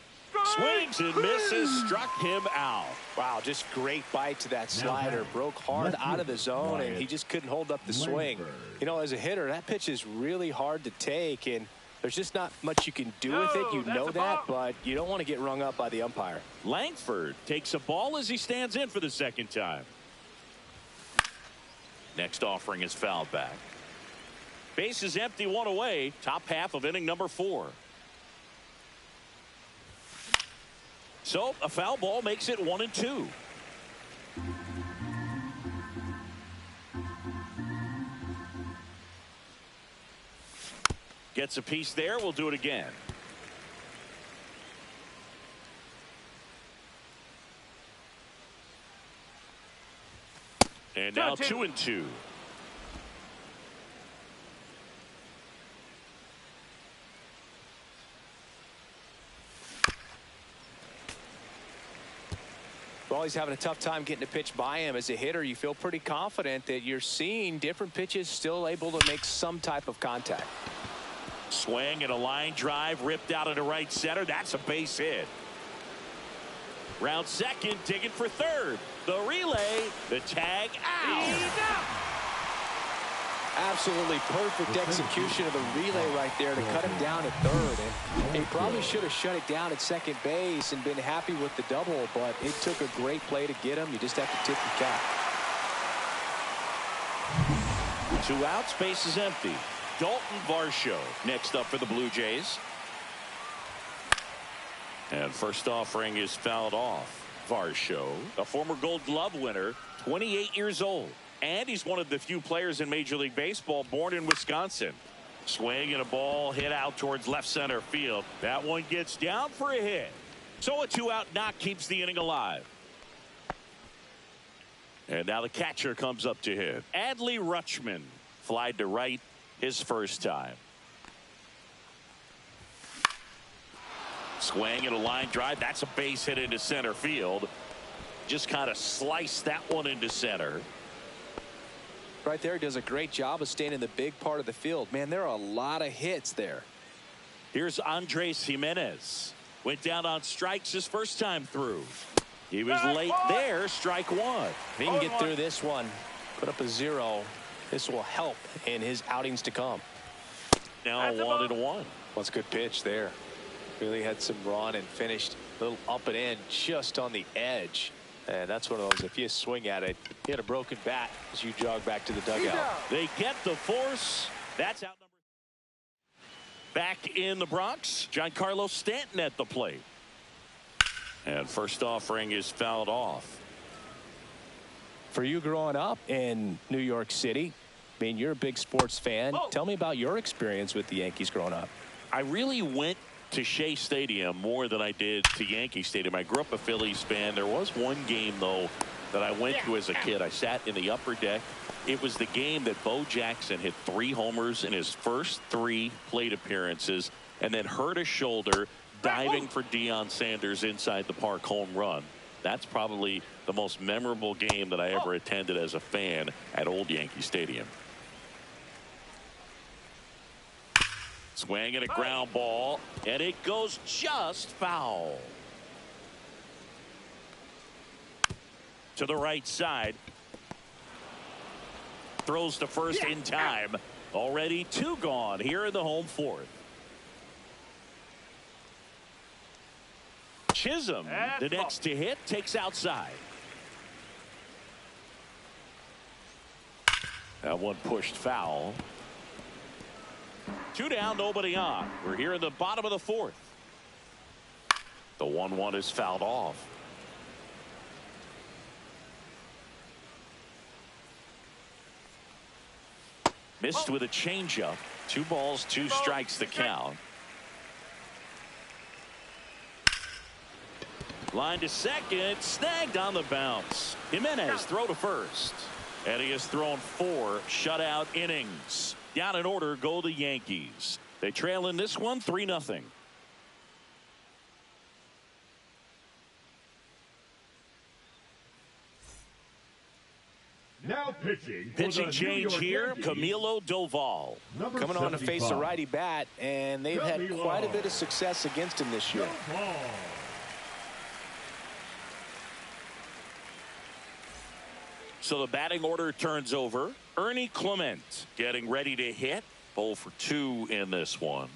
Swings and misses, struck him out. Wow, just great bite to that slider. Broke hard out of the zone, and he just couldn't hold up the swing. You know, as a hitter, that pitch is really hard to take, and there's just not much you can do with it. You know that, but you don't want to get rung up by the umpire. Langford takes a ball as he stands in for the 2nd time. Next offering is fouled back. Base is empty, 1 away. Top half of inning number 4. So a foul ball makes it 1-2. Gets a piece there. We'll do it again. And now 2-2. Well, he's having a tough time getting a pitch by him. As a hitter, you feel pretty confident that you're seeing different pitches still able to make some type of contact. Swing and a line drive ripped out into right center. That's a base hit. Round second, digging for third. The relay, the tag out. Absolutely perfect execution of the relay right there to cut him down at third. And he probably should have shut it down at second base and been happy with the double, but it took a great play to get him. You just have to tip your cap. 2 outs, base is empty. Dalton Varsho next up for the Blue Jays. And first offering is fouled off. Varsho, a former Gold Glove winner, 28 years old. And he's one of the few players in Major League Baseball born in Wisconsin. Swing and a ball hit out towards left center field. That one gets down for a hit. So a 2-out knock keeps the inning alive. And now the catcher comes up to hit. Adley Rutschman flied to right his first time. Swing and a line drive. That's a base hit into center field. Just kind of sliced that one into center. Right there, does a great job of staying in the big part of the field. Man, there are a lot of hits there. Here's Andres Jimenez. Went down on strikes his first time through. He was late there, strike one. If he can get through this one, put up a 0, this will help in his outings to come. Now 1-1. Well, it's a good pitch there. Really had some run and finished a little up and in just on the edge. And that's one of those, if you swing at it, you had a broken bat as you jog back to the dugout. They get the force. That's out number. Back in the Bronx, Giancarlo Stanton at the plate. And first offering is fouled off. For you growing up in New York City, I mean, you're a big sports fan. Tell me about your experience with the Yankees growing up. I really went to Shea Stadium more than I did to Yankee Stadium. I grew up a Phillies fan. There was one game, though, that I went to as a kid. I sat in the upper deck. It was the game that Bo Jackson hit 3 homers in his first 3 plate appearances and then hurt his shoulder diving for Deion Sanders inside the park home run. That's probably the most memorable game that I ever attended as a fan at Old Yankee Stadium. Swing and a ground ball, and it goes just foul. To the right side. Throws to first in time. Already 2 gone here in the home 4th. Chisholm, the next to hit, takes outside. That one pushed foul. 2 down, nobody on. We're here in the bottom of the 4th. The 1-1 is fouled off. Missed with a changeup. 2 balls, 2 strikes the count. Line to second, snagged on the bounce. Jimenez throw to first. And he has thrown 4 shutout innings. Down in order go the Yankees. They trail in this one 3-0. Now pitching. Pitching change here, Camilo Doval. Coming on to face a righty bat, and they've had quite a bit of success against him this year. So the batting order turns over. Ernie Clement getting ready to hit. 0 for 2 in this one.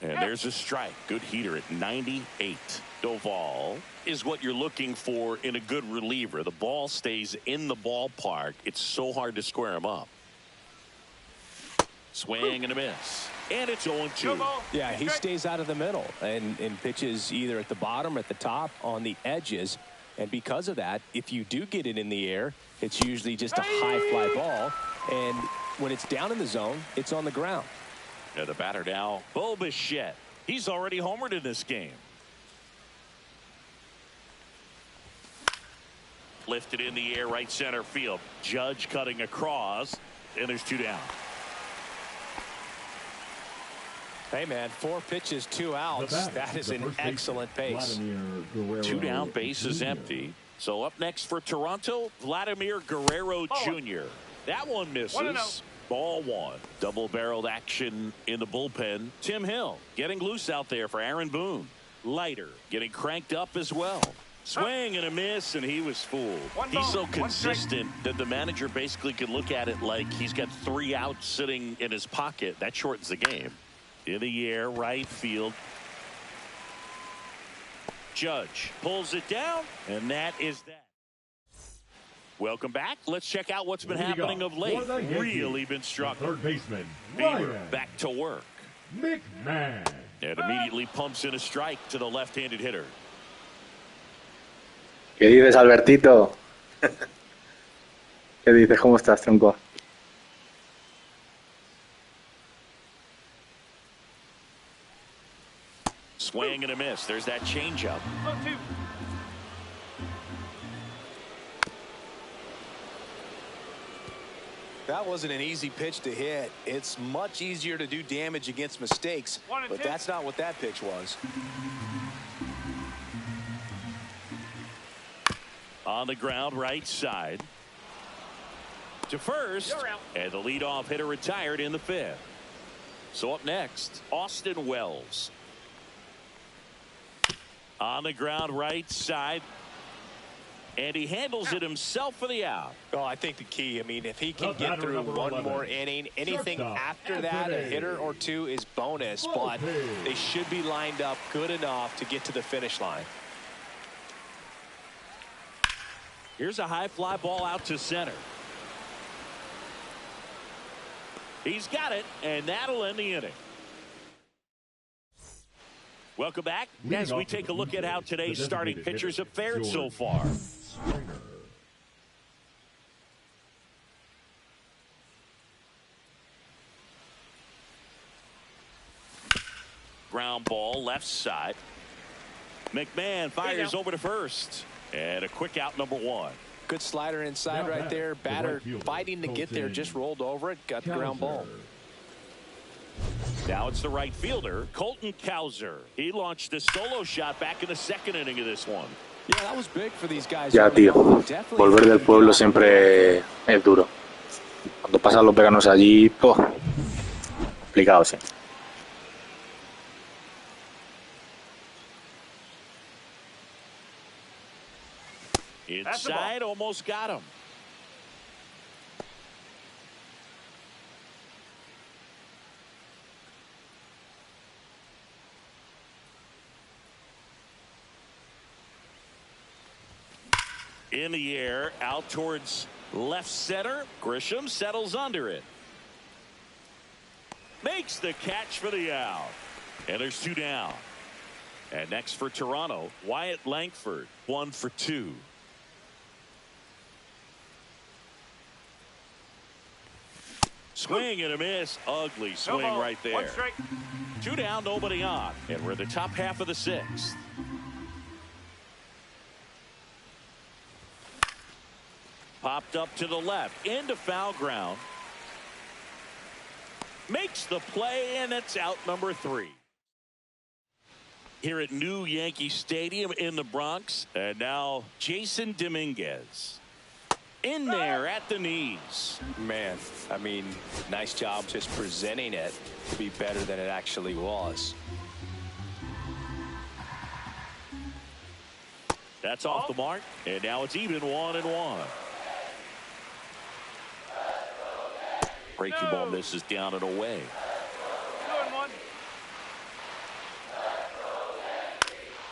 And there's a strike. Good heater at 98. Doval is what you're looking for in a good reliever. The ball stays in the ballpark. It's so hard to square him up. Swing and a miss. And it's 0-2. Yeah, he stays out of the middle and pitches either at the bottom or at the top on the edges. And because of that, if you do get it in the air, it's usually just a high fly ball. And when it's down in the zone, it's on the ground. And the batter now, Bo Bichette. He's already homered in this game. Lifted in the air, right center field. Judge cutting across, and there's 2 down. Hey, man, 4 pitches, 2 outs. That is an excellent pace. 2 down, base is empty. So up next for Toronto, Vladimir Guerrero Jr. That one misses. Ball one. Double-barreled action in the bullpen. Tim Hill getting loose out there for Aaron Boone. Leiter getting cranked up as well. Swing and a miss, and he was fooled. He's so consistent that the manager basically could look at it like he's got 3 outs sitting in his pocket. That shortens the game. In the air, right field. Judge pulls it down, and that is that. Welcome back. Let's check out what's been happening of late. Really been struggling. Third baseman, Bieber back to work. McMahon. And immediately pumps in a strike to the left-handed hitter. ¿Qué dices, Albertito? ¿Qué dices? ¿Cómo estás, tronco? Swing and a miss. There's that changeup. That wasn't an easy pitch to hit. It's much easier to do damage against mistakes, but that's not what that pitch was. On the ground, right side. To first, and the leadoff hitter retired in the 5th. So up next, Austin Wells. On the ground, right side. And he handles it himself for the out. Oh, I think the key, I mean, if he can get through one more inning, anything after that, a hitter or two is bonus, but they should be lined up good enough to get to the finish line. Here's a high fly ball out to center. He's got it, and that'll end the inning. Welcome back as we take a look at how today's starting pitchers have fared so far. Ground ball left side. McMahon fires over to first. And a quick out, number 1. Good slider inside right there. Batter fighting to get there, just rolled over it, got the ground ball. Now it's the right fielder, Colton Cowser. He launched a solo shot back in the 2nd inning of this one. Yeah, that was big for these guys. Ya, tío. Volver del pueblo siempre es duro. Cuando pasan los veganos allí, complicado, sí. Inside, almost got him. In the air, out towards left center. Grisham settles under it. Makes the catch for the out. And there's 2 down. And next for Toronto, Wyatt Langford, 1 for 2. Swing and a miss. Ugly swing right there. 2 down, nobody on. And we're in the top half of the 6th. Popped up to the left into foul ground. Makes the play, and it's out, number 3. Here at New Yankee Stadium in the Bronx. And now Jason Dominguez. In there at the knees. Man, I mean, nice job just presenting it to be better than it actually was. That's off the mark, and now it's even 1-1. Breaking ball misses down and away. 2-1.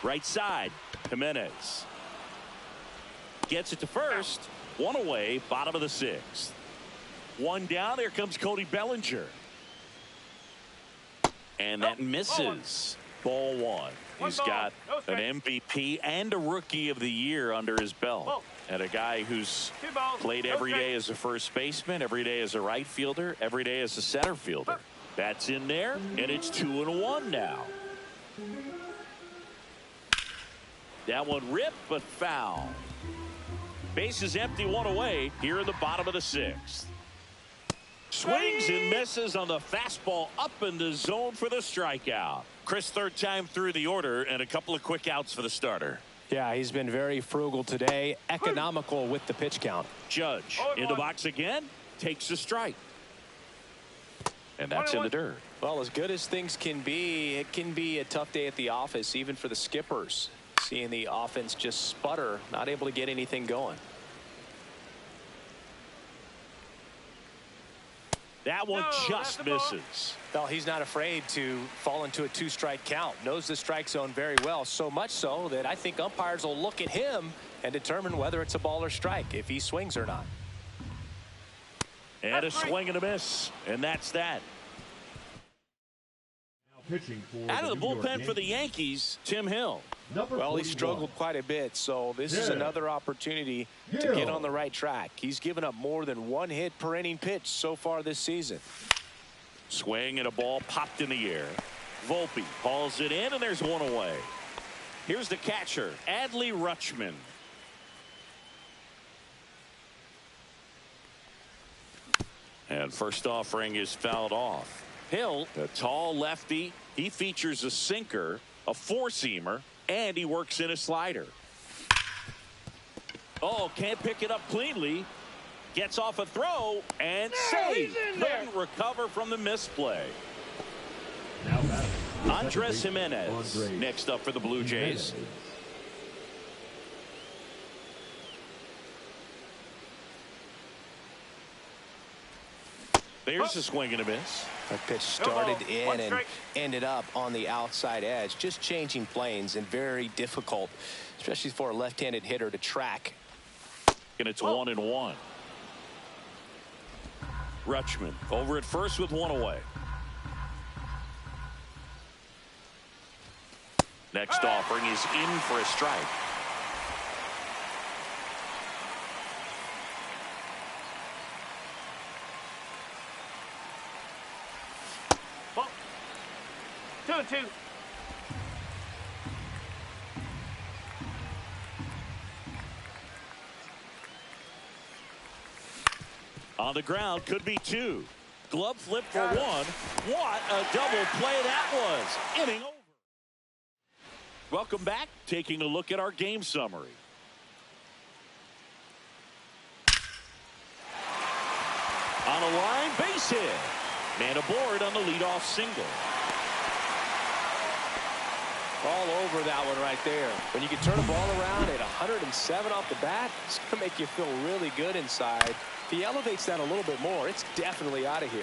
Right side, Jimenez. Gets it to first. 1 away, bottom of the 6th. 1 down, here comes Cody Bellinger. And that misses. Ball 1. He's got an MVP and a Rookie of the Year under his belt. And a guy who's played every day as a first baseman, every day as a right fielder, every day as a center fielder. That's in there, and it's 2-1 now. That one ripped, but foul. Base is empty, 1 away here in the bottom of the 6th. Swings and misses on the fastball up in the zone for the strikeout. Chris, 3rd time through the order, and a couple of quick outs for the starter. Yeah, he's been very frugal today, economical with the pitch count. Judge in the box again, takes a strike. And that's in the dirt. Well, as good as things can be, it can be a tough day at the office, even for the skippers. Seeing the offense just sputter, not able to get anything going. That one just misses. Well, he's not afraid to fall into a two-strike count. Knows the strike zone very well, so much so that I think umpires will look at him and determine whether it's a ball or strike, if he swings or not. And a swing and a miss, and that's that. Pitching for out of the bullpen for the Yankees, Tim Hill. Well, he struggled quite a bit, so this is another opportunity to get on the right track. He's given up more than one hit per inning pitch so far this season. Swing and a ball popped in the air. Volpe hauls it in, and there's one away. Here's the catcher, Adley Rutschman. And first offering is fouled off. Hill, a tall lefty. He features a sinker, a four-seamer, and he works in a slider. Oh, can't pick it up cleanly. Gets off a throw and saved. Couldn't recover from the misplay. Andres Jimenez next up for the Blue Jays. There's a swing and a miss. That pitch started in and ended up on the outside edge. Just changing planes and very difficult, especially for a left-handed hitter to track. And it's 1-1. Rutschman over at first with one away. Next offering is in for a strike. Ball. 2-2. On the ground, could be two. Glove flip for one. What a double play that was. Inning over. Welcome back. Taking a look at our game summary. On a line, base hit. Man aboard on the leadoff single. All over that one right there. When you can turn a ball around at 107 off the bat, it's going to make you feel really good inside. If he elevates that a little bit more, it's definitely out of here.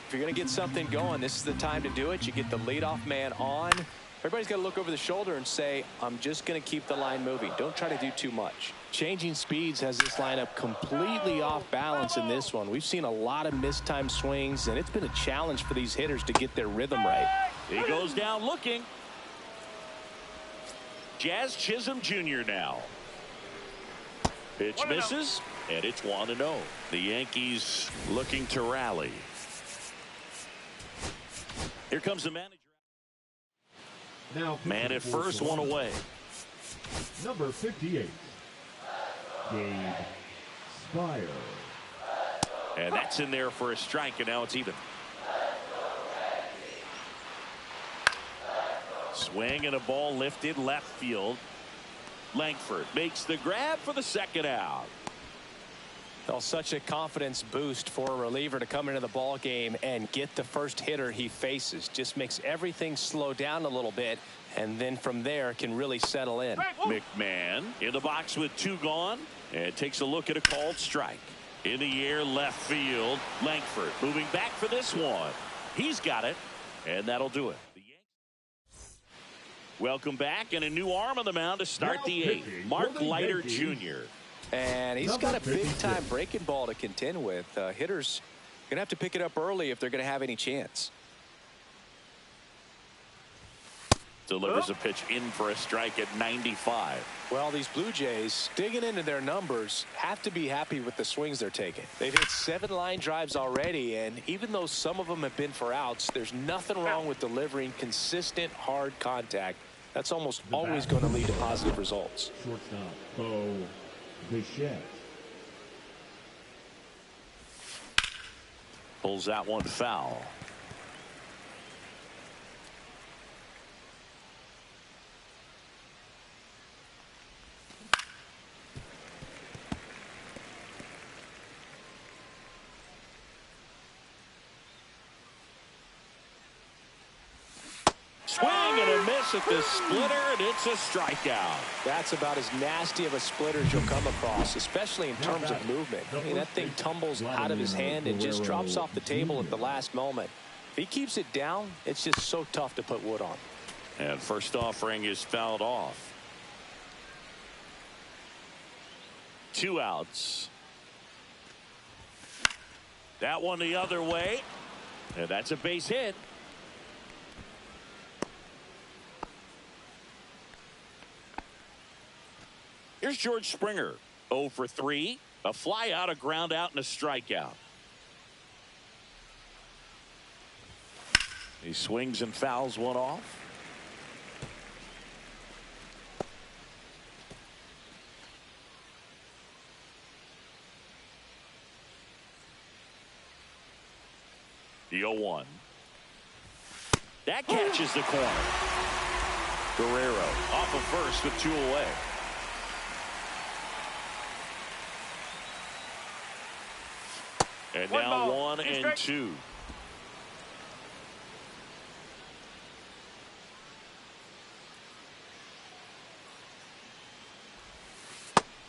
If you're going to get something going, this is the time to do it. You get the leadoff man on. Everybody's got to look over the shoulder and say, I'm just going to keep the line moving. Don't try to do too much. Changing speeds has this lineup completely off balance in this one. We've seen a lot of mistimed swings, and it's been a challenge for these hitters to get their rhythm right. He goes down looking. Jazz Chisholm Jr. now. Pitch misses, and it's 1-0. The Yankees looking to rally. Here comes the manager. Now Man at first, one away. Number 58, Gabe Spire. And that's in there for a strike, and now it's even. Swing and a ball lifted left field. Langford makes the grab for the second out. Well, such a confidence boost for a reliever to come into the ball game and get the first hitter he faces. Just makes everything slow down a little bit, and then from there can really settle in. McMahon in the box with two gone, and takes a look at a called strike. In the air, left field. Langford moving back for this one. He's got it, and that'll do it. Welcome back, and a new arm on the mound to start the eighth. Mark Leiter Jr. And he's got a big-time breaking ball to contend with. Hitters going to have to pick it up early if they're going to have any chance. Delivers a pitch in for a strike at 95. Well, these Blue Jays, digging into their numbers, have to be happy with the swings they're taking. They've hit 7 line drives already, and even though some of them have been for outs, there's nothing wrong with delivering consistent, hard contact. That's almost always going to lead to positive results. Shortstop, Bo Bichette. Pulls that one foul. a miss at the splitter, and it's a strikeout. That's about as nasty of a splitter as you'll come across, especially in terms of movement. I mean, that thing tumbles out of his hand and just drops off the table at the last moment. If he keeps it down, it's just so tough to put wood on. And first offering is fouled off. 2 outs. That one the other way. And that's a base hit. Here's George Springer. 0 for 3. A fly out, a ground out, and a strikeout. He swings and fouls one off. The 0-1. That catches the corner. Guerrero off of first with 2 away. And now 1 and 2.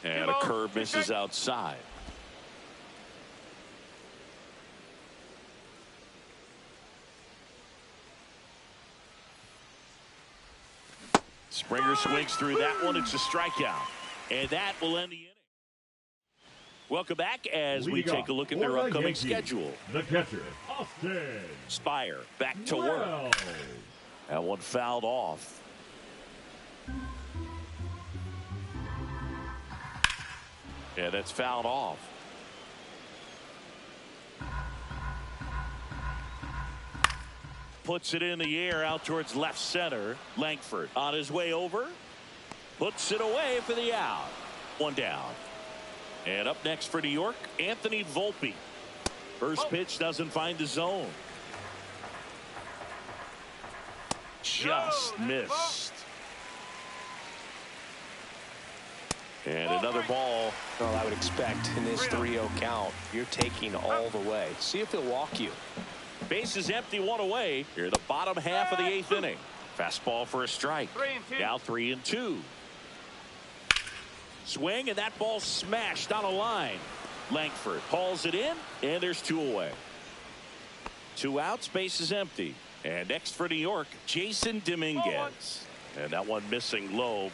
And a curve misses outside. Springer swings through that one. It's a strikeout. And that will end the inning. Welcome back as we take a look at their upcoming schedule. The catcher, Austin Spire back to work. That one fouled off. Yeah, that's fouled off. Puts it in the air out towards left center. Langford on his way over. Puts it away for the out. 1 down. And up next for New York, Anthony Volpe. First pitch doesn't find the zone. Just missed. And another ball. Well, I would expect in this 3-0 count, you're taking all the way. See if he'll walk you. Base is empty, 1 away. Here, the bottom half of the 8th inning. Fastball for a strike. Now 3 and 2. Swing, and that ball smashed on a line. Langford hauls it in, and there's 2 away. 2 outs, base is empty. And next for New York, Jason Dominguez. And that one missing low.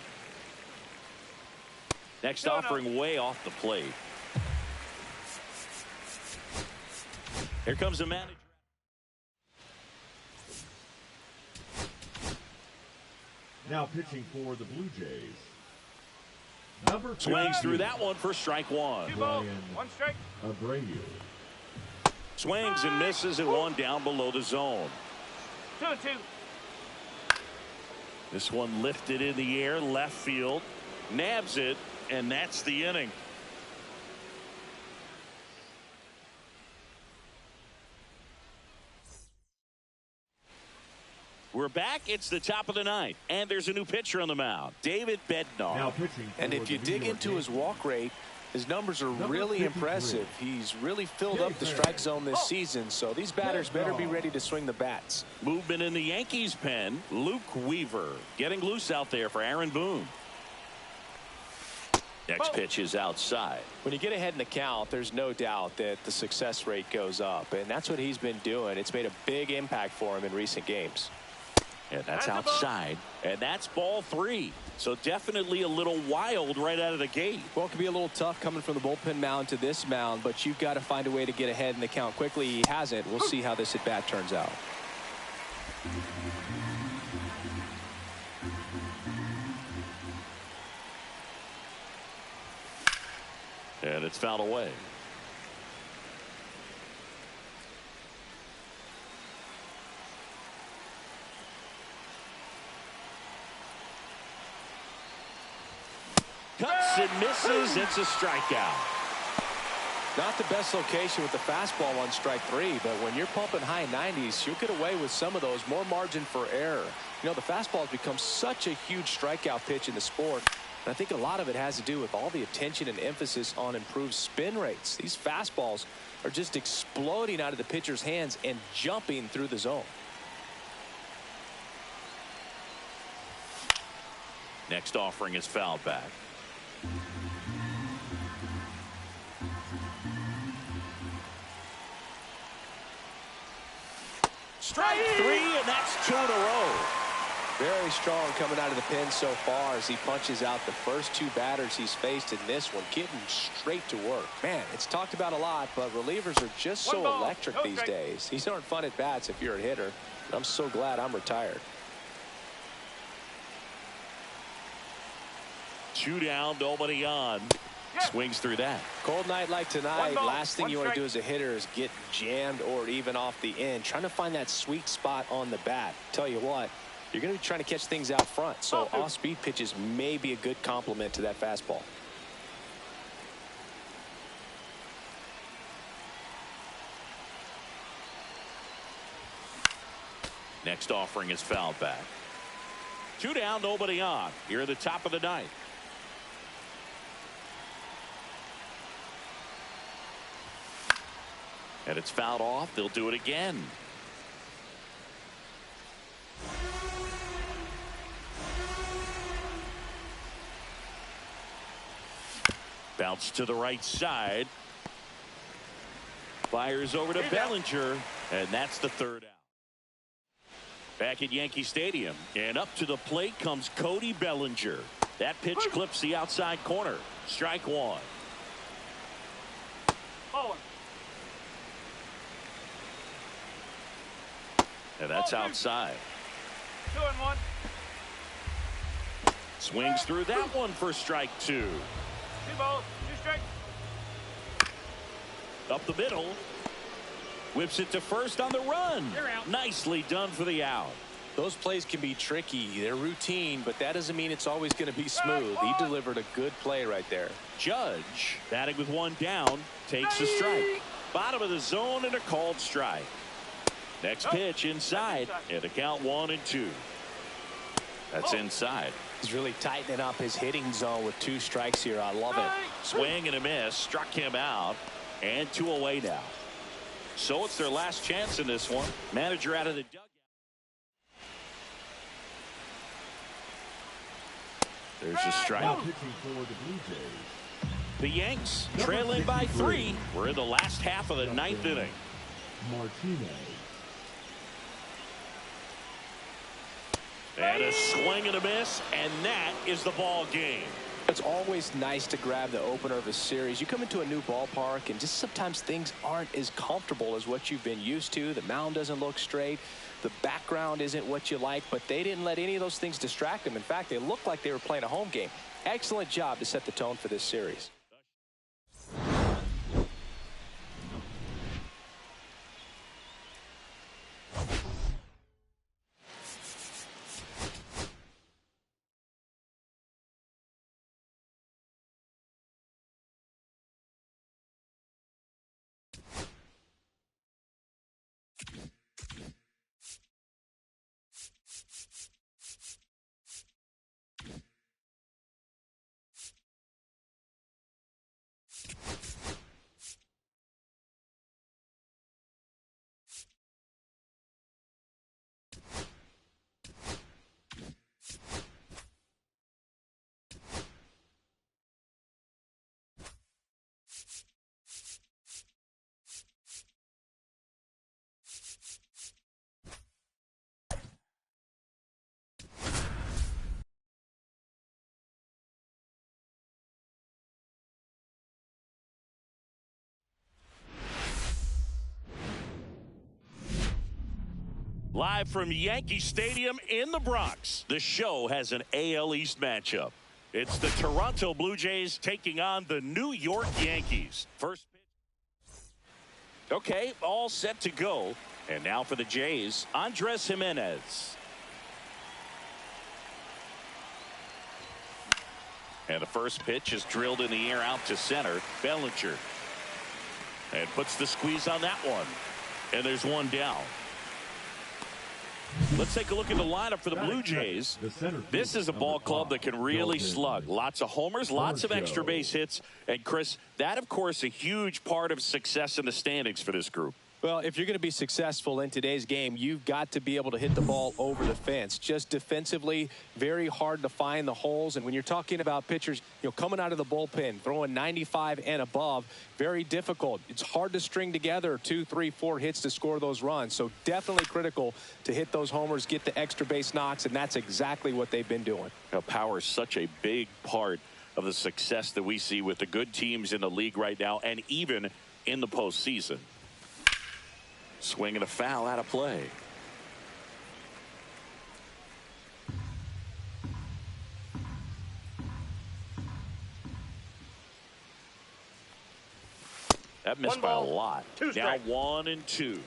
Next offering way off the plate. Here comes the manager. Now pitching for the Blue Jays. Number Swings through that one for strike 1. 1 strike. Abreu. Swings and misses at 1 down below the zone. 2 and 2. This one lifted in the air, left field. Nabs it, and that's the inning. We're back. It's the top of the 9th, and there's a new pitcher on the mound, David Bednar. Now pitching. And if you dig into his walk rate, his numbers are really impressive. He's really filled up the strike zone this season, so these batters better be ready to swing the bats. Movement in the Yankees pen. Luke Weaver getting loose out there for Aaron Boone. Next pitch is outside. When you get ahead in the count, there's no doubt that the success rate goes up, and that's what he's been doing. It's made a big impact for him in recent games. And that's outside, and that's ball 3. So definitely a little wild right out of the gate. Well, it can be a little tough coming from the bullpen mound to this mound, but you've got to find a way to get ahead in the count quickly. He hasn't. We'll see how this at bat turns out. And it's fouled away. Cuts and misses. It's a strikeout. Not the best location with the fastball on strike 3, but when you're pumping high 90s, you'll get away with some of those. More margin for error. You know, the fastball has become such a huge strikeout pitch in the sport. And I think a lot of it has to do with all the attention and emphasis on improved spin rates. These fastballs are just exploding out of the pitcher's hands and jumping through the zone. Next offering is fouled back. Strike three, and that's 2 in a row. Very strong coming out of the pen so far as he punches out the first 2 batters he's faced in this one, getting straight to work. Man, it's talked about a lot, but relievers are just so electric these days. These aren't fun at bats if you're a hitter. I'm so glad I'm retired. 2 down, nobody on. Swings through that. Cold night like tonight, last thing you want to do as a hitter is get jammed or even off the end. Trying to find that sweet spot on the bat. Tell you what, you're going to be trying to catch things out front, so off-speed pitches may be a good complement to that fastball. Next offering is fouled back. 2 down, nobody on. Here at the top of the 9th. And it's fouled off. They'll do it again. Bounce to the right side. Fires over to Bellinger, and that's the 3rd out. Back at Yankee Stadium, and up to the plate comes Cody Bellinger. That pitch clips the outside corner. Strike 1. And that's outside. 2-1. Swings through that one for strike 2. 2 balls, 2 strikes. Up the middle. Whips it to first on the run. You're out. Nicely done for the out. Those plays can be tricky. They're routine, but that doesn't mean it's always going to be smooth. He delivered a good play right there. Judge, batting with 1 down, takes a strike. Bottom of the zone and a called strike. Next pitch inside, and a count 1-2. That's inside. He's really tightening up his hitting zone with 2 strikes here. I love it. Swing and a miss, struck him out, and 2 away now. So it's their last chance in this one. Manager out of the dugout. There's a strike. The Yanks trailing by 3. We're in the last half of the 9th inning. Martinez. And a swing and a miss, and that is the ball game. It's always nice to grab the opener of a series. You come into a new ballpark, and just sometimes things aren't as comfortable as what you've been used to. The mound doesn't look straight. The background isn't what you like, but they didn't let any of those things distract them. In fact, they looked like they were playing a home game. Excellent job to set the tone for this series. Live from Yankee Stadium in the Bronx, the show has an AL East matchup. It's the Toronto Blue Jays taking on the New York Yankees. First pitch. Okay, all set to go. And now for the Jays, Andres Gimenez. And the first pitch is drilled in the air out to center. Bellinger. And puts the squeeze on that one. And there's 1 down. Let's take a look at the lineup for the Blue Jays. This is a ball club that can really slug. Lots of homers, lots of extra base hits. And, Chris, that, of course, a huge part of success in the standings for this group. Well, if you're going to be successful in today's game, you've got to be able to hit the ball over the fence. Just defensively, very hard to find the holes. And when you're talking about pitchers, coming out of the bullpen, throwing 95 and above, very difficult. It's hard to string together 2, 3, 4 hits to score those runs. So definitely critical to hit those homers, get the extra base knocks, and that's exactly what they've been doing. Power is such a big part of the success that we see with the good teams in the league right now, and even in the postseason. Swing and a foul out of play. That missed by a lot. Now 1-2.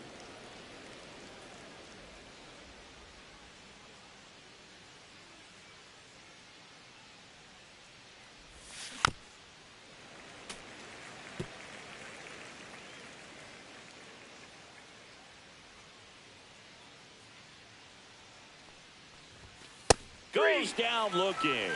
Goes down looking.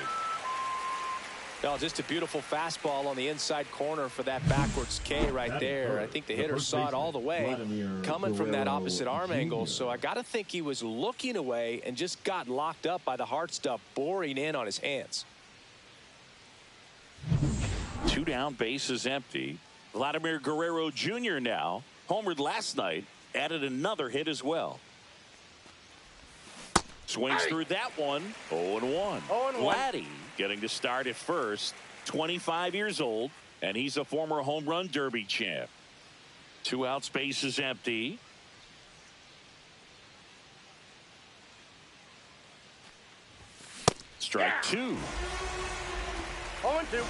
Well, just a beautiful fastball on the inside corner for that backwards K right there. I think the hitter saw it all the way coming from that opposite arm angle. So I got to think he was looking away and just got locked up by the hard stuff boring in on his hands. 2 down, bases empty. Vladimir Guerrero Jr. now homered last night, added another hit as well. Swings through that one. 0-1. Vladdy getting to start at first. 25 years old, and he's a former home run derby champ. 2 outs, bases empty. Strike 2. 0-2.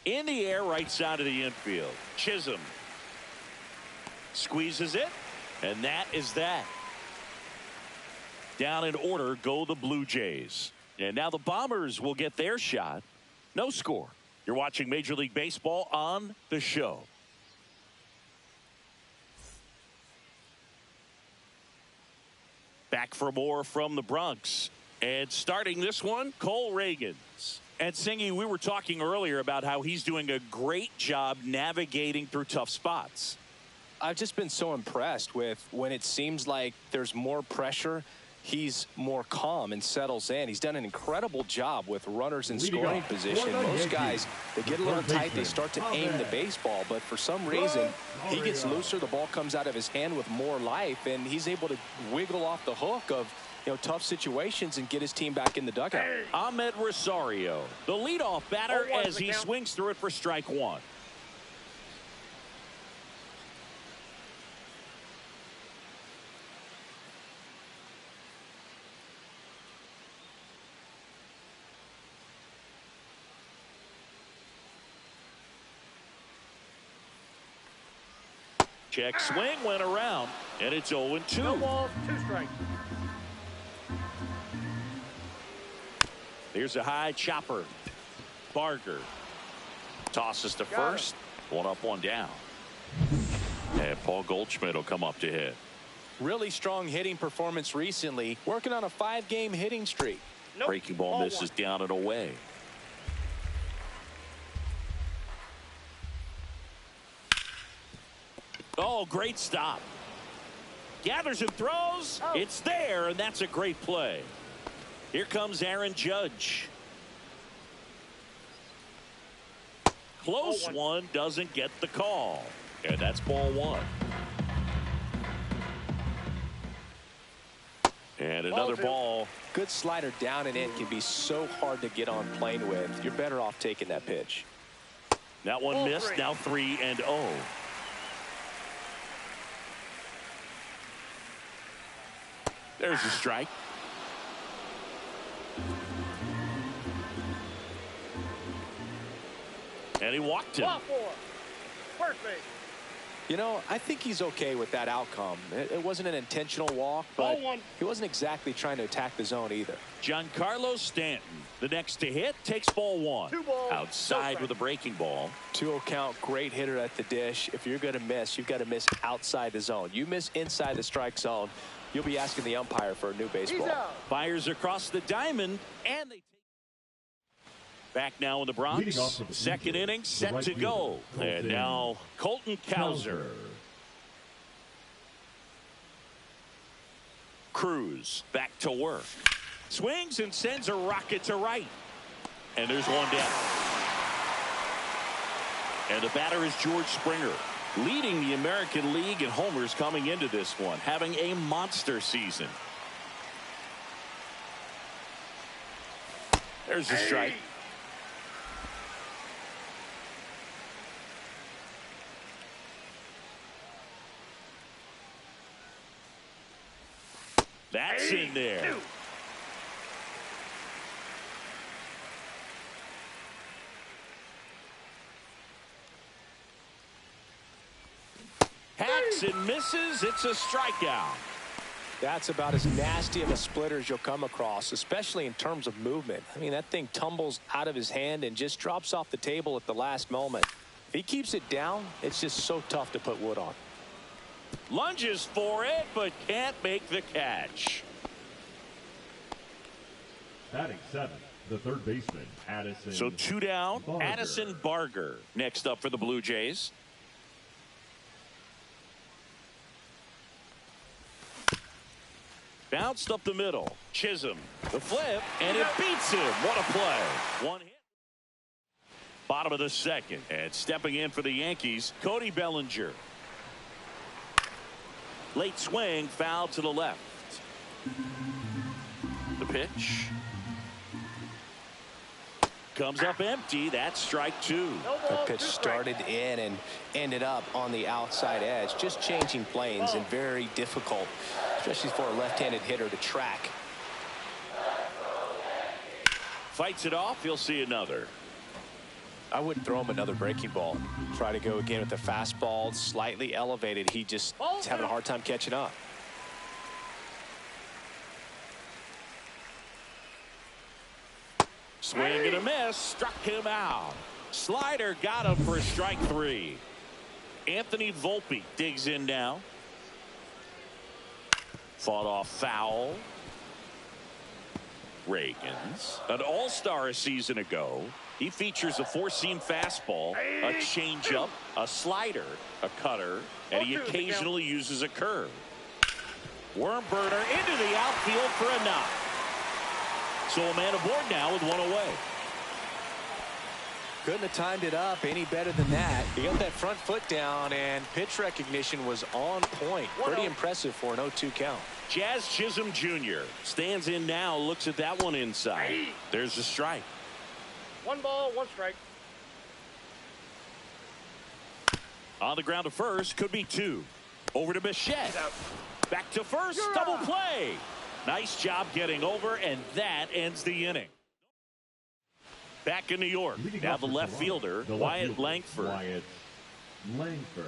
In the air, right side of the infield. Chisholm squeezes it, and that is that. Down in order go the Blue Jays. And now the Bombers will get their shot. No score. You're watching Major League Baseball on the show. Back for more from the Bronx. And starting this one, Cole Reagans. And Singy, we were talking earlier about how he's doing a great job navigating through tough spots. I've just been so impressed with when it seems like there's more pressure, he's more calm and settles in. He's done an incredible job with runners in scoring position. Most guys, they get a little tight, they start to aim the baseball, but for some reason, he gets looser, the ball comes out of his hand with more life, and he's able to wiggle off the hook of tough situations and get his team back in the dugout. Ahmed Rosario, the leadoff batter, as he swings through it for strike 1. Check swing, went around, and it's 0-2. No balls, 2 strikes. Here's a high chopper. Barger tosses to first. 1 up, 1 down. And Paul Goldschmidt will come up to hit. Really strong hitting performance recently. Working on a 5-game hitting streak. Breaking ball misses down and away. Oh, great stop. Gathers and throws. It's there, and that's a great play. Here comes Aaron Judge. Close one, doesn't get the call. And that's ball 1. And another ball. Good slider down and in can be so hard to get on plane with. You're better off taking that pitch. That one missed. Now 3-0. There's a strike. And he walked him. First base. I think he's okay with that outcome. It wasn't an intentional walk, but he wasn't exactly trying to attack the zone either. Giancarlo Stanton, the next to hit, takes ball 1. 2 balls, outside with a breaking ball. 2-0 count, great hitter at the dish. If you're going to miss, you've got to miss outside the zone. You miss inside the strike zone, you'll be asking the umpire for a new baseball. Fires across the diamond, and they take back now in the Bronx. Second inning set to go. And now Colton Cowser. Cruz back to work. Swings and sends a rocket to right. And there's one down. And the batter is George Springer, leading the American League in homers coming into this one, having a monster season. There's the strike. That's in there. Hacks and misses. It's a strikeout. That's about as nasty of a splitter as you'll come across, especially in terms of movement. I mean, that thing tumbles out of his hand and just drops off the table at the last moment. If he keeps it down, it's just so tough to put wood on. Lunges for it, but can't make the catch. Batting seventh, the third baseman, Addison. So two down. Barger. Addison Barger next up for the Blue Jays. Bounced up the middle. Chisholm, the flip, and it beats him. What a play. One hit. Bottom of the second. And stepping in for the Yankees, Cody Bellinger. Late swing, foul to the left. The pitch. Comes up empty. That's strike two. The pitch started in and ended up on the outside edge. Just changing planes and very difficult, especially for a left-handed hitter to track. Fights it off. He'll see another. I wouldn't throw him another breaking ball. Try to go again with the fastball, slightly elevated. He just is having a hard time catching up. Swing and a miss. Struck him out. Slider got him for strike three. Anthony Volpe digs in now. Fought off foul. Reagans, an all-star a season ago. He features a four-seam fastball, a changeup, a slider, a cutter, and he occasionally uses a curve. Worm burner into the outfield for a knock. So a man aboard now with one away. Couldn't have timed it up any better than that. He got that front foot down, and pitch recognition was on point. Pretty impressive for an 0-2 count. Jazz Chisholm Jr. stands in now, looks at that one inside. There's the strike. 1 ball, 1 strike. On the ground to first, could be 2. Over to Bichette. Back to first, double play. Nice job getting over, and that ends the inning. Back in New York, now the left fielder, Wyatt Langford. Wyatt Langford.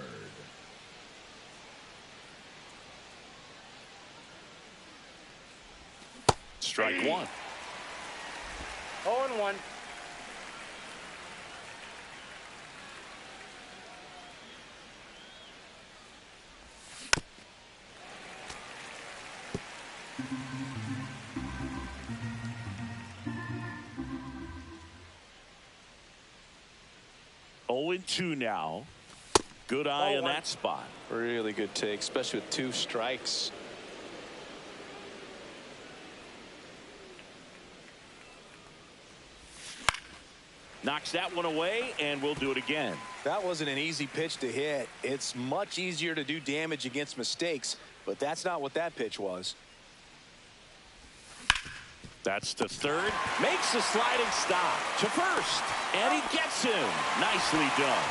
Strike one. 0-1. Oh, 2 now. Good eye on that spot. Really good take, especially with 2 strikes. Knocks that one away, and we'll do it again. That wasn't an easy pitch to hit. It's much easier to do damage against mistakes, but that's not what that pitch was. That's to third. Makes a sliding stop to first. And he gets him. Nicely done.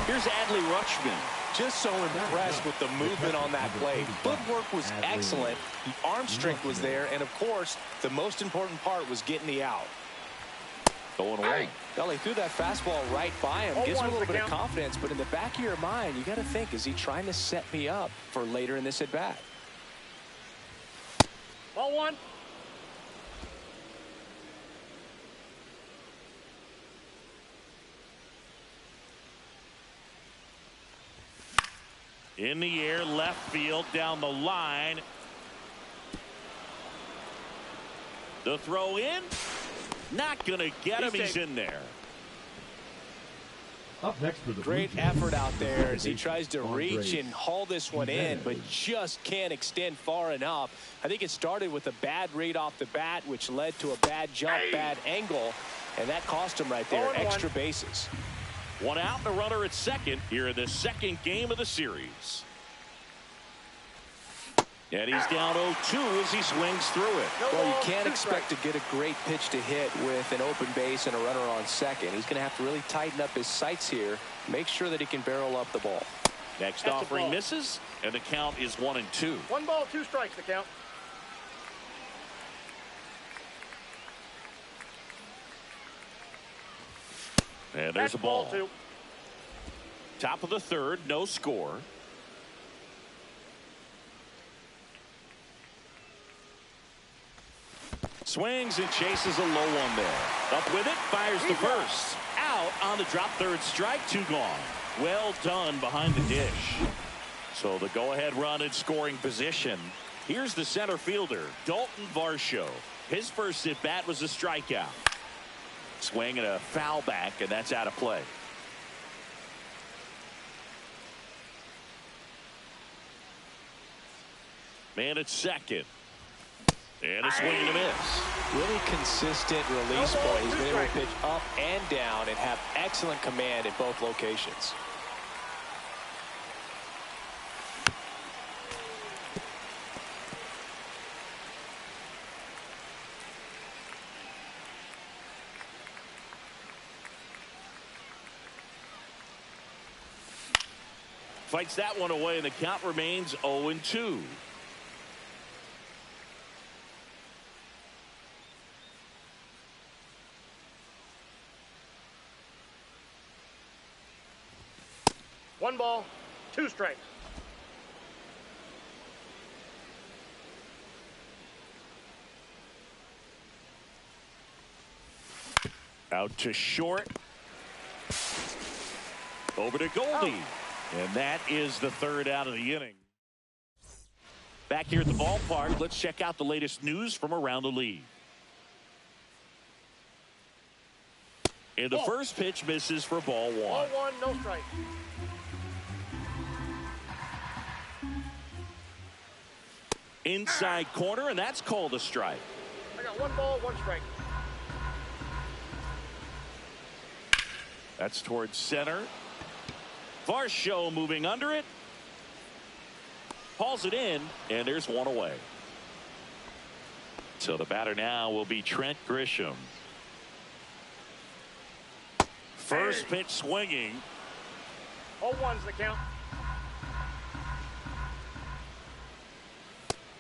Here's Adley Rutschman. Just so impressed with the movement on that play. Footwork was excellent. The arm strength was there. And, of course, the most important part was getting the out. Going away. Well, he threw that fastball right by him. Gives him a little bit of confidence. But in the back of your mind, you got to think, is he trying to set me up for later in this at-bat? Ball 1. In the air, left field, down the line. The throw in. Not going to get him. He's in there. Up next for the Great Blue Jays, effort out there as he second tries to baseman, reach Andres and haul this one in, but just can't extend far enough. I think it started with a bad read off the bat, which led to a bad jump, bad angle, and that cost him right there. Extra bases. One out and a runner at second here in the second game of the series. And he's down 0-2 as he swings through it. Well, you can't expect to get a great pitch to hit with an open base and a runner on second. He's going to have to really tighten up his sights here, make sure that he can barrel up the ball. Next offering misses, and the count is 1-2. 1 ball, 2 strikes, the count. And there's a ball. 2. Top of the third, no score. Swings and chases a low one there. Up with it, fires the first. Out on the drop third strike, 2 gone. Well done behind the dish. So the go-ahead run in scoring position. Here's the center fielder, Dalton Varsho. His first at-bat was a strikeout. Swing and a foul back, and that's out of play. Man at second. And a swing and a miss. Really consistent release point. He's been able to pitch up and down and have excellent command at both locations. Fights that one away, and the count remains 0-2. One ball, 2 strikes. Out to short. Over to Goldie. And that is the third out of the inning. Back here at the ballpark, let's check out the latest news from around the league. And the first pitch misses for ball 1. Ball 1, no strike. Inside corner, and that's called a strike. I got 1 ball, 1 strike. That's towards center. Varsho moving under it. Hauls it in, and there's 1 away. So the batter now will be Trent Grisham. First pitch swinging. 0-1's the count.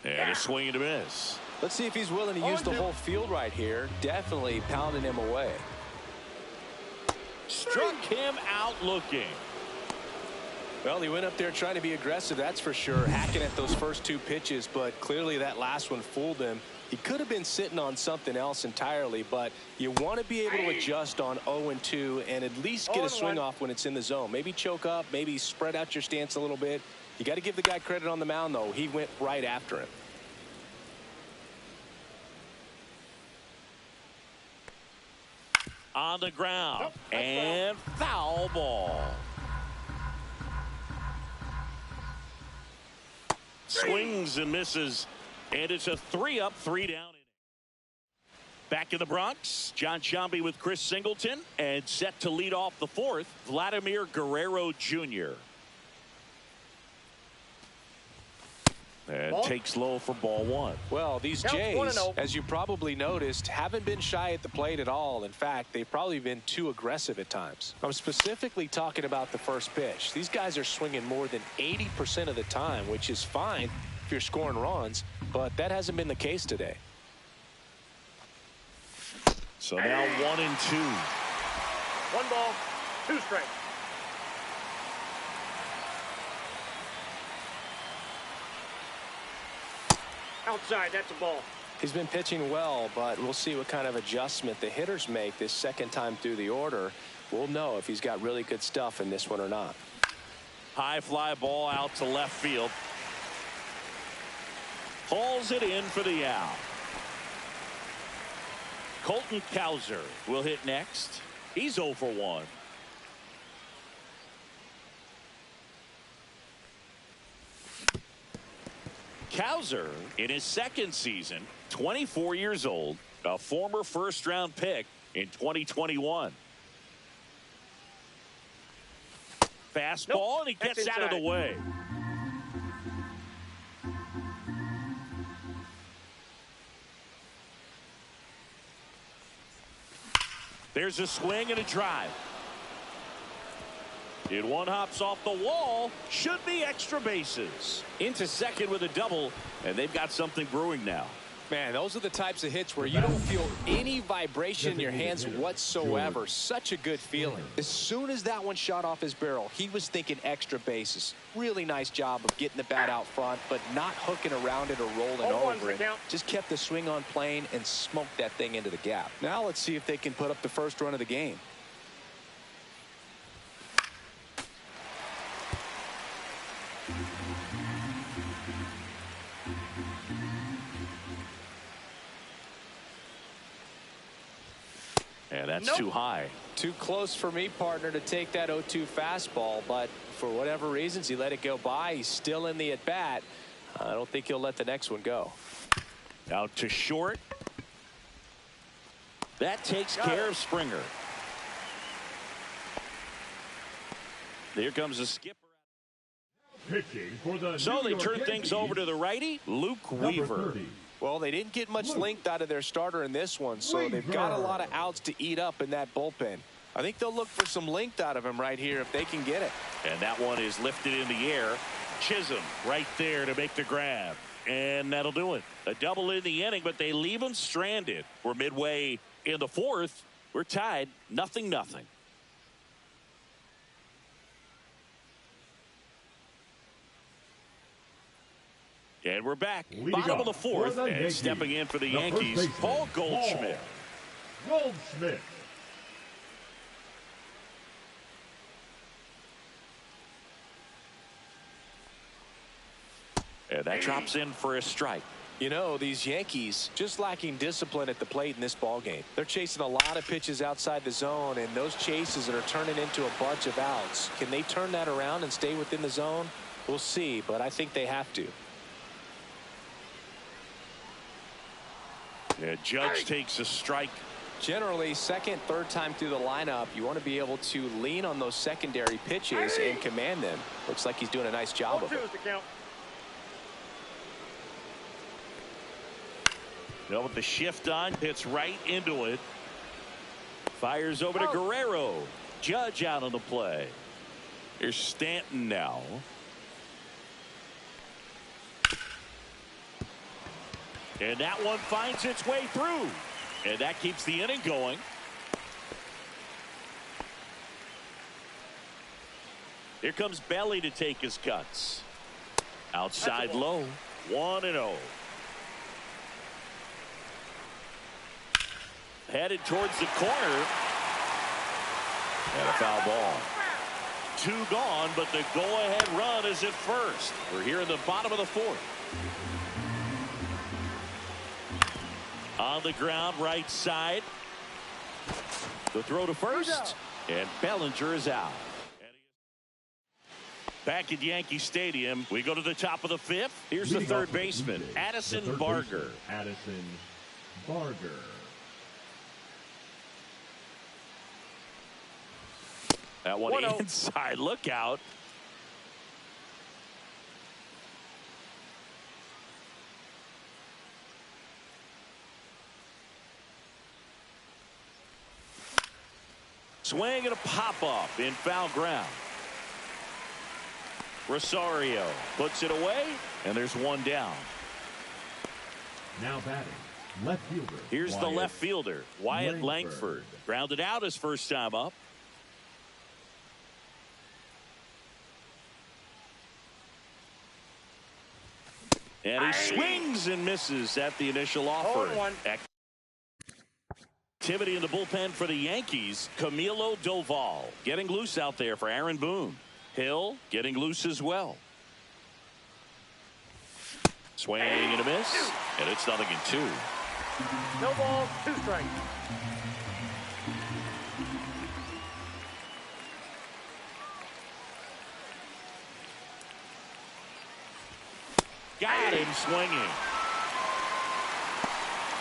And a swing and a miss. Let's see if he's willing to use the whole field right here. Definitely pounding him away. Struck him out looking. Well, he went up there trying to be aggressive, that's for sure, hacking at those first 2 pitches, but clearly that last one fooled him. He could have been sitting on something else entirely, but you want to be able to adjust on 0-2 and at least get a swing off when it's in the zone. Maybe choke up, maybe spread out your stance a little bit. You got to give the guy credit on the mound, though. He went right after him. On the ground, and foul ball. Swings and misses, and it's a 3-up, 3-down inning. Back in the Bronx, John Sciambi with Chris Singleton, and set to lead off the 4th, Vladimir Guerrero Jr. And takes low for ball 1. Well, these Jays, as you probably noticed, haven't been shy at the plate at all. In fact, they've probably been too aggressive at times. I'm specifically talking about the first pitch. These guys are swinging more than 80% of the time, which is fine if you're scoring runs, but that hasn't been the case today. So now 1-2. 1 ball, 2 strikes. Outside, that's a ball. He's been pitching well, but we'll see what kind of adjustment the hitters make this second time through the order. We'll know if he's got really good stuff in this one or not. High fly ball out to left field. Hauls it in for the out. Colton Cowser will hit next. He's 0 for 1. Cowser, in his second season, 24 years old, a former first-round pick in 2021. Fastball, and he gets out of the way. There's a swing and a drive. And one hops off the wall. Should be extra bases. Into second with a double, and they've got something brewing now. Man, those are the types of hits where you don't feel any vibration in your hands whatsoever. Such a good feeling. As soon as that one shot off his barrel, he was thinking extra bases. Really nice job of getting the bat out front, but not hooking around it or rolling over it. Just kept the swing on plane and smoked that thing into the gap. Now let's see if they can put up the first run of the game. Yeah, that's too high. Too close for me, partner, to take that 0-2 fastball, but for whatever reasons, he let it go by. He's still in the at-bat. I don't think he'll let the next one go. Out to short. That takes care of Springer. Here comes the skipper. Pitching for the So they New York turn things Yankees, over to the righty, Luke Weaver. 30. Well, they didn't get much length out of their starter in this one, so they've got a lot of outs to eat up in that bullpen. I think they'll look for some length out of him right here if they can get it. And that one is lifted in the air. Chisholm right there to make the grab. And that'll do it. A double in the inning, but they leave him stranded. We're midway in the fourth. We're tied 0-0. And we're back. Bottom of the fourth. And stepping in for the Yankees, Paul Goldschmidt. Goldschmidt. And that drops in for a strike. You know, these Yankees just lacking discipline at the plate in this ballgame. They're chasing a lot of pitches outside the zone, and those chases that are turning into a bunch of outs. Can they turn that around and stay within the zone? We'll see, but I think they have to. Yeah, Judge takes a strike. Generally, second, third time through the lineup, you want to be able to lean on those secondary pitches and command them. Looks like he's doing a nice job of it. Well, with the shift on, hits right into it. Fires over to Guerrero. Judge out on the play. Here's Stanton now. And that one finds its way through. And that keeps the inning going. Here comes Belly to take his cuts. Outside low. 1-0. Headed towards the corner. And a foul ball. 2 gone, but the go-ahead run is at first. We're here in the bottom of the fourth. On the ground, right side. The throw to first. And Bellinger is out. Back at Yankee Stadium, we go to the top of the fifth. Here's the third baseman, Addison Barger. Addison Barger. That one inside. Look out. Swing and a pop-up in foul ground. Rosario puts it away, and there's one down. Now batting, left fielder. Here's the left fielder, Wyatt Langford. Grounded out his first time up. And he swings and misses at the initial offer. Activity in the bullpen for the Yankees. Camilo Doval getting loose out there for Aaron Boone. Hill getting loose as well. Swing and a miss. And it's 0-2. No balls, 2 strikes. Got him swinging.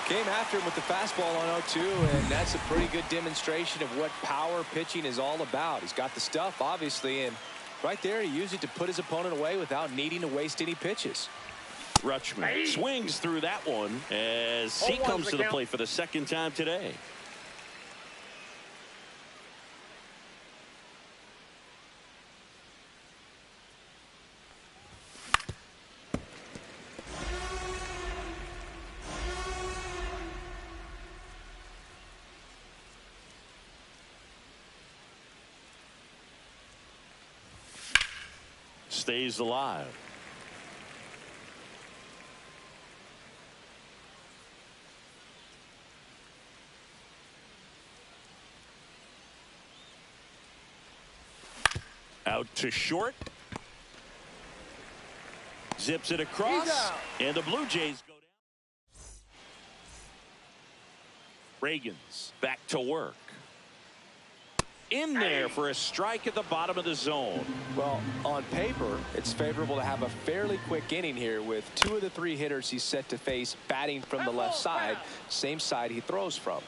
Came after him with the fastball on 0-2, and that's a pretty good demonstration of what power pitching is all about. He's got the stuff, obviously, and right there he used it to put his opponent away without needing to waste any pitches. Rutschman swings through that one as he comes to the plate for the second time today. Stays alive. Out to short. Zips it across. And the Blue Jays go down. Reagan's back to work. In there for a strike at the bottom of the zone. Well, on paper, it's favorable to have a fairly quick inning here with 2 of the 3 hitters he's set to face batting from the left side, same side he throws from.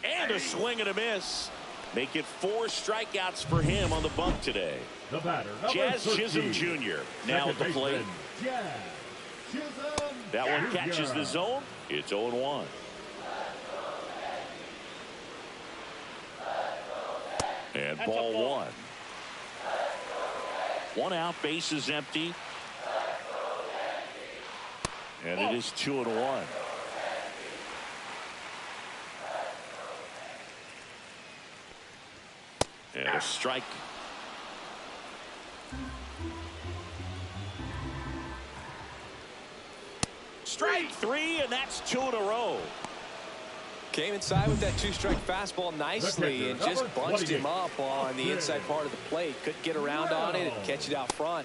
And a swing and a miss. Make it 4 strikeouts for him on the bump today. The batter, Jazz 13, Chisholm Jr. now at the plate. Jazz Chisholm That one Jr. catches the zone. It's 0-1. And ball 1. 1 out, bases empty. And it is 2-1. And a strike. Strike 3, and that's 2 in a row. Came inside with that 2-strike fastball nicely and just bunched him up on the inside part of the plate. Couldn't get around on it and catch it out front.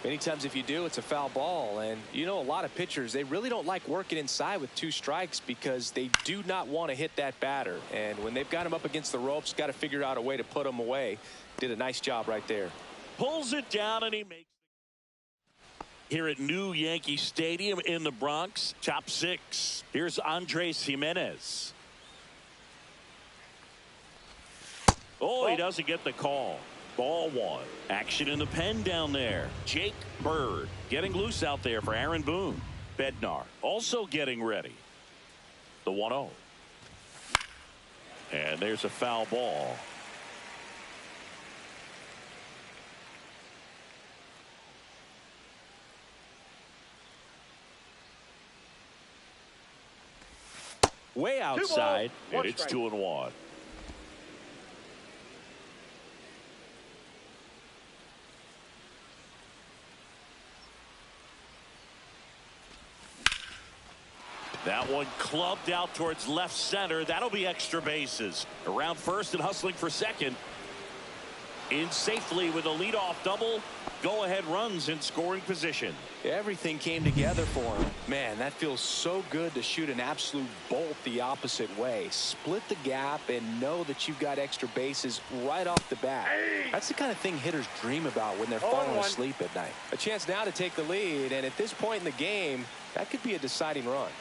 Many times if you do, it's a foul ball. And you know, a lot of pitchers, they really don't like working inside with 2 strikes because they do not want to hit that batter. And when they've got him up against the ropes, got to figure out a way to put him away. Did a nice job right there. Pulls it down, and he makes it. Here at New Yankee Stadium in the Bronx, top 6. Here's Andres Jimenez. Oh, he doesn't get the call. Ball 1. Action in the pen down there. Jake Bird getting loose out there for Aaron Boone. Bednar also getting ready. The 1-0. And there's a foul ball. Way outside, and it's 2-1. That one clubbed out towards left center. That'll be extra bases. Around first and hustling for second. In safely with a leadoff double. Go-ahead runs in scoring position. Everything came together for him. Man, that feels so good to shoot an absolute bolt the opposite way. Split the gap and know that you've got extra bases right off the bat. That's the kind of thing hitters dream about when they're falling asleep at night. A chance now to take the lead, and at this point in the game, that could be a deciding run.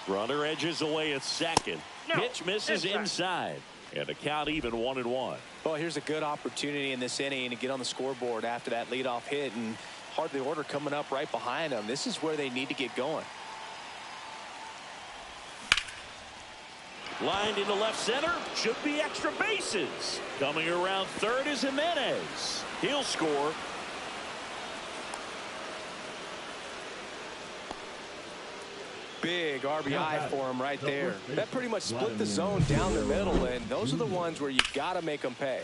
Runner edges away at second. Pitch misses inside. And the count even 1-1. Well, here's a good opportunity in this inning to get on the scoreboard after that leadoff hit, and hardly order coming up right behind them. This is where they need to get going. Lined into left center. Should be extra bases. Coming around third is Jimenez. He'll score. Big RBI for him right there. That pretty much split the zone down the middle, and those are the ones where you got to make them pay.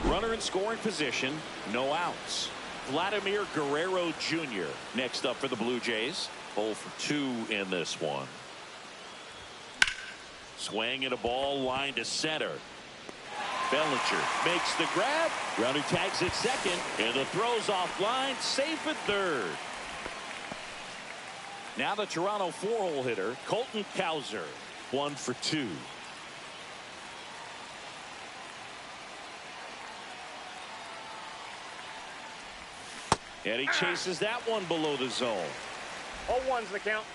Runner in scoring position. No outs. Vladimir Guerrero Jr. next up for the Blue Jays. 0 for 2 in this one. Swing and a ball line to center. Bellinger makes the grab. Runner tags at second, and the throw's offline, safe at third. Now the Toronto 4-hole hitter, Colton Cowser, 1 for 2. And he chases that one below the zone. 0-1's the count.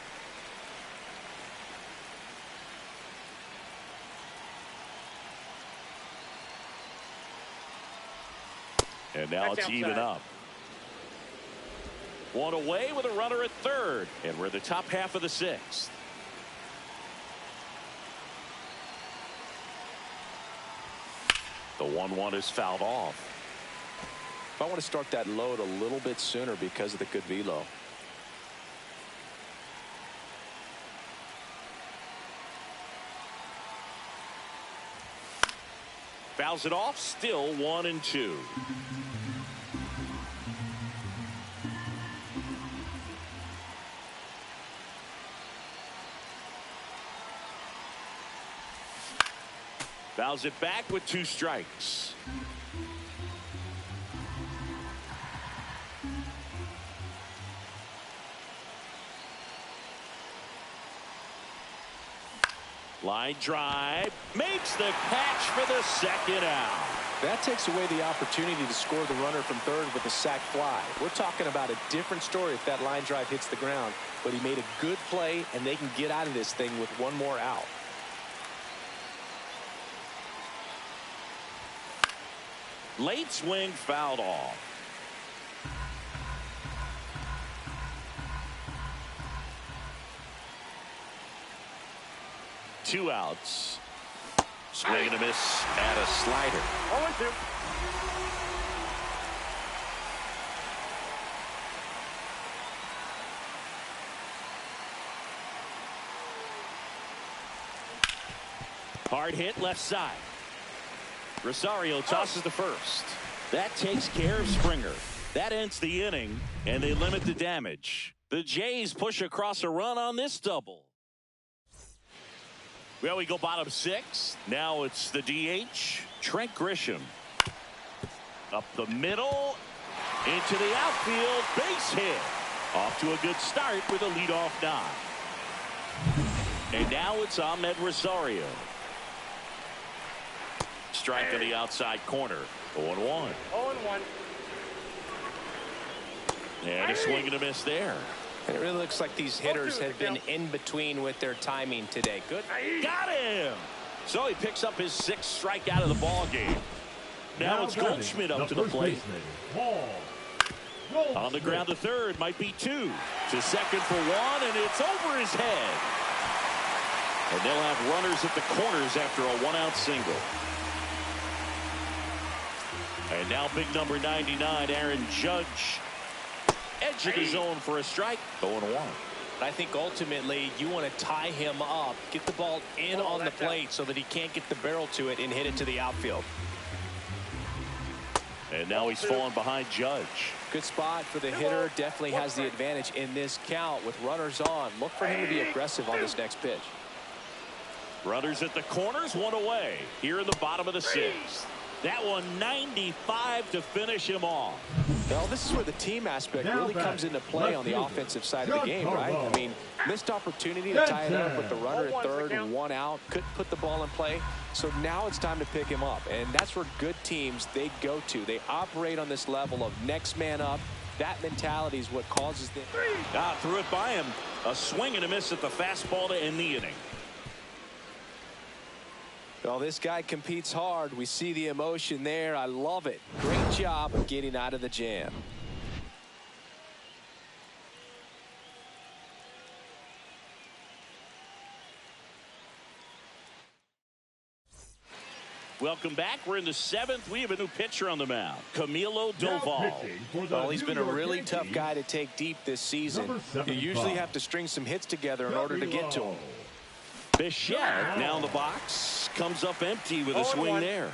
And now That's it's even outside. up. One away with a runner at third. And we're in the top half of the 6th. The 1-1 is fouled off. I want to start that load a little bit sooner because of the good velo. Fouls it off, still 1-2. Fouls it back with 2 strikes. Line drive, makes the catch for the second out. That takes away the opportunity to score the runner from third with a sac fly. We're talking about a different story if that line drive hits the ground, but he made a good play, and they can get out of this thing with 1 more out. Late swing fouled off. Two outs. Swing and a miss at a slider. 0-2. Hard hit left side. Rosario tosses the first. That takes care of Springer. That ends the inning, and they limit the damage. The Jays push across a run on this double. Well, we go bottom 6. Now it's the DH, Trent Grisham. Up the middle, into the outfield, base hit. Off to a good start with a leadoff knock. And now it's Ahmed Rosario. Strike on the outside corner. 0-1. 0-1. And a swing and a miss there. And it really looks like these hitters have been in between with their timing today. Good. Got him. So he picks up his 6th strikeout of the ball game. Now it's Goldschmidt up to the plate. On the ground to third, might be 2. To second for 1, and it's over his head. And they'll have runners at the corners after a 1-out single. And now big number 99, Aaron Judge. Edge of the zone for a strike. 0-1. I think ultimately you want to tie him up, get the ball in on the plate so that he can't get the barrel to it and hit it to the outfield. And now he's falling behind Judge. Good spot for the hitter. Definitely has the advantage in this count with runners on. Look for him to be aggressive on this next pitch. Runners at the corners, 1 away. Here in the bottom of the 6th. That one 95 to finish him off. Well, this is where the team aspect really comes into play on the offensive side of the game, right? I mean, missed opportunity to tie it up with the runner at third and 1 out. Couldn't put the ball in play. So now it's time to pick him up. And that's where good teams, they go to. They operate on this level of next man up. That mentality is what causes them. Threw it by him. A swing and a miss at the fastball to end the inning. Well, this guy competes hard. We see the emotion there. I love it. Great job of getting out of the jam. Welcome back. We're in the 7th. We have a new pitcher on the mound, Camilo Doval. Well, he's been a really tough guy to take deep this season. You usually have to string some hits together in order to get to him. Bichette now in the box, comes up empty with a swing there.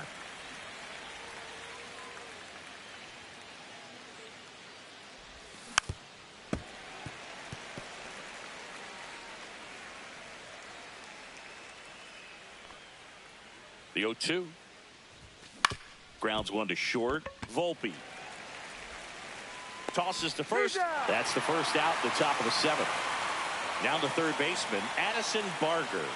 The 0-2. Grounds one to short. Volpe tosses to first. That's the first out at the top of the seventh. Now the third baseman, Addison Barger.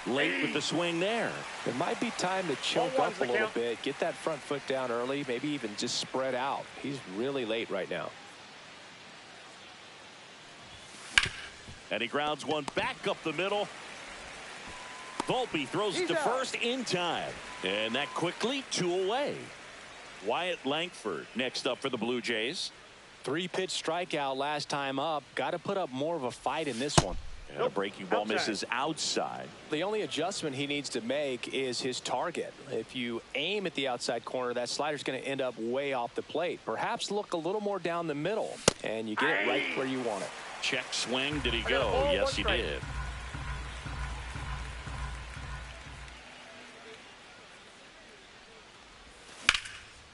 Late with the swing there. It might be time to choke up a little bit, get that front foot down early, maybe even just spread out. He's really late right now. And he grounds one back up the middle. Volpe throws it to first in time. And that quickly 2 away. Wyatt Langford next up for the Blue Jays. 3-pitch strikeout last time up. Got to put up more of a fight in this one. And a breaking ball misses outside. The only adjustment he needs to make is his target. If you aim at the outside corner, that slider's going to end up way off the plate. Perhaps look a little more down the middle, and you get it right where you want it. Check swing. Did he go? Yes, he did.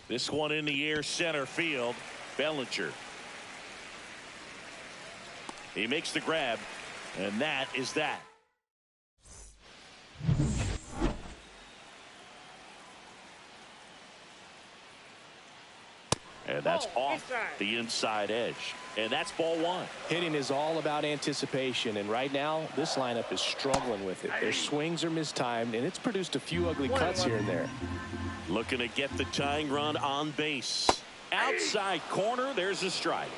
This one in the air, center field. Bellinger. He makes the grab, and that is that. And that's off the inside edge. And that's ball one. Hitting is all about anticipation, and right now this lineup is struggling with it. Their swings are mistimed, and it's produced a few ugly cuts here and there. Looking to get the tying run on base. Outside corner, there's a strike.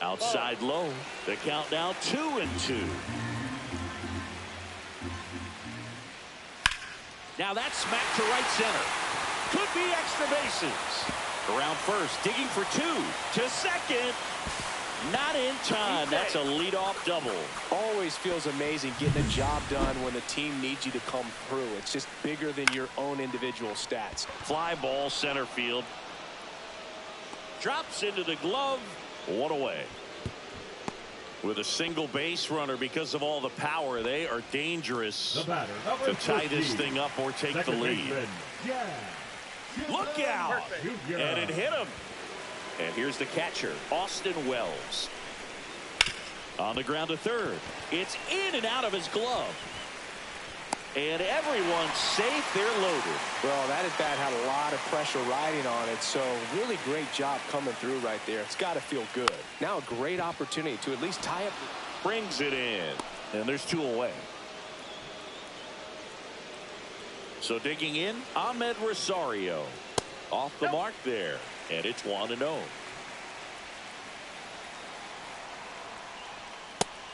Outside low. The count now 2-2. Now that's smacked to right center. Could be extra bases. Around first, digging for 2. To second. Not in time. That's a leadoff double. Always feels amazing getting a job done when the team needs you to come through. It's just bigger than your own individual stats. Fly ball center field. Drops into the glove. 1 away. With a single base runner, because of all the power, they are dangerous to tie this thing up or take the lead. Look out! And it hit him. And here's the catcher, Austin Wells. On the ground to third. It's in and out of his glove. And everyone's safe. They're loaded. Well, that at bat had a lot of pressure riding on it, so really great job coming through right there. It's got to feel good. Now a great opportunity to at least tie up. Brings it in. And there's 2 away. So digging in, Ahmed Rosario. Off the mark there. And it's 1-0.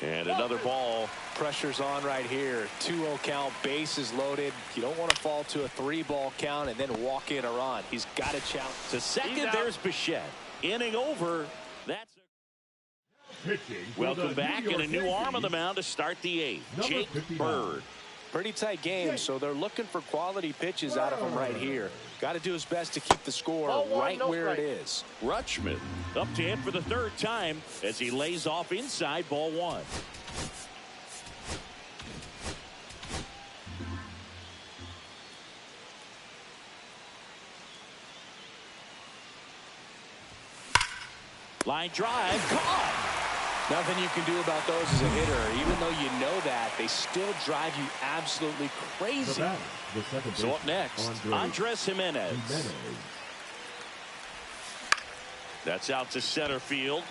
And another ball. Pressure's on right here. 2-0 count, bases loaded. You don't want to fall to a 3-ball count and then walk in or on. He's got to challenge. To second, there's Bichette. Inning over. That's welcome back, and a new arm on the mound to start the 8th. Jake Bird. Pretty tight game, so they're looking for quality pitches out of him right here. Got to do his best to keep the score right where it is. Rutschman up to hit for the 3rd time as he lays off inside ball 1. Line drive, caught. Nothing you can do about those as a hitter. Even though you know that, they still drive you absolutely crazy. So up next, Andres Jimenez. That's out to center field.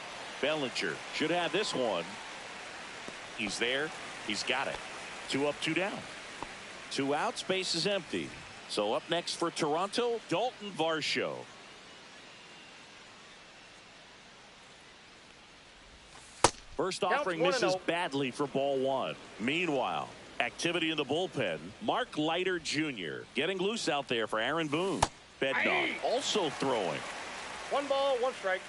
Bellinger should have this one. He's there. He's got it. 2 up, 2 down. 2 outs, base is empty. So up next for Toronto, Dalton Varsho. First offering misses badly for ball 1. Meanwhile, activity in the bullpen. Mark Leiter Jr. getting loose out there for Aaron Boone. Bednar also throwing. 1 ball, 1 strike.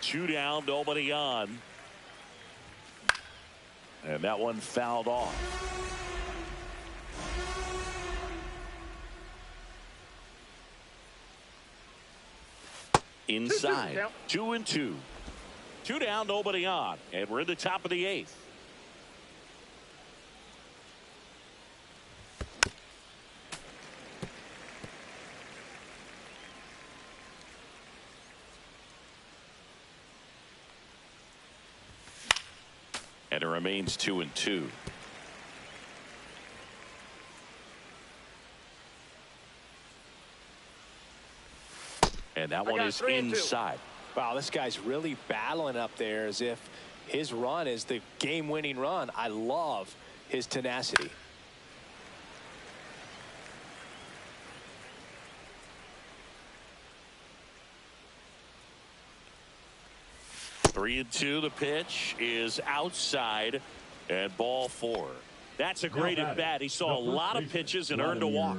2 down, nobody on. And that one fouled off. Inside. 2-2. 2 down, nobody on. And we're in the top of the 8th. And it remains 2-2. And that one is inside. Wow, this guy's really battling up there as if his run is the game-winning run. I love his tenacity. Three and two. The pitch is outside, and ball 4. That's a great at bat. He saw a lot of pitches and earned a walk.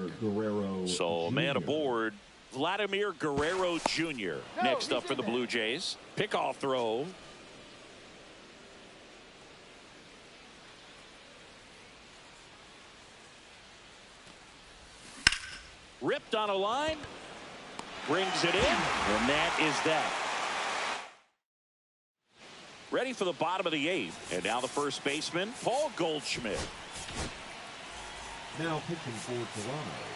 So a man aboard, Vladimir Guerrero Jr. Next up for the Blue Jays. Pickoff throw. Ripped on a line. Brings it in, and that is that. Ready for the bottom of the 8th. And now the first baseman, Paul Goldschmidt. Now pitching for Toronto,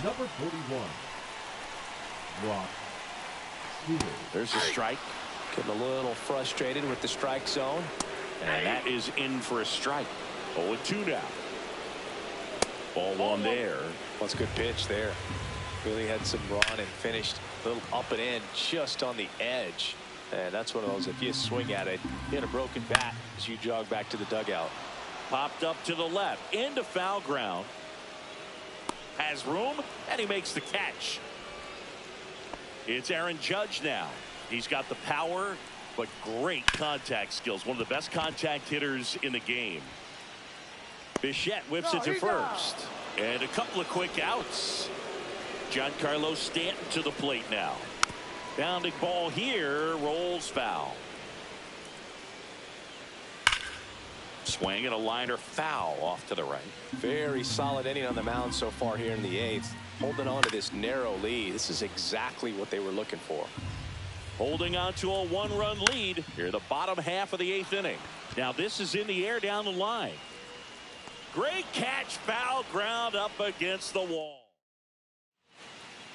number 41, Rock Steele. There's a strike. Getting a little frustrated with the strike zone. And that is in for a strike. 0-2 now. Ball 1 there. That's a good pitch there. Really had some run and finished a little up and in just on the edge. And that's one of those, if you swing at it, hit a broken bat as you jog back to the dugout. Popped up to the left, into foul ground. Has room, and he makes the catch. It's Aaron Judge now. He's got the power, but great contact skills. One of the best contact hitters in the game. Bichette whips it to first. And a couple of quick outs. Giancarlo Stanton to the plate now. Bounding ball here, rolls foul. Swing and a liner foul off to the right. Very solid inning on the mound so far here in the 8th. Holding on to this narrow lead. This is exactly what they were looking for. Holding on to a 1-run lead here, the bottom half of the 8th inning. Now this is in the air down the line. Great catch, foul ground up against the wall.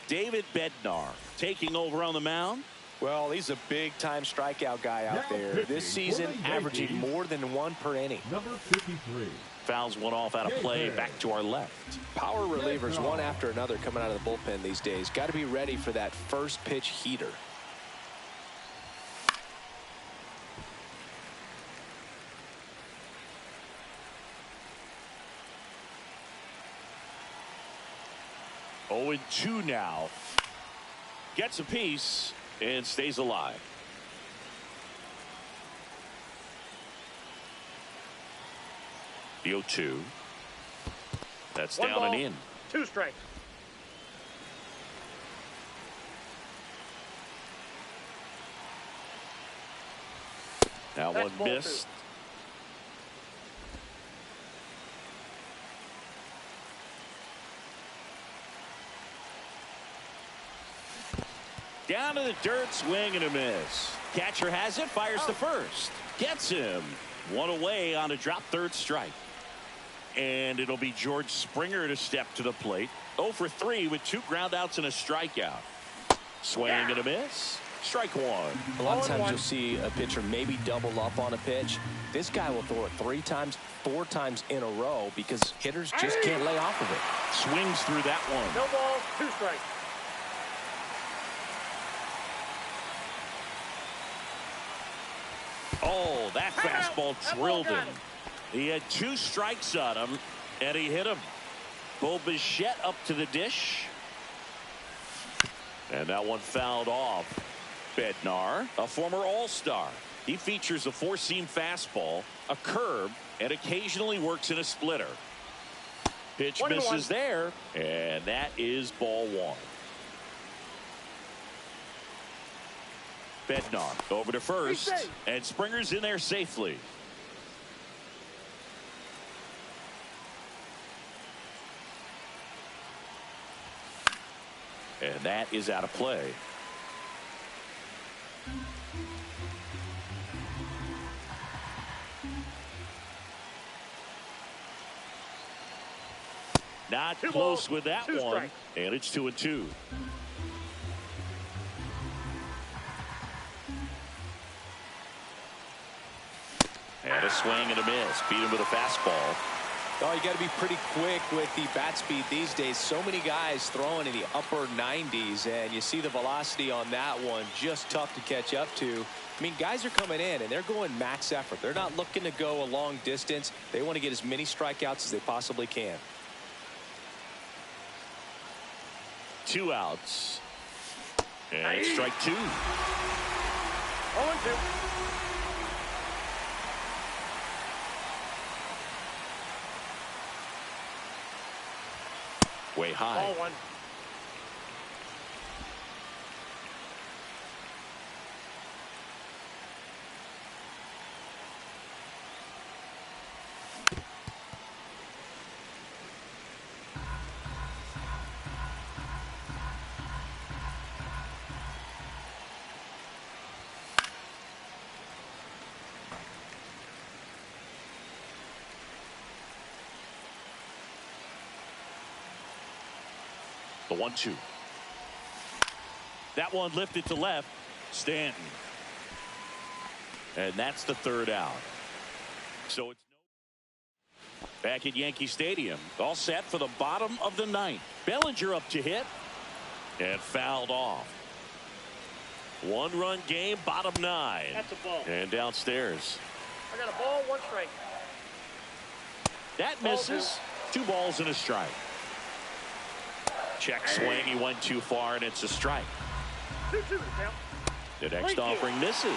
David Bednar taking over on the mound. Well, he's a big-time strikeout guy out there. This season averaging more than 1 per inning. Number 53. Fouls one off out of play, back to our left. Power relievers one after another coming out of the bullpen these days. Got to be ready for that first pitch heater. Oh, 2 now. Gets a piece and stays alive. The 0-2. That's One down ball, and in. 2 strikes. Now That's one ball missed. 2. Down to the dirt, swing and a miss. Catcher has it, fires to first. Gets him. 1 away on a drop, 3rd strike. And it'll be George Springer to step to the plate. 0 for 3 with 2 groundouts and a strikeout. Swing and a miss. Strike 1. A lot of times you'll see a pitcher maybe double up on a pitch. This guy will throw it 3 times, 4 times in a row because hitters just can't lay off of it. Swings through that one. No balls, 2 strikes. Oh, that fastball drilled him. He had 2 strikes on him, and he hit him. Bo Bichette up to the dish. And that one fouled off. Bednar, a former All-Star. He features a 4-seam fastball, a curve, and occasionally works in a splitter. Pitch misses there, and that is ball 1. Bednar over to first, and Springer's in there safely. And that is out of play. Not close with that one, and it's 2-2. And swing and a miss. Beat him with a fastball. Oh, you got to be pretty quick with the bat speed these days. So many guys throwing in the upper 90s, and you see the velocity on that one. Just tough to catch up to. I mean, guys are coming in, and they're going max effort. They're not looking to go a long distance. They want to get as many strikeouts as they possibly can. 2 outs. And it's strike 2. 0-2. Way high. Ball 1. The 1-2. That one lifted to left. Stanton. And that's the 3rd out. So it's back at Yankee Stadium. All set for the bottom of the 9th. Bellinger up to hit. And fouled off. 1-run game, bottom 9. That's a ball. And downstairs. I got a ball, 1 strike. That misses. 2 balls and a strike. Check swing. He went too far, and it's a strike. 2-2 to count. The next offering misses.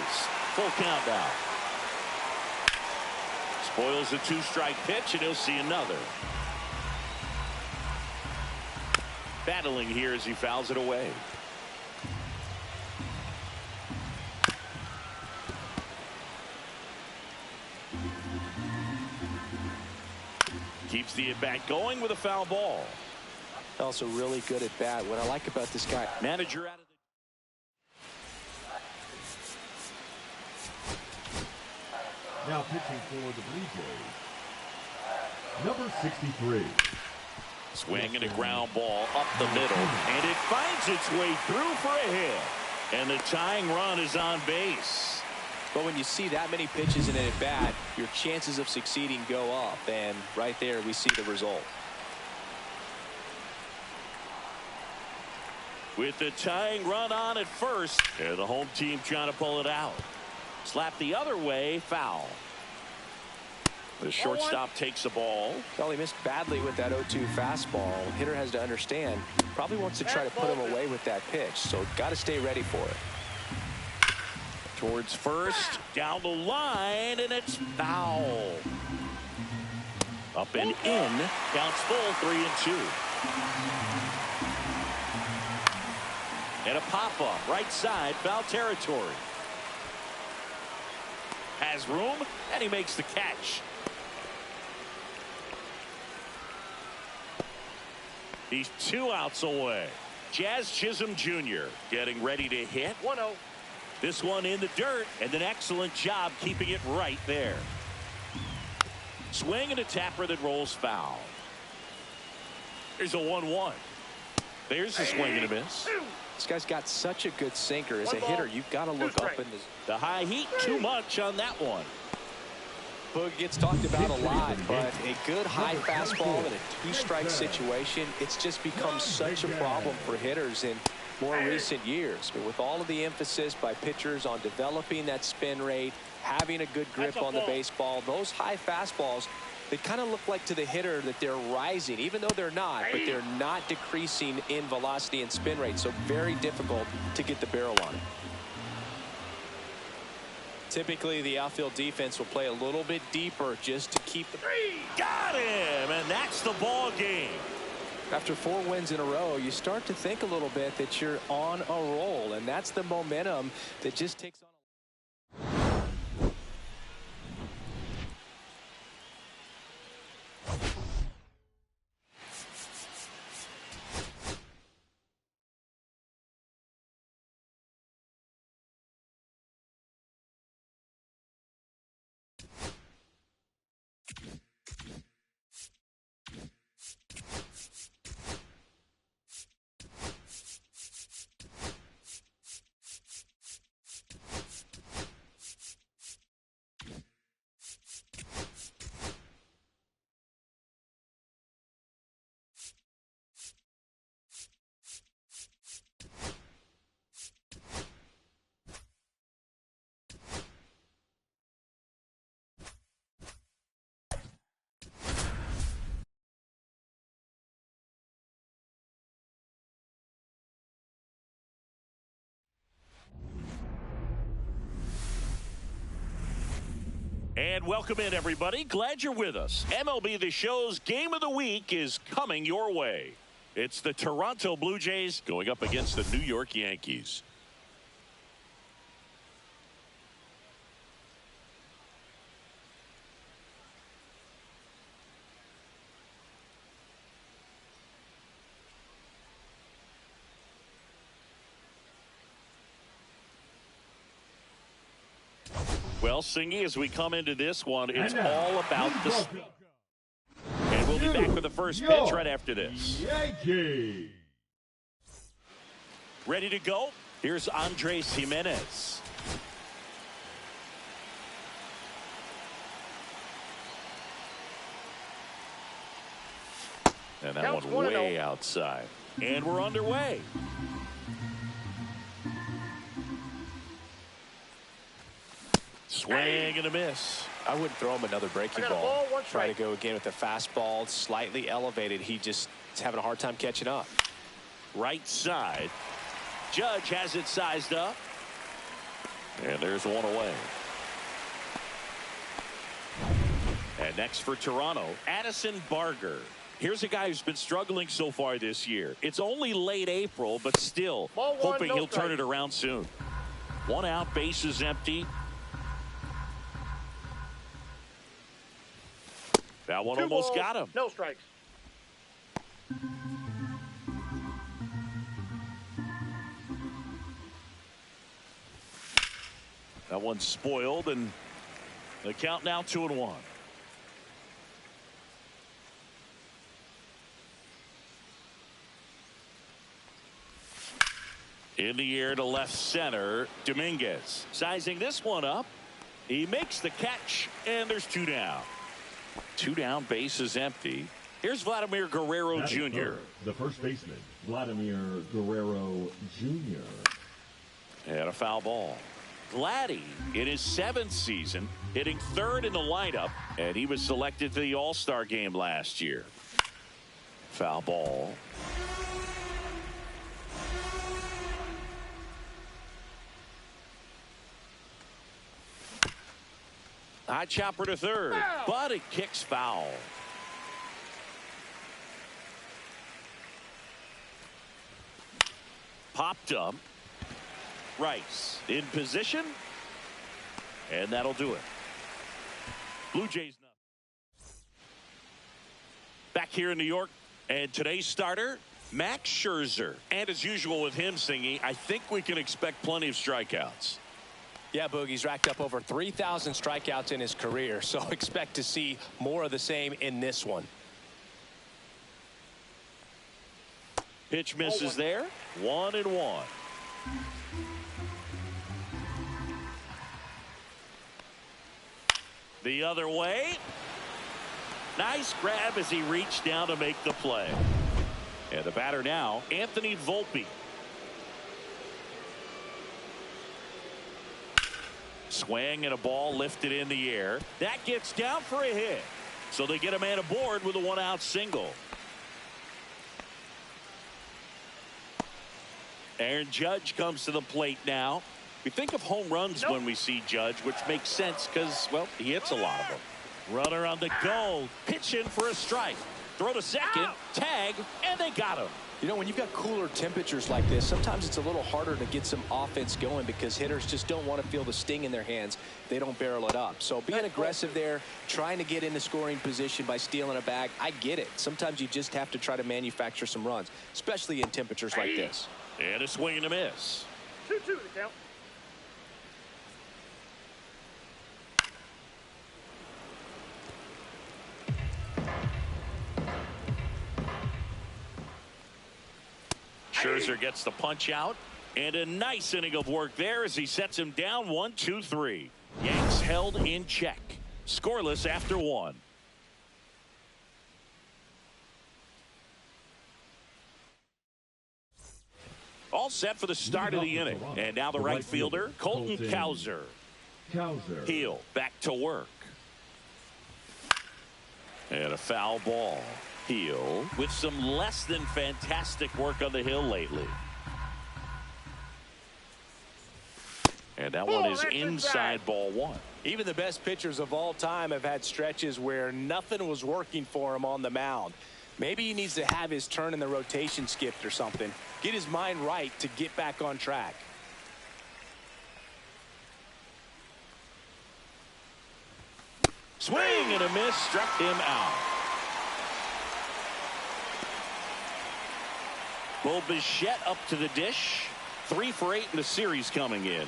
Full count now. Spoils a 2-strike pitch, and he'll see another. Battling here as he fouls it away. Keeps the at-bat going with a foul ball. Also really good at bat. What I like about this guy. Manager out of the... Now pitching for the Blue Jays, number 63. Swing and a ground ball up the middle, and it finds its way through for a hit. And the tying run is on base. But when you see that many pitches in an at-bat, your chances of succeeding go up. And right there, we see the result. With the tying run on at first, and the home team trying to pull it out. Slap the other way, foul. The shortstop takes the ball. Well, he missed badly with that 0-2 fastball. Hitter has to understand, probably wants to try to put him away with that pitch, so got to stay ready for it. Towards first, down the line, and it's foul. Up and in, counts full, 3-2. And a pop-up, right side, foul territory. Has room, and he makes the catch. He's 2 outs away. Jazz Chisholm Jr. getting ready to hit. 1-0. This one in the dirt, and an excellent job keeping it right there. Swing and a tapper that rolls foul. Here's a 1-1. There's a swing and a miss. This guy's got such a good sinker. As a hitter, you've got to look up in this. The high heat, too much on that one. Boog gets talked about a lot, but a good high fastball in a 2-strike situation, it's just become such a problem for hitters in more recent years. But with all of the emphasis by pitchers on developing that spin rate, having a good grip on the baseball, those high fastballs, they kind of look like to the hitter that they're rising, even though they're not, but they're not decreasing in velocity and spin rate. So very difficult to get the barrel on it. Typically, the outfield defense will play a little bit deeper just to keep the... Got him, and that's the ball game. After 4 wins in a row, you start to think a little bit that you're on a roll, and that's the momentum that just takes on. And welcome in, everybody. Glad you're with us. MLB The Show's Game of the Week is coming your way. It's the Toronto Blue Jays going up against the New York Yankees. Well, Singy, as we come into this one, it's all about the... And we'll be back with the first pitch right after this. Yankees. Ready to go? Here's Andres Jimenez. And that one way outside. And we're underway. Swing and a miss. I wouldn't throw him another breaking ball. Try to go again with the fastball, slightly elevated. He just is having a hard time catching up. Right side. Judge has it sized up. And there's one away. And next for Toronto, Addison Barger. Here's a guy who's been struggling so far this year. It's only late April, but still hoping he'll turn it around soon. One out, bases empty. That one almost got him. No strikes. That one's spoiled, and the count now 2-1. In the air to left center, Dominguez sizing this one up. He makes the catch, and there's two down. Two down, base is empty. Here's Vladimir Guerrero Jr. The first baseman, Vladimir Guerrero Jr. And a foul ball. Vladdy, in his 7th season, hitting 3rd in the lineup, and he was selected to the All-Star game last year. Foul ball. High chopper to 3rd, but it kicks foul. Popped up. Rice in position, and that'll do it. Blue Jays back here in New York, and today's starter, Max Scherzer. And as usual with him, Singy, I think we can expect plenty of strikeouts. Yeah, Boogie's racked up over 3,000 strikeouts in his career, so expect to see more of the same in this one. Pitch misses there. 1-1. The other way. Nice grab as he reached down to make the play. And the batter now, Anthony Volpe. Swing and a ball lifted in the air. That gets down for a hit. So they get a man aboard with a 1-out single. Aaron Judge comes to the plate now. We think of home runs when we see Judge, which makes sense because, well, he hits a lot of them. Runner on the go. Pitch in for a strike. Throw to second. Tag, and they got him. You know, when you've got cooler temperatures like this, sometimes it's a little harder to get some offense going because hitters just don't want to feel the sting in their hands. They don't barrel it up. So being aggressive there, trying to get into scoring position by stealing a bag, I get it. Sometimes you just have to try to manufacture some runs, especially in temperatures like this. And a swing and a miss. 2-2 the count. Scherzer gets the punch out, and a nice inning of work there as he sets him down 1-2-3. Yanks held in check. Scoreless after 1. All set for the start of the inning. And now the right fielder, Colton Cowser. Heel back to work. And a foul ball. Heel with some less than fantastic work on the hill lately. And that one is inside ball 1. Even the best pitchers of all time have had stretches where nothing was working for him on the mound. Maybe he needs to have his turn in the rotation skipped or something. Get his mind right to get back on track. Swing and a miss, struck him out. Bo Bichette up to the dish. 3 for 8 in the series coming in.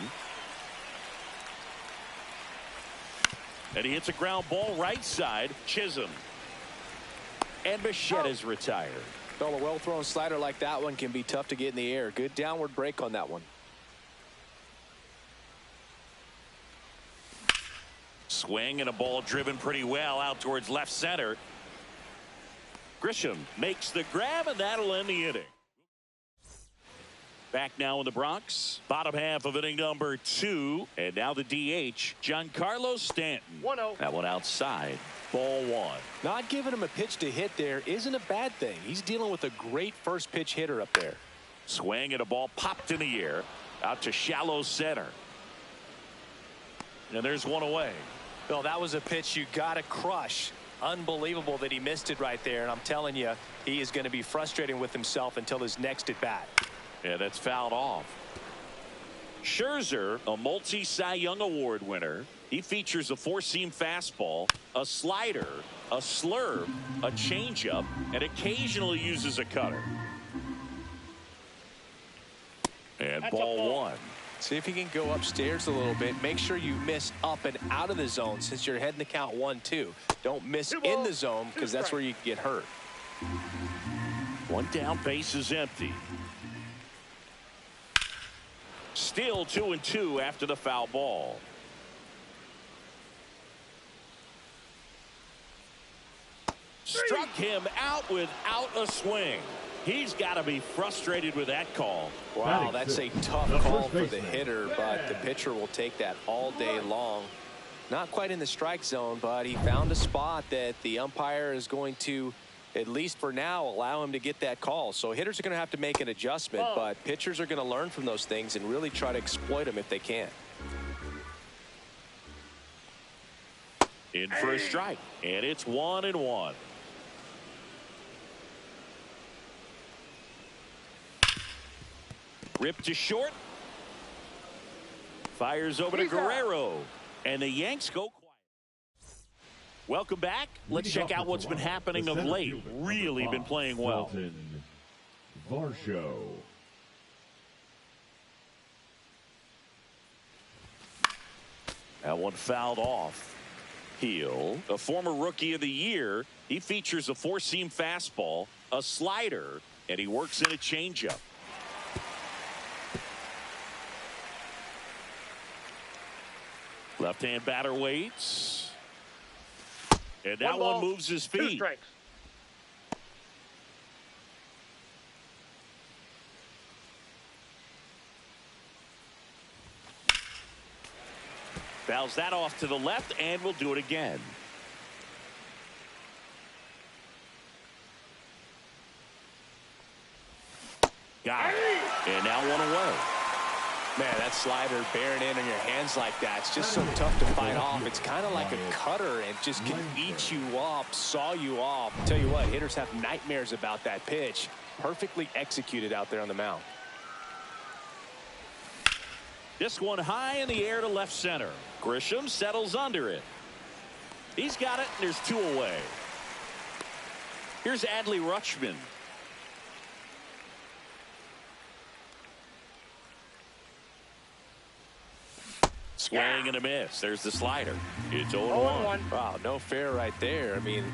And he hits a ground ball right side. Chisholm. And Bichette is retired. Well, a well-thrown slider like that one can be tough to get in the air. Good downward break on that one. Swing and a ball driven pretty well out towards left center. Grisham makes the grab, and that'll end the inning. Back now in the Bronx. Bottom half of inning number 2. And now the DH, Giancarlo Stanton. 1-0. That one outside. Ball 1. Not giving him a pitch to hit there isn't a bad thing. He's dealing with a great first pitch hitter up there. Swing and a ball popped in the air. Out to shallow center. And there's one away. Well, that was a pitch you got to crush. Unbelievable that he missed it right there. And I'm telling you, he is going to be frustrating with himself until his next at bat. Yeah, that's fouled off. Scherzer, a multi-Cy Young Award winner. He features a 4-seam fastball, a slider, a slurve, a changeup, and occasionally uses a cutter. And That's ball 1. See if he can go upstairs a little bit. Make sure you miss up and out of the zone since you're heading the count 1-2. Don't miss in the zone because that's where you get hurt. 1 down, base is empty. Still 2-2 after the foul ball. Struck him out without a swing. He's got to be frustrated with that call. Wow, that's a tough call for the hitter, but the pitcher will take that all day long. Not quite in the strike zone, but he found a spot that the umpire is going to, at least for now, allow him to get that call. So hitters are going to have to make an adjustment, but pitchers are going to learn from those things and really try to exploit them if they can. In for a strike, and it's 1-1. Ripped to short. Fires over to Guerrero. And the Yanks go quiet. Welcome back. Let's check out what's been happening of late. Really been playing well. Varsho. That one fouled off. Heel, a former rookie of the year. He features a 4-seam fastball, a slider, and he works in a changeup. Left-hand batter waits. And that one moves his feet. 2 strikes. Fouls that off to the left, and we'll do it again. Got it. And now one away. Man, that slider bearing in on your hands like that, it's just so tough to fight off. It's kind of like a cutter and just can eat you up, saw you off. Tell you what, hitters have nightmares about that pitch. Perfectly executed out there on the mound. This one high in the air to left center. Grisham settles under it. He's got it, and there's 2 away. Here's Adley Rutschman. Swing and a miss. There's the slider. It's 0-1. Wow, no fair right there. I mean,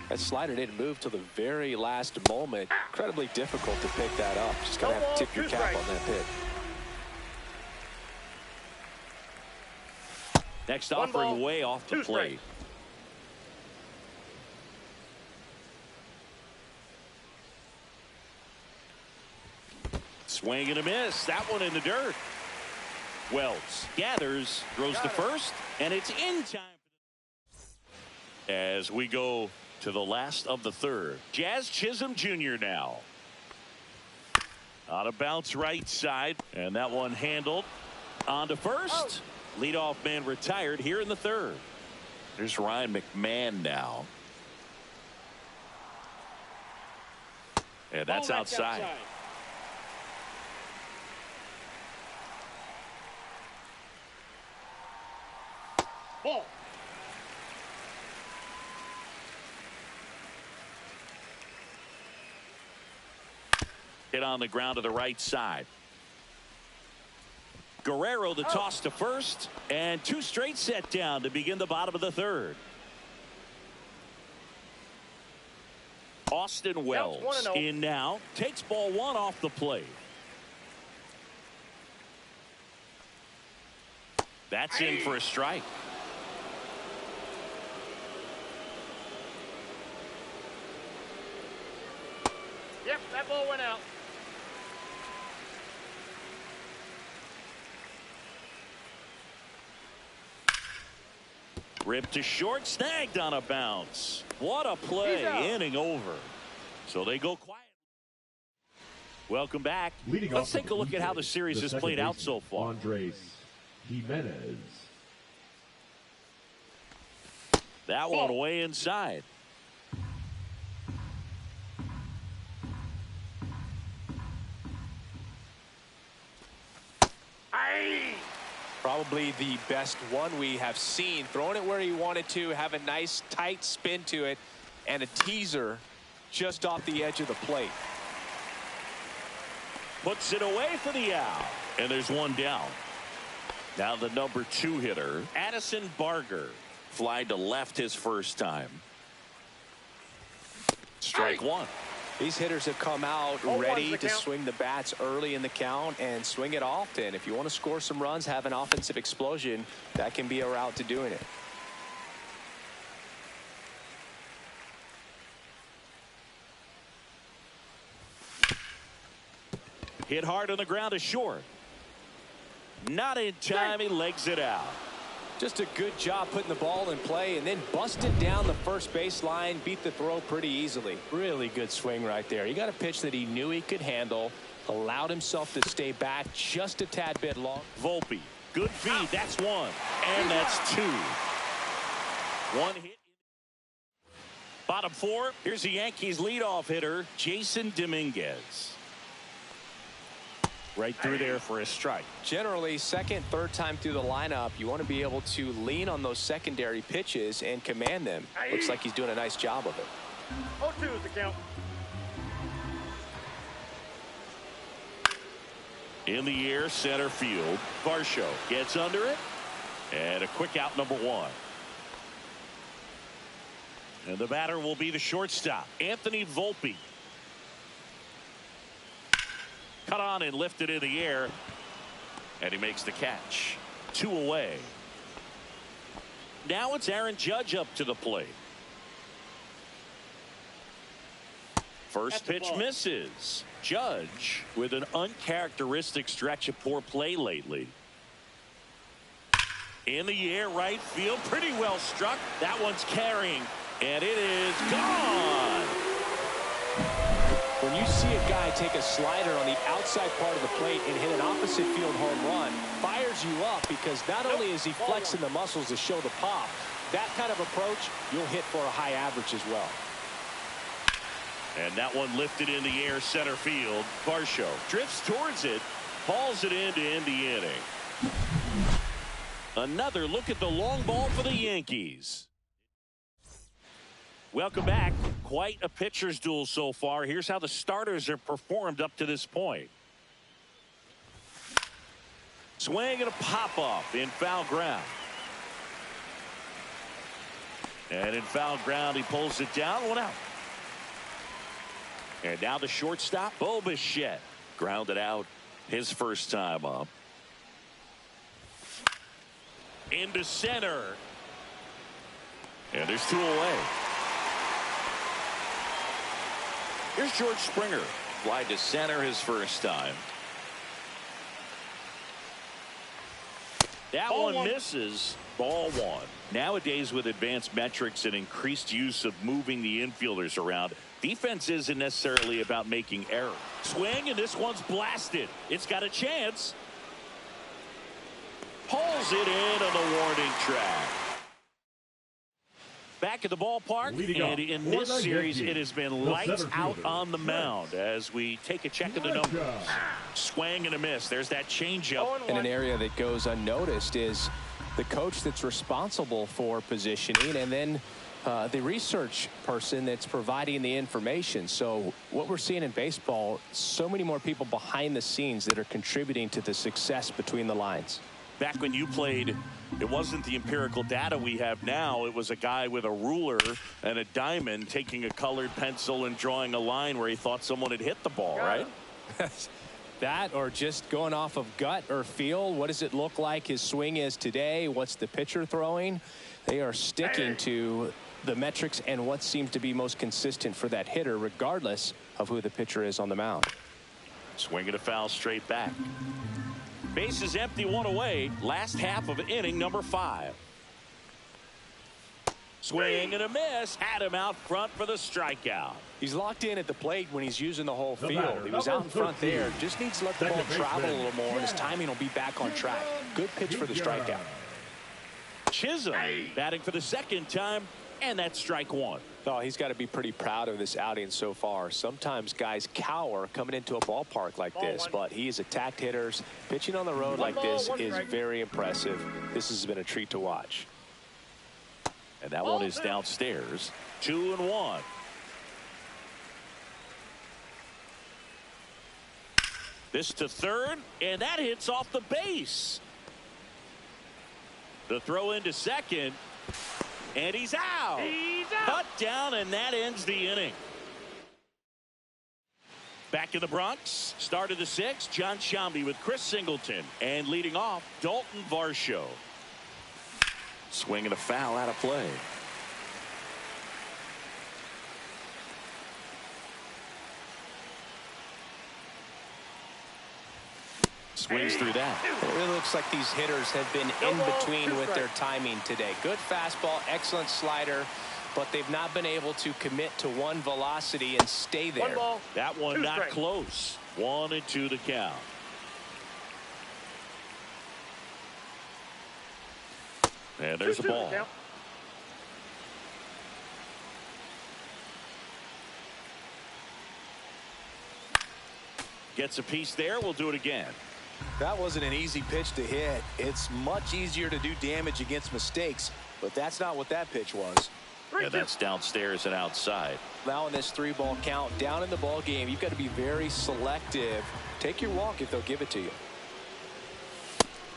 that slider didn't move till the very last moment. Incredibly difficult to pick that up. Just gotta have to tip your cap on that pitch. Next offering way off the plate. Swing and a miss. That one in the dirt. Wells gathers, throws to first, and it's in time. As we go to the last of the third. Jazz Chisholm Jr. now. On a bounce right side, and that one handled on to first. Leadoff man retired here in the third. There's Ryan McMahon now. And that's outside. Ball. Hit on the ground to the right side. Guerrero the toss to first, and 2 straight set down to begin the bottom of the third. Austin Wells in now, takes ball 1 off the plate. That's in for a strike. Yep, that ball went out. Ripped to short, snagged on a bounce. What a play, inning over. So they go quiet. Welcome back. Let's take a look at how the series has played out so far. Andres Jimenez. That one way inside. Probably the best one we have seen. Throwing it where he wanted to, have a nice tight spin to it, and a teaser just off the edge of the plate. Puts it away for the out. And there's one down. Now the number 2 hitter, Addison Barger. Fly to left his first time. Strike 1. These hitters have come out ready to swing the bats early in the count and swing it often. If you want to score some runs, have an offensive explosion, that can be a route to doing it. Hit hard on the ground to short. Not in time, he legs it out. Just a good job putting the ball in play and then busted down the first baseline, beat the throw pretty easily. Really good swing right there. He got a pitch that he knew he could handle, allowed himself to stay back just a tad bit long. Volpe, good feed, that's 1. And that's 2. 1 hit. Bottom 4, here's the Yankees leadoff hitter, Jason Dominguez. Right through there for a strike. Generally, second, third time through the lineup, you want to be able to lean on those secondary pitches and command them. Looks like he's doing a nice job of it. 0-2 is the count. In the air, center field. Varsho gets under it. And a quick out, number 1. And the batter will be the shortstop, Anthony Volpe. Cut on and lifted in the air. And he makes the catch. 2 away. Now it's Aaron Judge up to the plate. First pitch misses. Judge with an uncharacteristic stretch of poor play lately. In the air, right field, pretty well struck. That one's carrying, and it is gone. When you see a guy take a slider on the outside part of the plate and hit an opposite field home run, fires you up because not only is he flexing the muscles to show the pop, that kind of approach, you'll hit for a high average as well. And that one lifted in the air, center field. Varsho drifts towards it, hauls it in to end the inning. Another look at the long ball for the Yankees. Welcome back. Quite a pitcher's duel so far. Here's how the starters have performed up to this point. Swing and a pop-off in foul ground. And in foul ground, he pulls it down. 1 out. And now the shortstop, Bo Bichette. Grounded out his first time up. Into center. And there's 2 away. Here's George Springer. Fly to center his first time. That one misses. Ball 1. Nowadays, with advanced metrics and increased use of moving the infielders around, defense isn't necessarily about making errors. Swing, and this one's blasted. It's got a chance. Pulls it in on the warning track. Back at the ballpark, and in this series, it has been lights out on the mound as we take a check of the numbers. Swing and a miss. There's that changeup. In an area that goes unnoticed is the coach that's responsible for positioning, and then the research person that's providing the information. So what we're seeing in baseball, so many more people behind the scenes that are contributing to the success between the lines. Back when you played, it wasn't the empirical data we have now. It was a guy with a ruler and a diamond taking a colored pencil and drawing a line where he thought someone had hit the ball, right? That, or just going off of gut or feel. What does it look like his swing is today? What's the pitcher throwing? They are sticking to the metrics and what seems to be most consistent for that hitter, regardless of who the pitcher is on the mound. Swing and a foul straight back. Base is empty, one away. Last half of inning number 5. Swing and a miss. Had him out front for the strikeout. He's locked in at the plate when he's using the whole field. He was out in front there. Just needs to let the ball travel a little more, and his timing will be back on track. Good pitch for the strikeout. Chisholm batting for the second time, and that's strike 1. Oh, he's got to be pretty proud of this outing so far. Sometimes guys cower coming into a ballpark like this, but he's attacked hitters. Pitching on the road like this is very impressive. This has been a treat to watch. And that one is downstairs. 2-1. This to third, and that hits off the base. The throw into second. And he's out. Cut down, and that ends the inning. Back in the Bronx, start of the 6th, John Shambi with Chris Singleton. And leading off, Dalton Varsho. Swing and a foul out of play. Swings through that. It really looks like these hitters have been in between with their timing today. Good fastball, excellent slider, but they've not been able to commit to one velocity and stay there. That one not close. 1-2 the count. And there's the ball. Gets a piece there. We'll do it again. That wasn't an easy pitch to hit. It's much easier to do damage against mistakes, but that's not what that pitch was. And that's downstairs and outside. Now in this 3-ball count, down in the ball game, you've got to be very selective. Take your walk if they'll give it to you.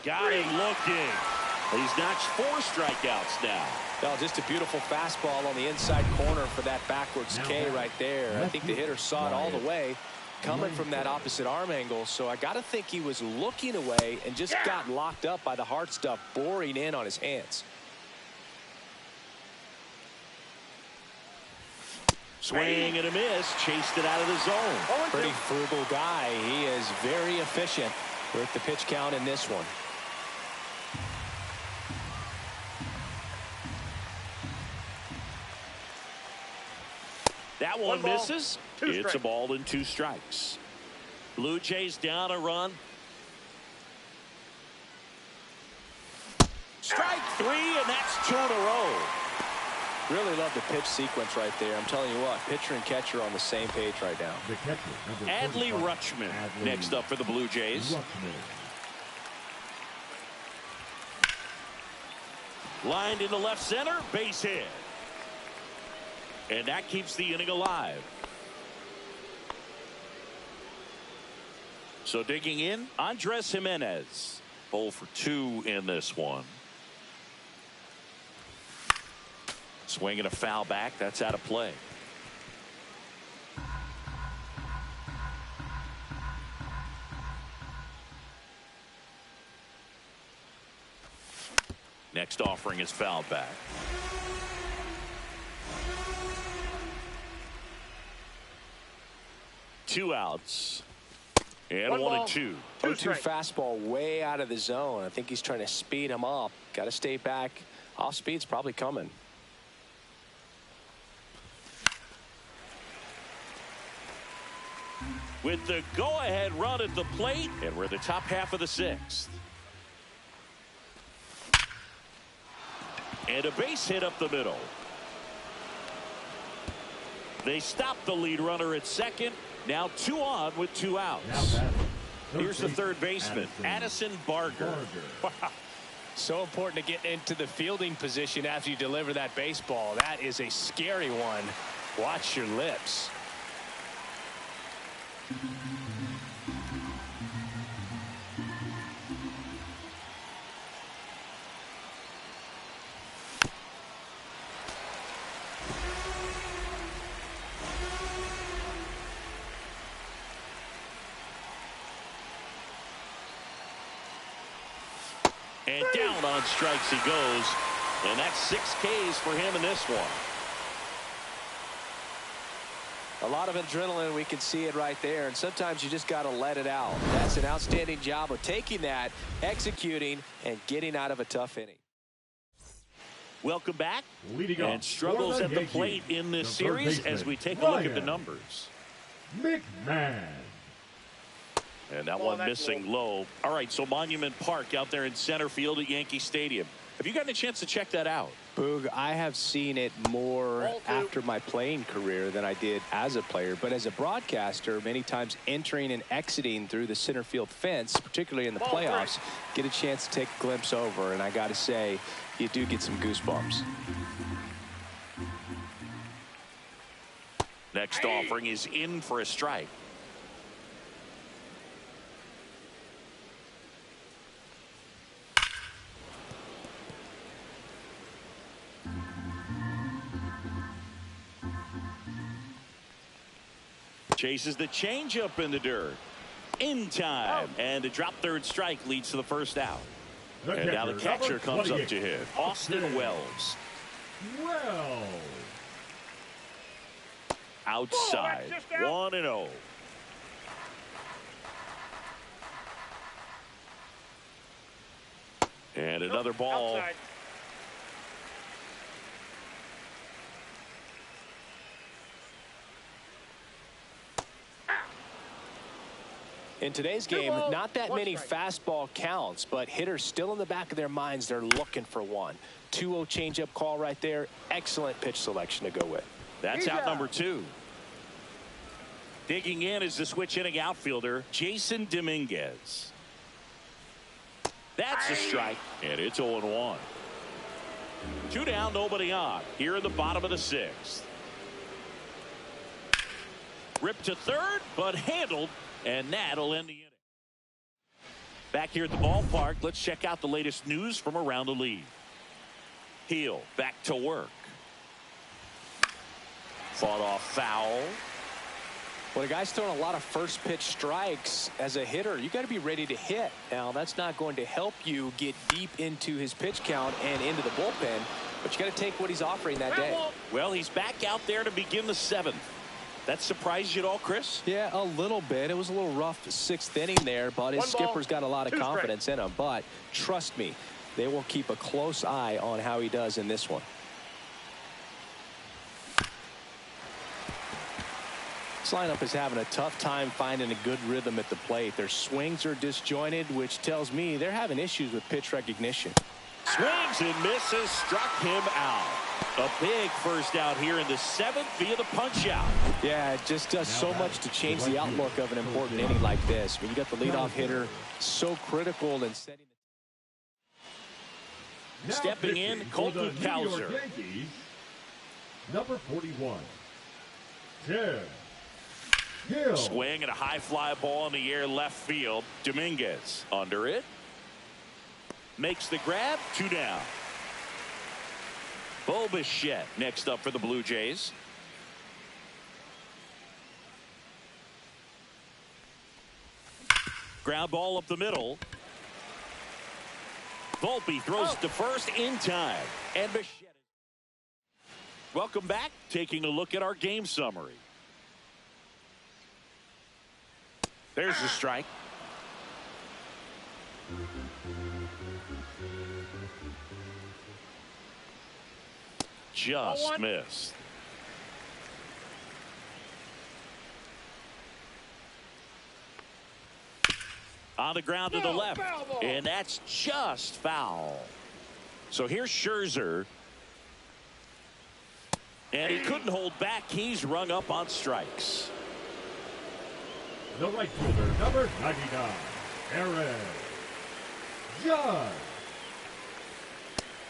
Got him looking. He's notched 4 strikeouts now. Well, just a beautiful fastball on the inside corner for that backwards K right there. I think the hitter saw it all the way, coming from that opposite arm angle, so I got to think he was looking away and just got locked up by the hard stuff boring in on his hands. Swing and a miss, chased it out of the zone. Pretty frugal guy. He is very efficient with the pitch count in this one. That one misses. It's a ball and 2 strikes. Blue Jays down a run. Strike 3, and that's 2 in a row. Really love the pitch sequence right there. I'm telling you what, pitcher and catcher on the same page right now. The catcher, number Adley 45, Rutschman Adley next up for the Blue Jays. Rutschman. Lined into left center, base hit. And that keeps the inning alive. So digging in, Andres Jimenez. 0 for 2 in this one. Swing and a foul back. That's out of play. Next offering is fouled back. Two outs. And 1-2. 0-2 fastball way out of the zone. I think he's trying to speed him up. Got to stay back. Off speed's probably coming. With the go-ahead run at the plate, and we're at the top half of the 6th. And a base hit up the middle. They stop the lead runner at second. Now 2 on with 2 outs. Here's the third baseman, Addison Barger. So important to get into the fielding position after you deliver that baseball. That is a scary one. Watch your lips. And down on strikes he goes. And that's 6 Ks for him in this one. A lot of adrenaline, we can see it right there, and sometimes you just got to let it out. That's an outstanding job of taking that, executing, and getting out of a tough inning. Welcome back. And struggles at the plate in this series as we take a look at the numbers. McMahon. And that one missing low. All right, so Monument Park out there in center field at Yankee Stadium. Have you gotten a chance to check that out? Boog, I have seen it more after my playing career than I did as a player. But as a broadcaster, many times entering and exiting through the center field fence, particularly in the playoffs, get a chance to take a glimpse over. And I got to say, you do get some goosebumps. Next offering is in for a strike. Chases the changeup in the dirt. In time. And a drop third strike leads to the first out. And now the catcher comes up to hit. Austin Wells. Outside. 1-0. And another ball. Outside. In today's game, not that many fastball counts, but hitters still in the back of their minds, they're looking for one. 2-0 changeup call right there. Excellent pitch selection to go with. That's out number 2. Digging in is the switch hitting outfielder, Jason Dominguez. That's a strike, and it's 0-1. 2 down, nobody on. Here in the bottom of the 6th. Ripped to third, but handled. And that'll end the inning. Back here at the ballpark, let's check out the latest news from around the league. Heel back to work. Fought off foul. When a guy's throwing a lot of first pitch strikes as a hitter, you got to be ready to hit. Now, that's not going to help you get deep into his pitch count and into the bullpen, but you got to take what he's offering that day. Well, he's back out there to begin the 7th. That surprised you at all, Chris? Yeah, a little bit. It was a little rough 6th inning there, but his skipper's got a lot of confidence in him. But trust me, they will keep a close eye on how he does in this one. This lineup is having a tough time finding a good rhythm at the plate. Their swings are disjointed, which tells me they're having issues with pitch recognition. Swings and misses, struck him out. A big first out here in the 7th via the punch out. Yeah, it just does so much to change the outlook of an important inning like this. When you got the leadoff hitter so critical in setting. Stepping in, Colton Cowser. Number 41. Tim Hill. Swing and a high fly ball in the air left field. Dominguez under it. Makes the grab. 2 down. Bo Bichette next up for the Blue Jays. Ground ball up the middle. Volpe throws to first in time. And Bichette. Welcome back. Taking a look at our game summary. There's the strike. Just missed. On the ground to the left. And that's just foul. So here's Scherzer And he couldn't hold back. He's rung up on strikes. The right fielder, number 99, Aaron Judge.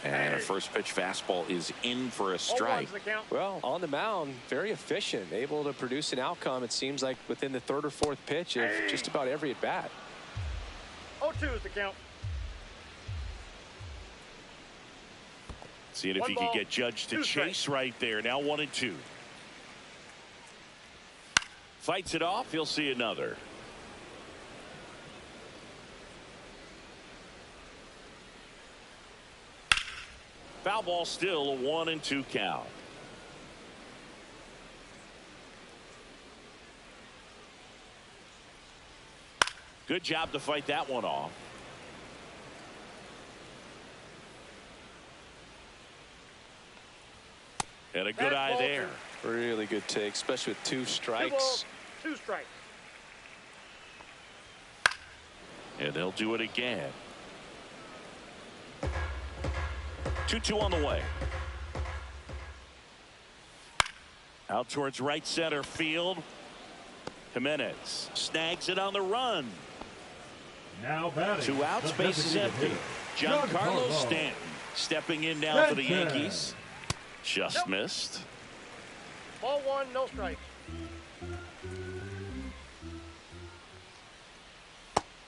And a first pitch fastball is in for a strike. Well, on the mound, very efficient, able to produce an outcome, it seems like, within the third or fourth pitch of just about every at bat. 0-2 is the count. Seeing if he could get Judge to chase right there. Now 1-2. Fights it off. He'll see another. Foul ball, still a 1-2 count. Good job to fight that one off. And a good eye there. Really good take, especially with 2 strikes. 2 strikes. And they'll do it again. 2-2 on the way. Out towards right center field. Jimenez snags it on the run. Now batting. 2 outs, the base is empty. designated hitter, Giancarlo Stanton stepping in now for the Stanton. Yankees. Just missed. Ball 1, no strikes.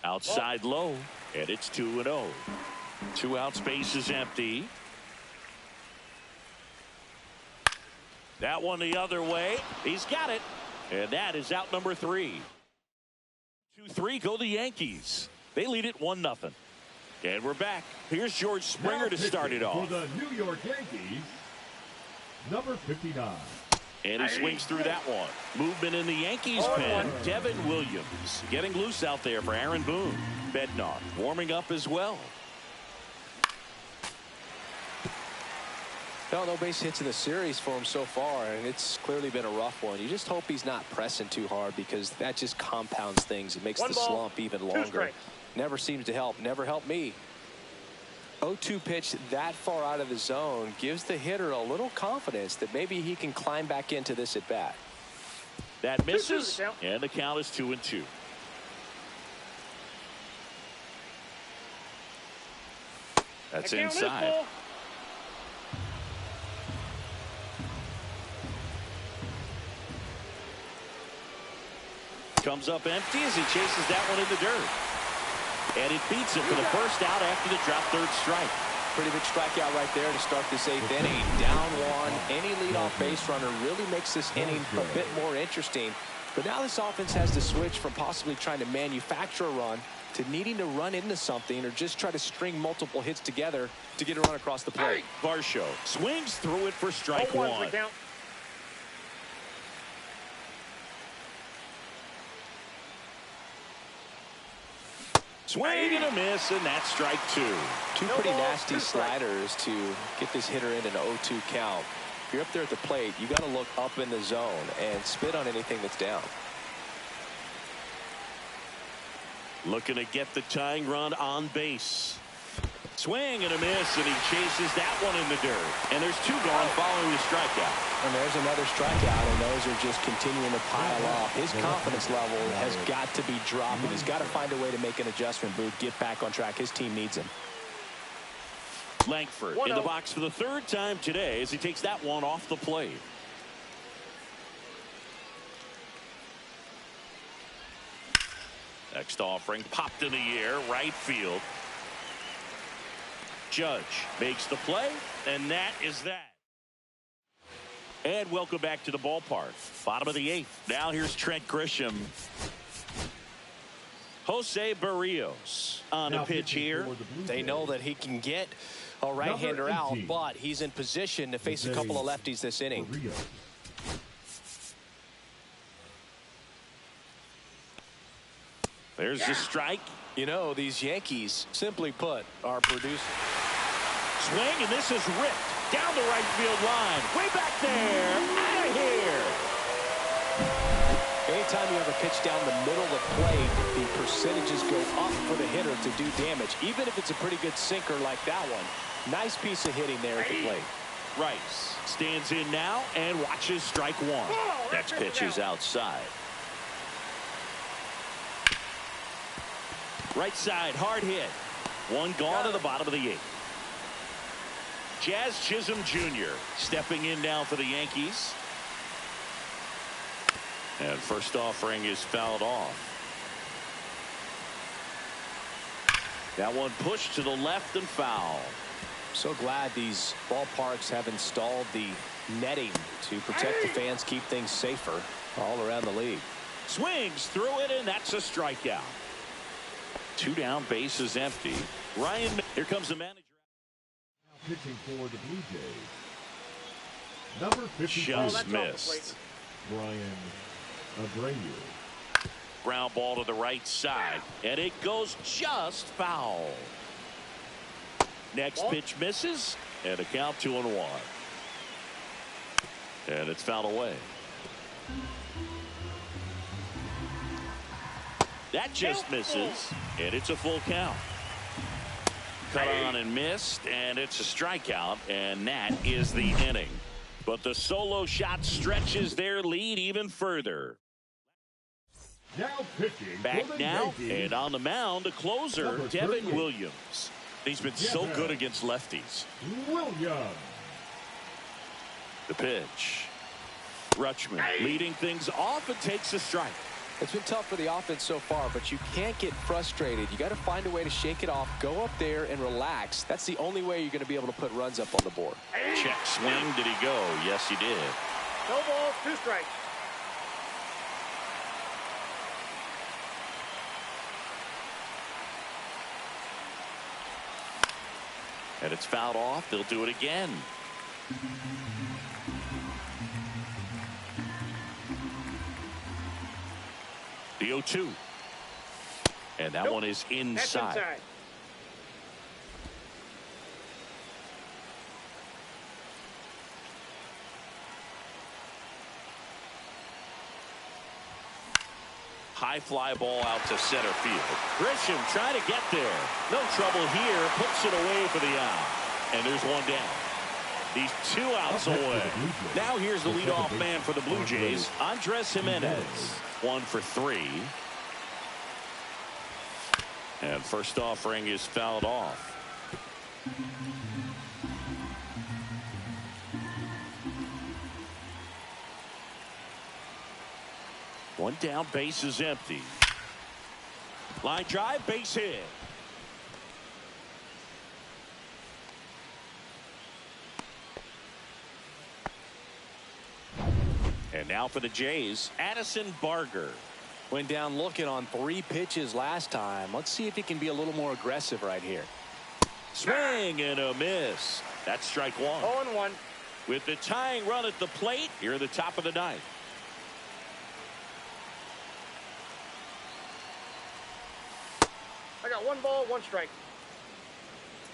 Outside low, and it's 2-0. 2 outs, base is empty. That one the other way. He's got it. And that is out number 3. 2-3 go the Yankees. They lead it 1-0. And we're back. Here's George Springer Now to start it off. For the New York Yankees, number 59. And he swings through that one. Movement in the Yankees pen. Devin Williams getting loose out there for Aaron Boone. Bednar warming up as well. No base hits in the series for him so far, and it's clearly been a rough one. You just hope he's not pressing too hard, because that just compounds things. It makes the slump even longer. Never seems to help. Never helped me. 0-2 pitch that far out of the zone gives the hitter a little confidence that maybe he can climb back into this at bat. That misses, and the count is 2-2. That's inside. Comes up empty as he chases that one in the dirt. And it beats it for the first out after the drop third strike. Pretty big strikeout right there to start this 8th inning. Down 1. Any leadoff base runner really makes this inning a bit more interesting. But now this offense has to switch from possibly trying to manufacture a run to needing to run into something, or just try to string multiple hits together to get a run across the plate. Varsho swings through it for strike 1. Swing and a miss, and that's strike 2. 2 pretty nasty sliders to get this hitter in an 0-2 count. If you're up there at the plate, you got to look up in the zone and spit on anything that's down. Looking to get the tying run on base. Swing and a miss, and he chases that one in the dirt. And there's 2 gone following the strikeout. And there's another strikeout, and those are just continuing to pile up. His confidence level has got to be dropping. He's got to find a way to make an adjustment, Booth, get back on track. His team needs him. Langford in the box for the 3rd time today as he takes that one off the plate. Next offering popped in the air, right field. Judge makes the play, and that is that. And welcome back to the ballpark. Bottom of the 8th. Now here's Trent Grisham. Jose Barrios on a pitch here. They know that he can get a right-hander out, but he's in position to face a couple of lefties this inning. There's the strike. You know, these Yankees, simply put, are producing. Swing, and this is ripped down the right field line. Way back there. Out of here. Anytime you have a pitch down the middle of the plate, the percentages go up for the hitter to do damage, even if it's a pretty good sinker like that one. Nice piece of hitting there at the plate. Rice stands in now and watches strike one. Next pitch is outside. Right side, hard hit. One gone to the bottom of the eighth. Jazz Chisholm Jr. stepping in now for the Yankees. And first offering is fouled off. That one pushed to the left and foul. So glad these ballparks have installed the netting to protect the fans, keep things safer all around the league. Swings through it, and that's a strikeout. 2 down, bases empty. Ryan, here comes the manager. Now pitching for the Blue Jays. Number 52. Just missed. Brian Abreu. Ground ball to the right side, and it goes just foul. Next pitch misses, and a count 2-1. And it's fouled away. That just misses, and it's a full count. Cut on and missed, and it's a strikeout, and that is the inning. But the solo shot stretches their lead even further. Now pitching. Back now, and on the mound, the closer, Devin Williams. He's been so good against lefties. Williams. The pitch. Rutschman leading things off and takes a strike. It's been tough for the offense so far, but you can't get frustrated. You got to find a way to shake it off, go up there and relax. That's the only way you're going to be able to put runs up on the board. Check swing. Did he go? Yes, he did. No balls, 2 strikes. And it's fouled off. They'll do it again. The 0-2. And that one is inside. That's inside. High fly ball out to center field. Grisham trying to get there. No trouble here. Puts it away for the out. And there's one down. He's 2 outs away. Now here's the leadoff man for the Blue Jays, Andres Jimenez. 1 for 3. And first offering is fouled off. One down, base is empty. Line drive, base hit. And now for the Jays, Addison Barger. Went down looking on 3 pitches last time. Let's see if he can be a little more aggressive right here. Swing and a miss. That's strike 1. 0-1. With the tying run at the plate, here at the top of the 9th. I got 1 ball, 1 strike.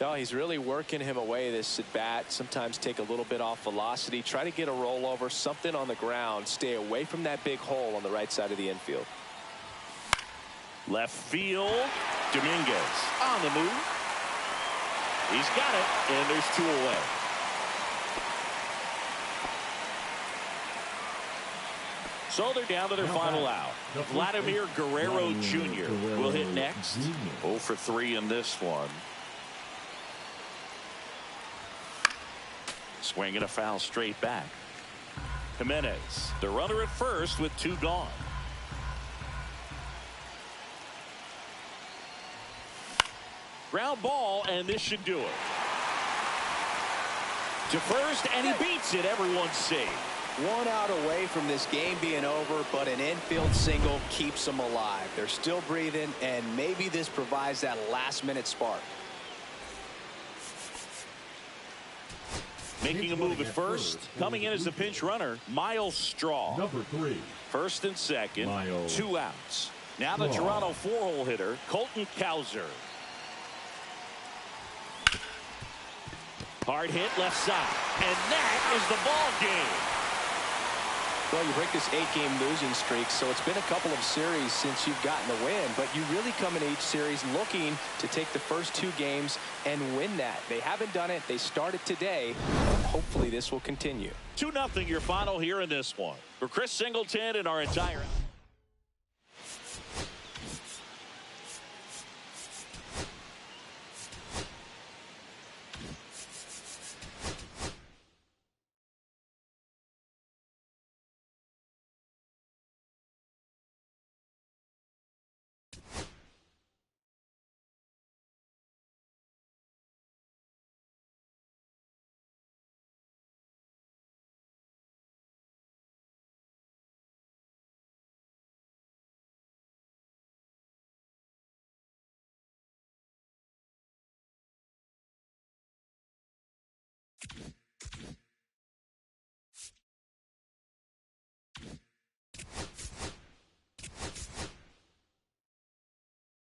No, he's really working him away this at bat. Sometimes take a little bit off velocity. Try to get a rollover, something on the ground. Stay away from that big hole on the right side of the infield. Left field. Dominguez on the move. He's got it, and there's 2 away. So they're down to their final out. Vladimir Guerrero Jr. will hit next. 0 for 3 in this one. Swing and a foul straight back. Jimenez, the runner at first with 2 gone. Ground ball, and this should do it. To first, and he beats it. Everyone's safe. 1 out away from this game being over, but an infield single keeps them alive. They're still breathing, and maybe this provides that last-minute spark. Making a move at first, coming in as the pinch runner, Miles Straw. Number 3. First and second, Miles 2 outs. Now the Toronto 4-hole hitter, Colton Cowser. Hard hit left side, and that is the ball game. Well, you break this 8-game losing streak, so it's been a couple of series since you've gotten the win, but you really come in each series looking to take the first 2 games and win that. They haven't done it. They started today. hopefully this will continue. 2-0 your final here in this one. For Chris Singleton and our entire